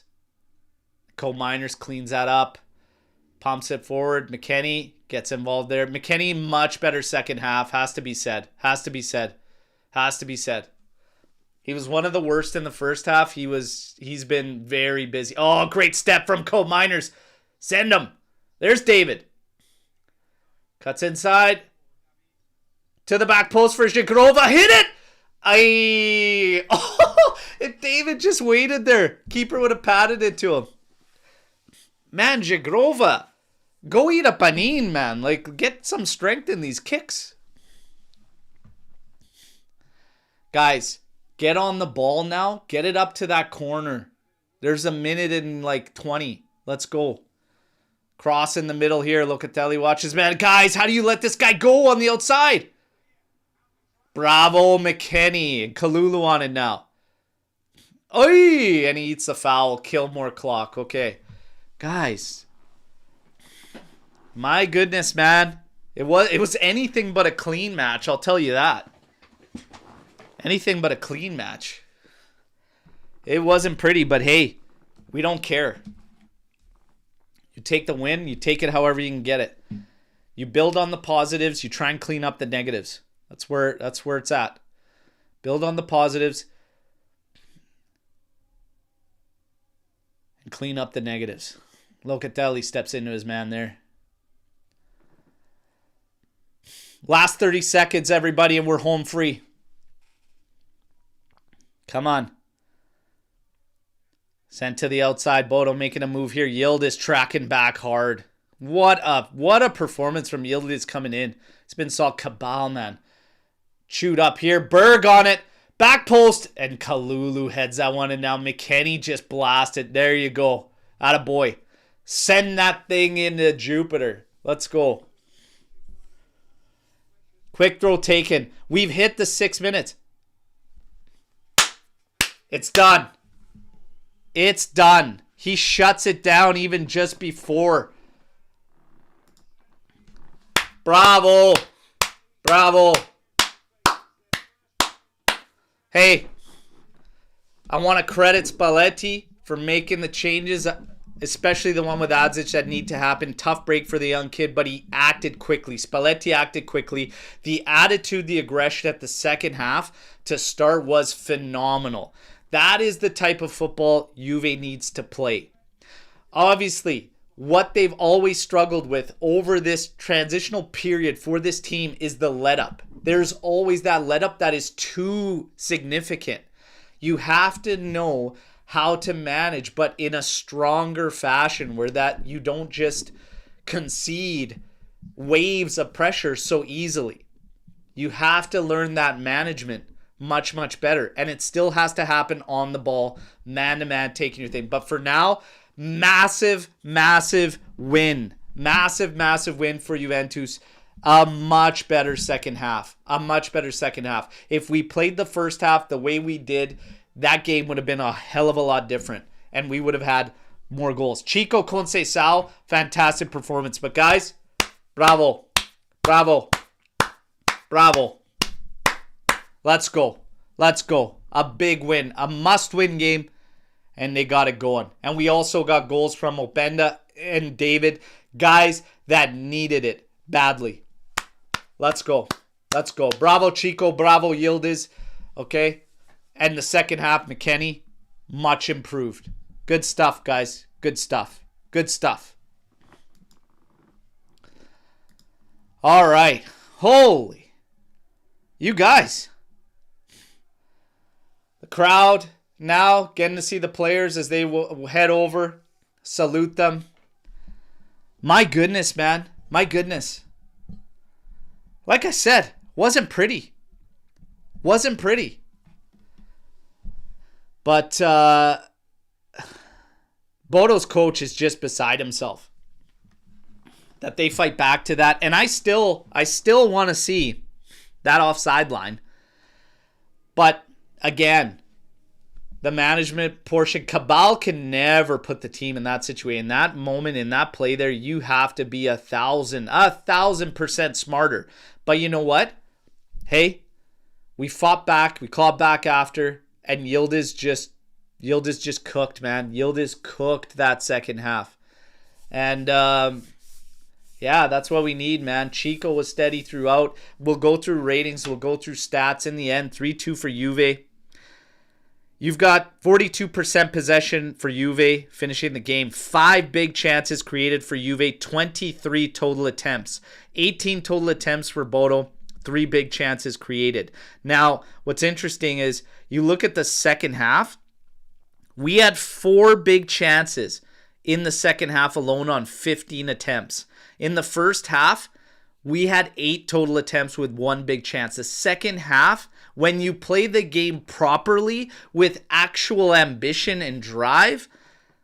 Coal Miners cleans that up. Pumps it forward. McKenny gets involved there. McKenny, much better second half. Has to be said. Has to be said. Has to be said. He was one of the worst in the first half. He's been very busy. Oh, great step from Coe Miners. Send him. There's David. Cuts inside. To the back post for Zhigrova. Hit it! Oh, if David just waited there, keeper would have patted it to him. Man, Zhigrova. Go eat a panin, man. Like, get some strength in these kicks. Guys, get on the ball now. Get it up to that corner. There's a minute and like 20. Let's go. Cross in the middle here. Locatelli watches, man. Guys, how do you let this guy go on the outside? Bravo, McKennie. And Kalulu on it now. Oy! And he eats the foul. Kill more clock. Okay. Guys. My goodness, man. It was anything but a clean match. I'll tell you that. Anything but a clean match. It wasn't pretty, but hey, we don't care. You take the win, you take it however you can get it. You build on the positives, you try and clean up the negatives. That's where it's at. Build on the positives and clean up the negatives. Locatelli steps into his man there. Last 30 seconds, everybody, and we're home free. Come on. Sent to the outside. Bodo making a move here. Yildiz tracking back hard. What a performance from Yildiz coming in. It's been saw Cabal, man. Chewed up here. Berg on it. Back post. And Kalulu heads that one. And now McKennie just blasted. There you go. Attaboy. Send that thing into Jupiter. Let's go. Quick throw taken. We've hit the 6 minutes. It's done. It's done. He shuts it down even just before. Bravo. Bravo. Hey, I want to credit Spalletti for making the changes, especially the one with Adzic that need to happen. Tough break for the young kid, but he acted quickly. Spalletti acted quickly. The attitude, the aggression at the second half to start was phenomenal. That is the type of football Juve needs to play. Obviously, what they've always struggled with over this transitional period for this team is the let-up. There's always that let-up that is too significant. You have to know how to manage, but in a stronger fashion where that you don't just concede waves of pressure so easily. You have to learn that management much, much better. And it still has to happen on the ball, man-to-man, taking your thing. But for now, massive, massive win. Massive, massive win for Juventus. A much better second half. A much better second half. If we played the first half the way we did, that game would have been a hell of a lot different. And we would have had more goals. Chico Conceição, fantastic performance. But guys, bravo. Bravo. Bravo. Let's go. Let's go. A big win. A must-win game. And they got it going. And we also got goals from Openda and David. Guys that needed it badly. Let's go. Let's go. Bravo, Chico. Bravo, Yildiz. Okay. And the second half, McKennie, much improved. Good stuff, guys. Good stuff. Good stuff. All right. Holy. You guys. The crowd now getting to see the players as they will head over. Salute them. My goodness, man. My goodness. Like I said, wasn't pretty. Wasn't pretty. But Bodo's coach is just beside himself. That they fight back to that. And I still want to see that offside line. But again, the management portion, Cabal can never put the team in that situation. In that moment, in that play there, you have to be 1,000% smarter. But you know what? Hey, we fought back. We clawed back after. And Yildiz just cooked, man. Yildiz cooked that second half. And Yeah, that's what we need, man. Chico was steady throughout. We'll go through ratings. We'll go through stats. In the end, 3-2 for Juve. You've got 42% possession for Juve finishing the game. 5 big chances created for Juve. 23 total attempts. 18 total attempts for Bodo. 3 big chances created. Now, what's interesting is you look at the second half. We had 4 big chances in the second half alone on 15 attempts. In the first half, we had 8 total attempts with 1 big chance. The second half, when you play the game properly with actual ambition and drive,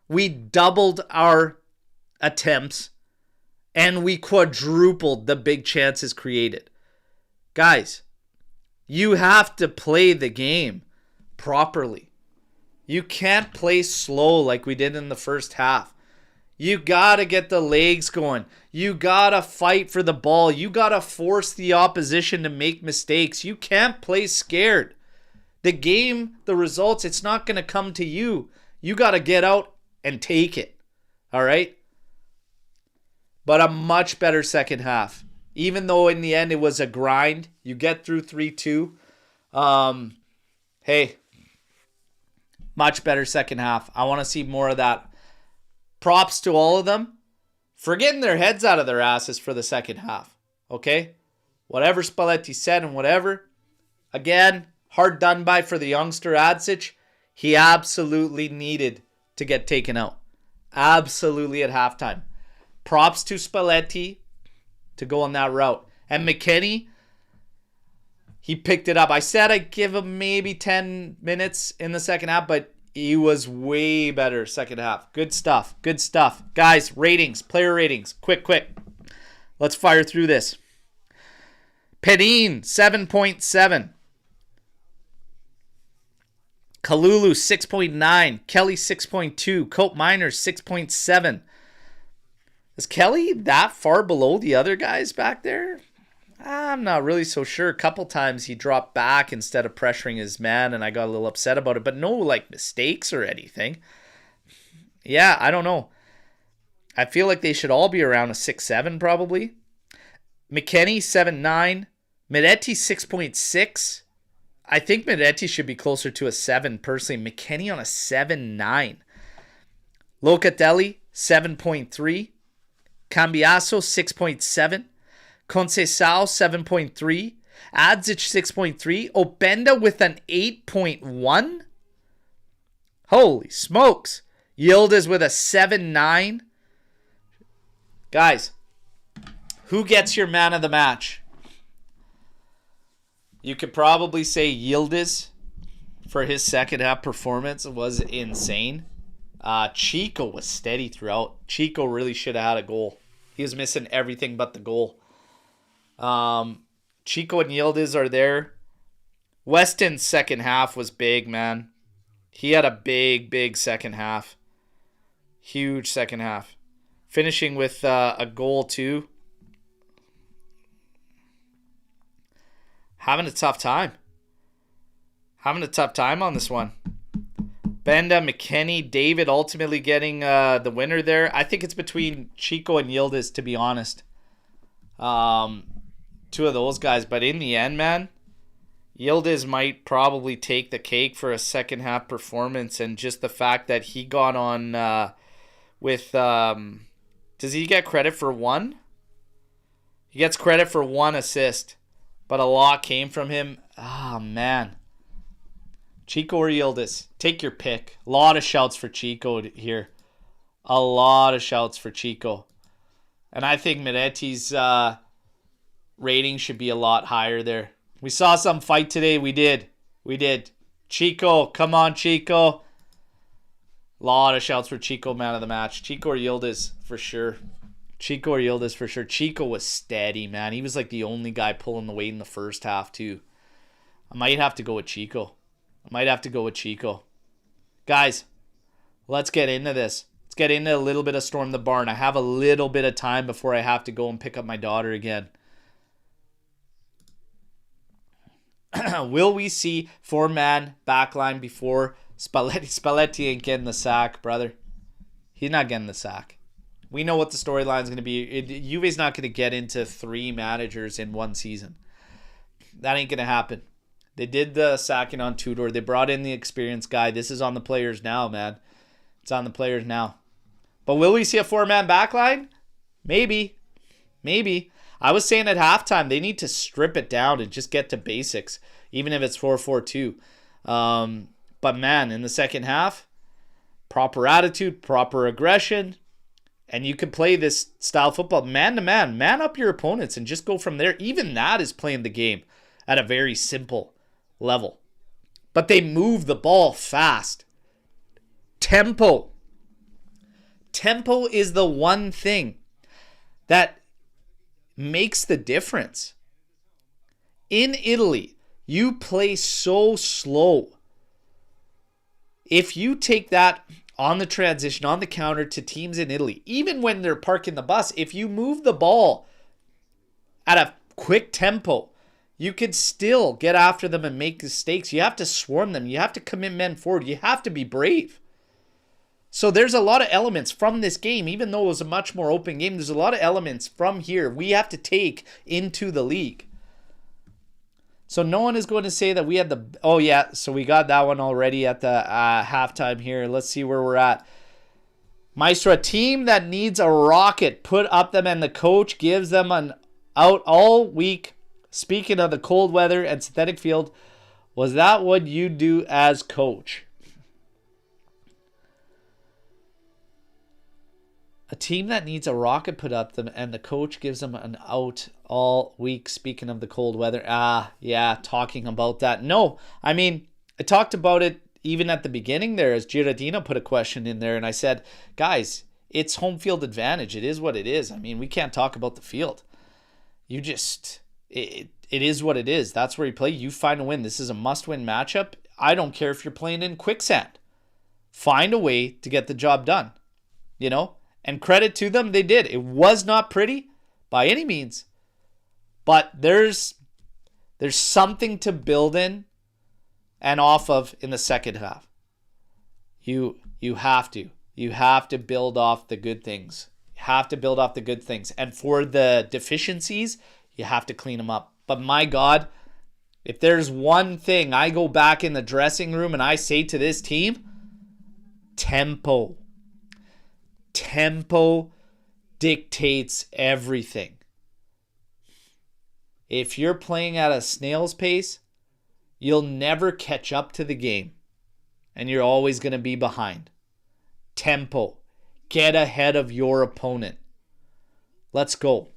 we doubled our attempts and we quadrupled the big chances created. Guys, you have to play the game properly. You can't play slow like we did in the first half. You got to get the legs going. You got to fight for the ball. You got to force the opposition to make mistakes. You can't play scared. The game, the results, it's not going to come to you. You got to get out and take it. All right? But a much better second half. Even though in the end it was a grind, you get through 3-2. Hey, much better second half. I want to see more of that. Props to all of them for getting their heads out of their asses for the second half. Okay? Whatever Spalletti said and whatever. Again, hard done by for the youngster AJC. He absolutely needed to get taken out. Absolutely at halftime. Props to Spalletti to go on that route. And McKennie, he picked it up. I said I'd give him maybe 10 minutes in the second half, but he was way better second half. Good stuff. Good stuff. Guys, ratings. Player ratings. Quick. Let's fire through this. Pedin, 7.7. Kalulu, 6.9. Kelly, 6.2. Cope Miners, 6.7. Is Kelly that far below the other guys back there? I'm not really so sure. A couple times he dropped back instead of pressuring his man, and I got a little upset about it. But no, like, mistakes or anything. Yeah, I don't know. I feel like they should all be around a 6-7 probably. McKennie, 7.9. Miretti, 6.6. I think Miretti should be closer to a 7 personally. McKennie on a 7.9. Locatelli, 7.3. Cambiaso, 6.7. Conceição, 7.3. AJC, 6.3. Openda with an 8.1. Holy smokes. Yildiz with a 7.9. Guys, who gets your man of the match? You could probably say Yildiz for his second half performance was insane. Chico was steady throughout. Chico really should have had a goal. He was missing everything but the goal. Chico and Yildiz are there. Weston's second half was big, man. He had a big second half. Huge second half. Finishing with a goal too. Having a tough time. Having a tough time on this one. Benda, McKennie, David ultimately getting the winner there. I think it's between Chico and Yildiz, to be honest. Two of those guys. But in the end, man, Yildiz might probably take the cake for a second half performance. And just the fact that he got on with... does he get credit for one? He gets credit for one assist. But a lot came from him. Oh, man. Chico or Yildiz? Take your pick. A lot of shouts for Chico here. A lot of shouts for Chico. And I think Miretti's rating should be a lot higher there. We saw some fight today. We did. Chico. Come on, Chico. A lot of shouts for Chico, man of the match. Chico or Yildiz, for sure. Chico was steady, man. He was like the only guy pulling the weight in the first half, too. I might have to go with Chico. Guys, let's get into this. Let's get into a little bit of Storm the Barn. I have a little bit of time before I have to go and pick up my daughter again. Will we see 4-man backline before Spalletti? Spalletti ain't getting the sack, brother. He's not getting the sack. We know what the storyline is going to be. Juve's not going to get into 3 managers in one season. That ain't going to happen. They did the sacking on Tudor. They brought in the experienced guy. This is on the players now, man. It's on the players now. But will we see a 4-man backline? Maybe. Maybe. I was saying at halftime, they need to strip it down and just get to basics, even if it's 4-4-2. But man, in the second half, proper attitude, proper aggression, and you can play this style of football man to man. Man up your opponents and just go from there. Even that is playing the game at a very simple level. But they move the ball fast. Tempo. Tempo is the one thing that makes the difference. In Italy, you play so slow. If you take that on the transition, on the counter to teams in Italy, even when they're parking the bus, if you move the ball at a quick tempo, you could still get after them and make mistakes. You have to swarm them. You have to commit men forward. You have to be brave. So there's a lot of elements from this game, even though it was a much more open game. There's a lot of elements from here we have to take into the league. So no one is going to say that we had the... Oh, yeah. So we got that one already at the halftime here. Let's see where we're at. Maestro, a team that needs a rocket put up them and the coach gives them an out all week. Speaking of the cold weather and synthetic field, was that what you do as coach? A team that needs a rocket put up them and the coach gives them an out all week. Speaking of the cold weather. Yeah, talking about that. No, I mean, I talked about it even at the beginning there as Giradino put a question in there. And I said, guys, it's home field advantage. It is what it is. I mean, we can't talk about the field. You just, it is what it is. That's where you play. You find a win. This is a must-win matchup. I don't care if you're playing in quicksand. Find a way to get the job done. You know? And credit to them, they did. It was not pretty by any means. But there's something to build in and off of in the second half. You have to. You have to build off the good things. You have to build off the good things. And for the deficiencies, you have to clean them up. But my God, if there's one thing I go back in the dressing room and I say to this team, tempo. Tempo dictates everything. If you're playing at a snail's pace, you'll never catch up to the game. And you're always going to be behind. Tempo. Get ahead of your opponent. Let's go.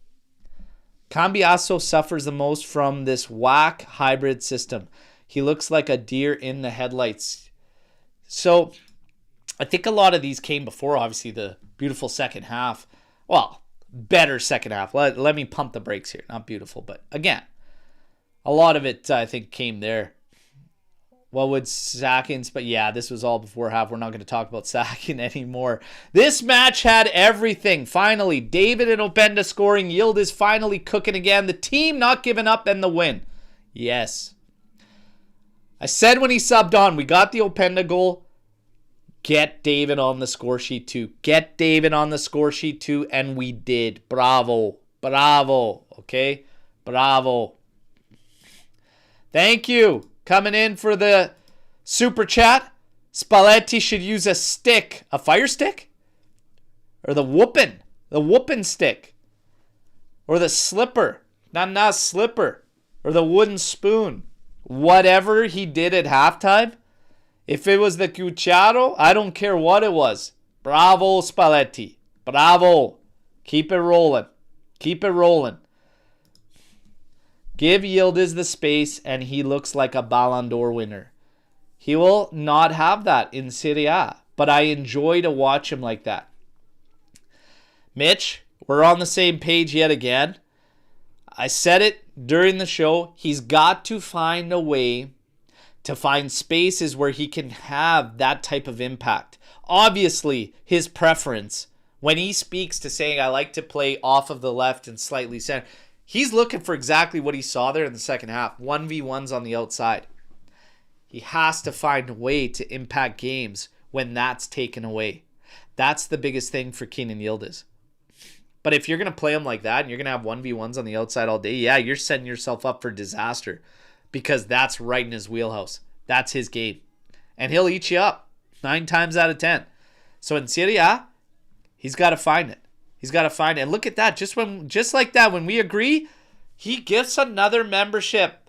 Cambiasso suffers the most from this whack hybrid system. He looks like a deer in the headlights. So I think a lot of these came before, obviously, the beautiful second half. Well, better second half. Let me pump the brakes here. Not beautiful, but again, a lot of it, I think, came there. What would sackings? But yeah, this was all before half. We're not going to talk about sacking anymore. This match had everything. Finally, David and Openda scoring. Yield is finally cooking again. The team not giving up and the win. Yes. I said when he subbed on, we got the Openda goal. Get David on the score sheet too. Get David on the score sheet too. And we did. Bravo. Bravo. Okay? Bravo. Thank you. Coming in for the super chat. Spalletti should use a stick. A fire stick? Or the whoopin'. The whoopin' stick. Or the slipper. Not slipper. Or the wooden spoon. Whatever he did at halftime. If it was the cucharo, I don't care what it was. Bravo, Spalletti. Bravo. Keep it rolling. Keep it rolling. Give Yildiz the space, and he looks like a Ballon d'Or winner. He will not have that in Serie A, but I enjoy to watch him like that. Mitch, we're on the same page yet again. I said it during the show. He's got to find a way to find spaces where he can have that type of impact. Obviously, his preference, when he speaks to saying, I like to play off of the left and slightly center, he's looking for exactly what he saw there in the second half. 1v1s on the outside. He has to find a way to impact games when that's taken away. That's the biggest thing for Kenan Yildiz. But if you're going to play him like that and you're going to have 1v1s on the outside all day, yeah, you're setting yourself up for disaster because that's right in his wheelhouse. That's his game. And he'll eat you up 9 times out of 10. So in Serie A, he's got to find it. He's got to find it. And look at that. Just like that, when we agree, he gifts another membership.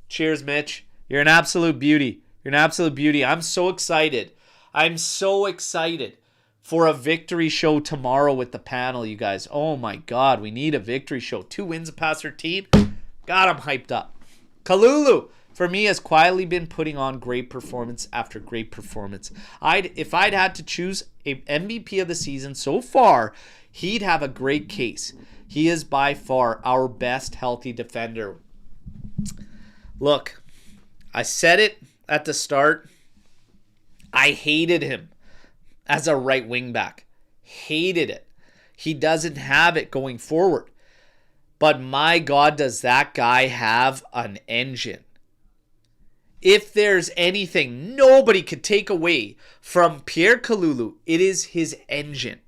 Cheers, Mitch. You're an absolute beauty. You're an absolute beauty. I'm so excited. I'm so excited for a victory show tomorrow with the panel, you guys. Oh my God, we need a victory show. 2 wins past 13. God, I'm hyped up. Kalulu, for me, has quietly been putting on great performance after great performance. If I'd had to choose a MVP of the season so far, he'd have a great case. He is by far our best healthy defender. Look, I said it at the start. I hated him as a right wing back. Hated it. He doesn't have it going forward. But my God, does that guy have an engine. If there's anything nobody could take away from Pierre Kalulu, it is his engine.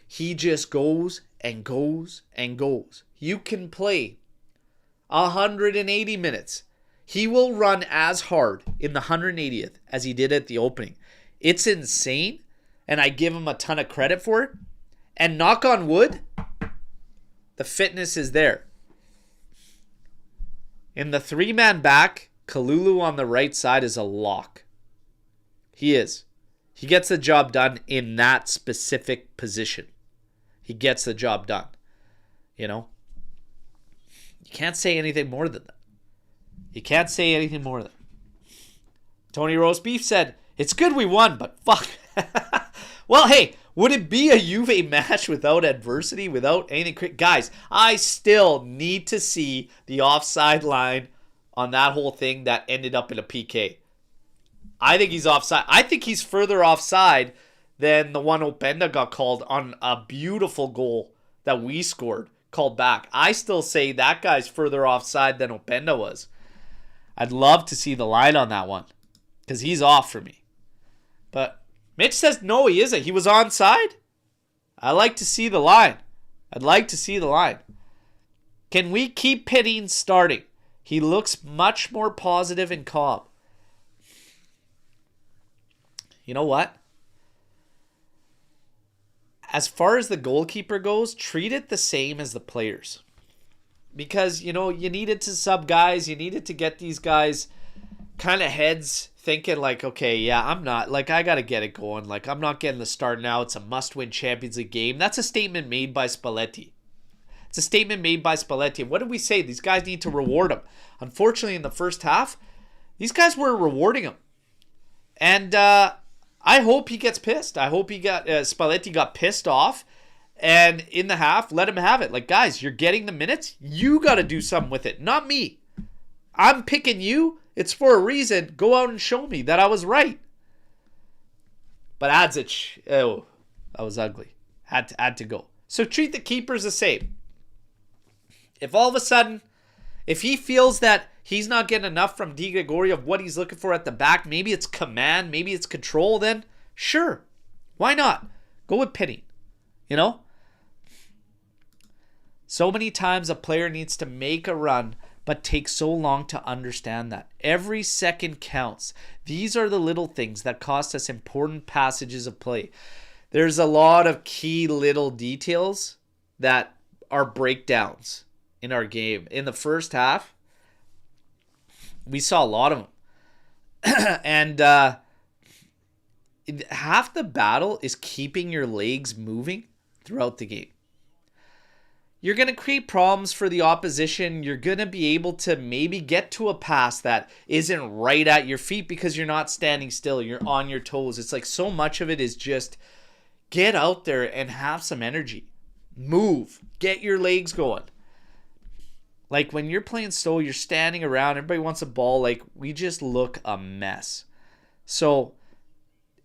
He just goes and goes and goes. You can play 180 minutes. He will run as hard in the 180th as he did at the opening. It's insane, and I give him a ton of credit for it. And knock on wood, the fitness is there. In the 3-man back, Kalulu on the right side is a lock. He is. He gets the job done in that specific position. He gets the job done. You know? You can't say anything more than that. You can't say anything more than that. Tony Roast Beef said, it's good we won, but fuck. Well, hey, would it be a Juve match without adversity, without anything? Guys, I still need to see the offside line on that whole thing that ended up in a PK. I think he's offside. I think he's further offside than the one Openda got called on a beautiful goal that we scored, called back. I still say that guy's further offside than Openda was. I'd love to see the line on that one because he's off for me. But Mitch says no, he isn't. He was onside. I like to see the line. I'd like to see the line. Can we keep Pitting starting? He looks much more positive in Cobb. You know what? As far as the goalkeeper goes, treat it the same as the players. Because, you know, you needed to sub guys. You needed to get these guys kind of heads thinking like, okay, yeah, I'm not. Like, I got to get it going. Like, I'm not getting the start now. It's a must-win Champions League game. That's a statement made by Spalletti. It's a statement made by Spalletti. What did we say? These guys need to reward him. Unfortunately, in the first half, these guys were rewarding him. And I hope he gets pissed. I hope Spalletti got pissed off. And in the half, let him have it. Like, guys, you're getting the minutes. You got to do something with it. Not me. I'm picking you. It's for a reason. Go out and show me that I was right. But Adzic, oh, that was ugly. Had to go. So treat the keepers the same. If all of a sudden, if he feels that he's not getting enough from Di Gregorio of what he's looking for at the back, maybe it's command, maybe it's control, then sure. Why not? Go with Pitting. You know? So many times a player needs to make a run but takes so long to understand that. Every second counts. These are the little things that cost us important passages of play. There's a lot of key little details that are breakdowns in our game. In the first half, we saw a lot of them. And half the battle is keeping your legs moving throughout the game. You're going to create problems for the opposition. You're going to be able to maybe get to a pass that isn't right at your feet because you're not standing still. You're on your toes. It's like so much of it is just get out there and have some energy. Move. Get your legs going. Like when you're playing slow, you're standing around. Everybody wants a ball. Like we just look a mess. So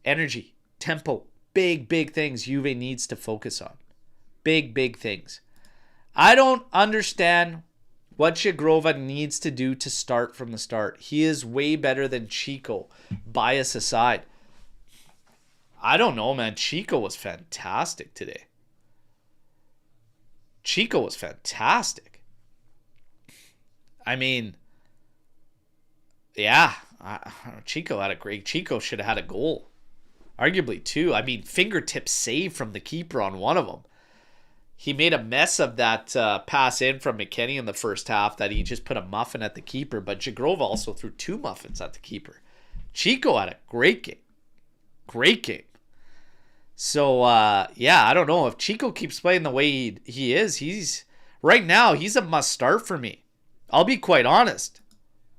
energy, tempo, big things Juve needs to focus on. Big things. I don't understand what Shagrova needs to do to start from the start. He is way better than Chico, bias aside. I don't know, man. Chico was fantastic today. Chico was fantastic. I mean, yeah, Chico should have had a goal. Arguably, too. I mean, fingertip save from the keeper on one of them. He made a mess of that pass in from McKennie in the first half that he just put a muffin at the keeper. But Jagrova also threw 2 muffins at the keeper. Chico had a great game. Great game. So, yeah, I don't know. If Chico keeps playing the way he is, right now, he's a must start for me. I'll be quite honest.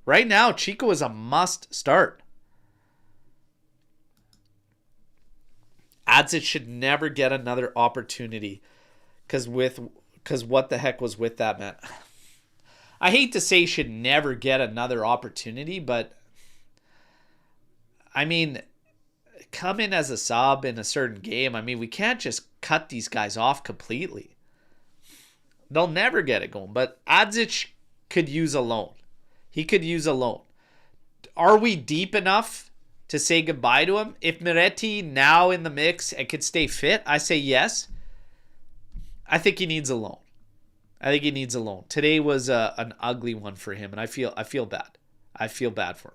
Right now, Chico is a must start. AJC should never get another opportunity. Because what the heck was with that, man? I hate to say should never get another opportunity, but I mean, come in as a sub in a certain game. I mean, we can't just cut these guys off completely. They'll never get it going. But AJC could use a loan. He could use a loan. Are we deep enough to say goodbye to him? If Miretti now in the mix and could stay fit, I say yes. I think he needs a loan. Today was an ugly one for him, and I feel bad. I feel bad for him.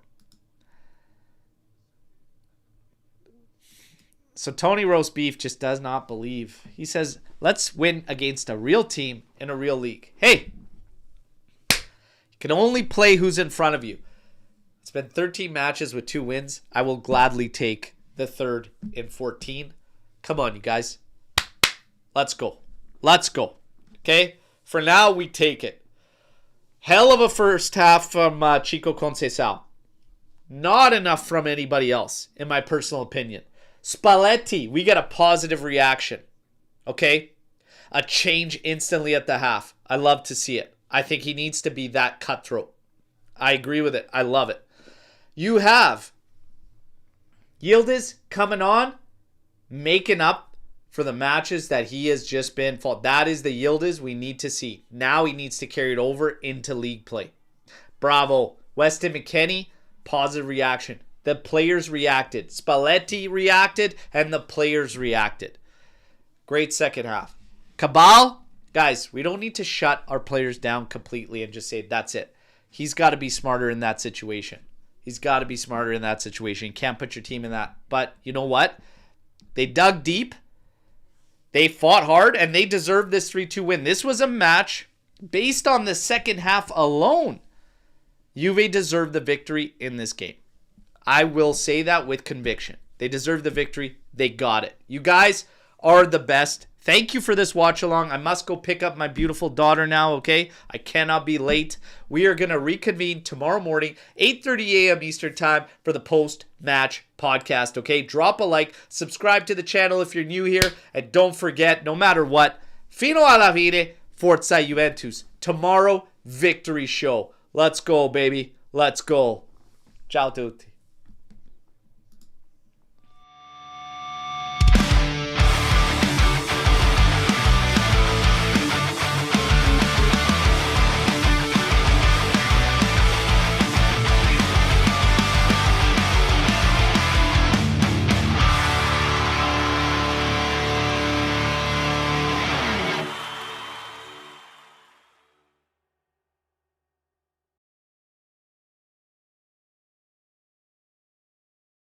So Tony Roast Beef just does not believe. He says, let's win against a real team in a real league. Hey, you can only play who's in front of you. It's been 13 matches with 2 wins. I will gladly take the 3rd in 14. Come on, you guys. Let's go. Okay? For now, we take it. Hell of a first half from Chico Conceição. Not enough from anybody else, in my personal opinion. Spalletti, we get a positive reaction. Okay? A change instantly at the half. I love to see it. I think he needs to be that cutthroat. I agree with it. I love it. You have Yildiz coming on, making up for the matches that he has just been fought. That is the Yildiz we need to see. Now he needs to carry it over into league play. Bravo. Weston McKennie, positive reaction. The players reacted. Spalletti reacted, and the players reacted. Great second half. Cabal, guys, we don't need to shut our players down completely and just say, that's it. He's got to be smarter in that situation. You can't put your team in that. But you know what? They dug deep. They fought hard, and they deserved this 3-2 win. This was a match based on the second half alone. Juve deserved the victory in this game. I will say that with conviction. They deserved the victory. They got it. You guys are the best. Thank you for this watch along. I must go pick up my beautiful daughter now, okay? I cannot be late. We are going to reconvene tomorrow morning, 8:30 a.m. Eastern Time for the post-match podcast, okay? Drop a like, subscribe to the channel if you're new here, and don't forget, no matter what, fino alla fine, Forza Juventus. Tomorrow, victory show. Let's go, baby. Let's go. Ciao tutti.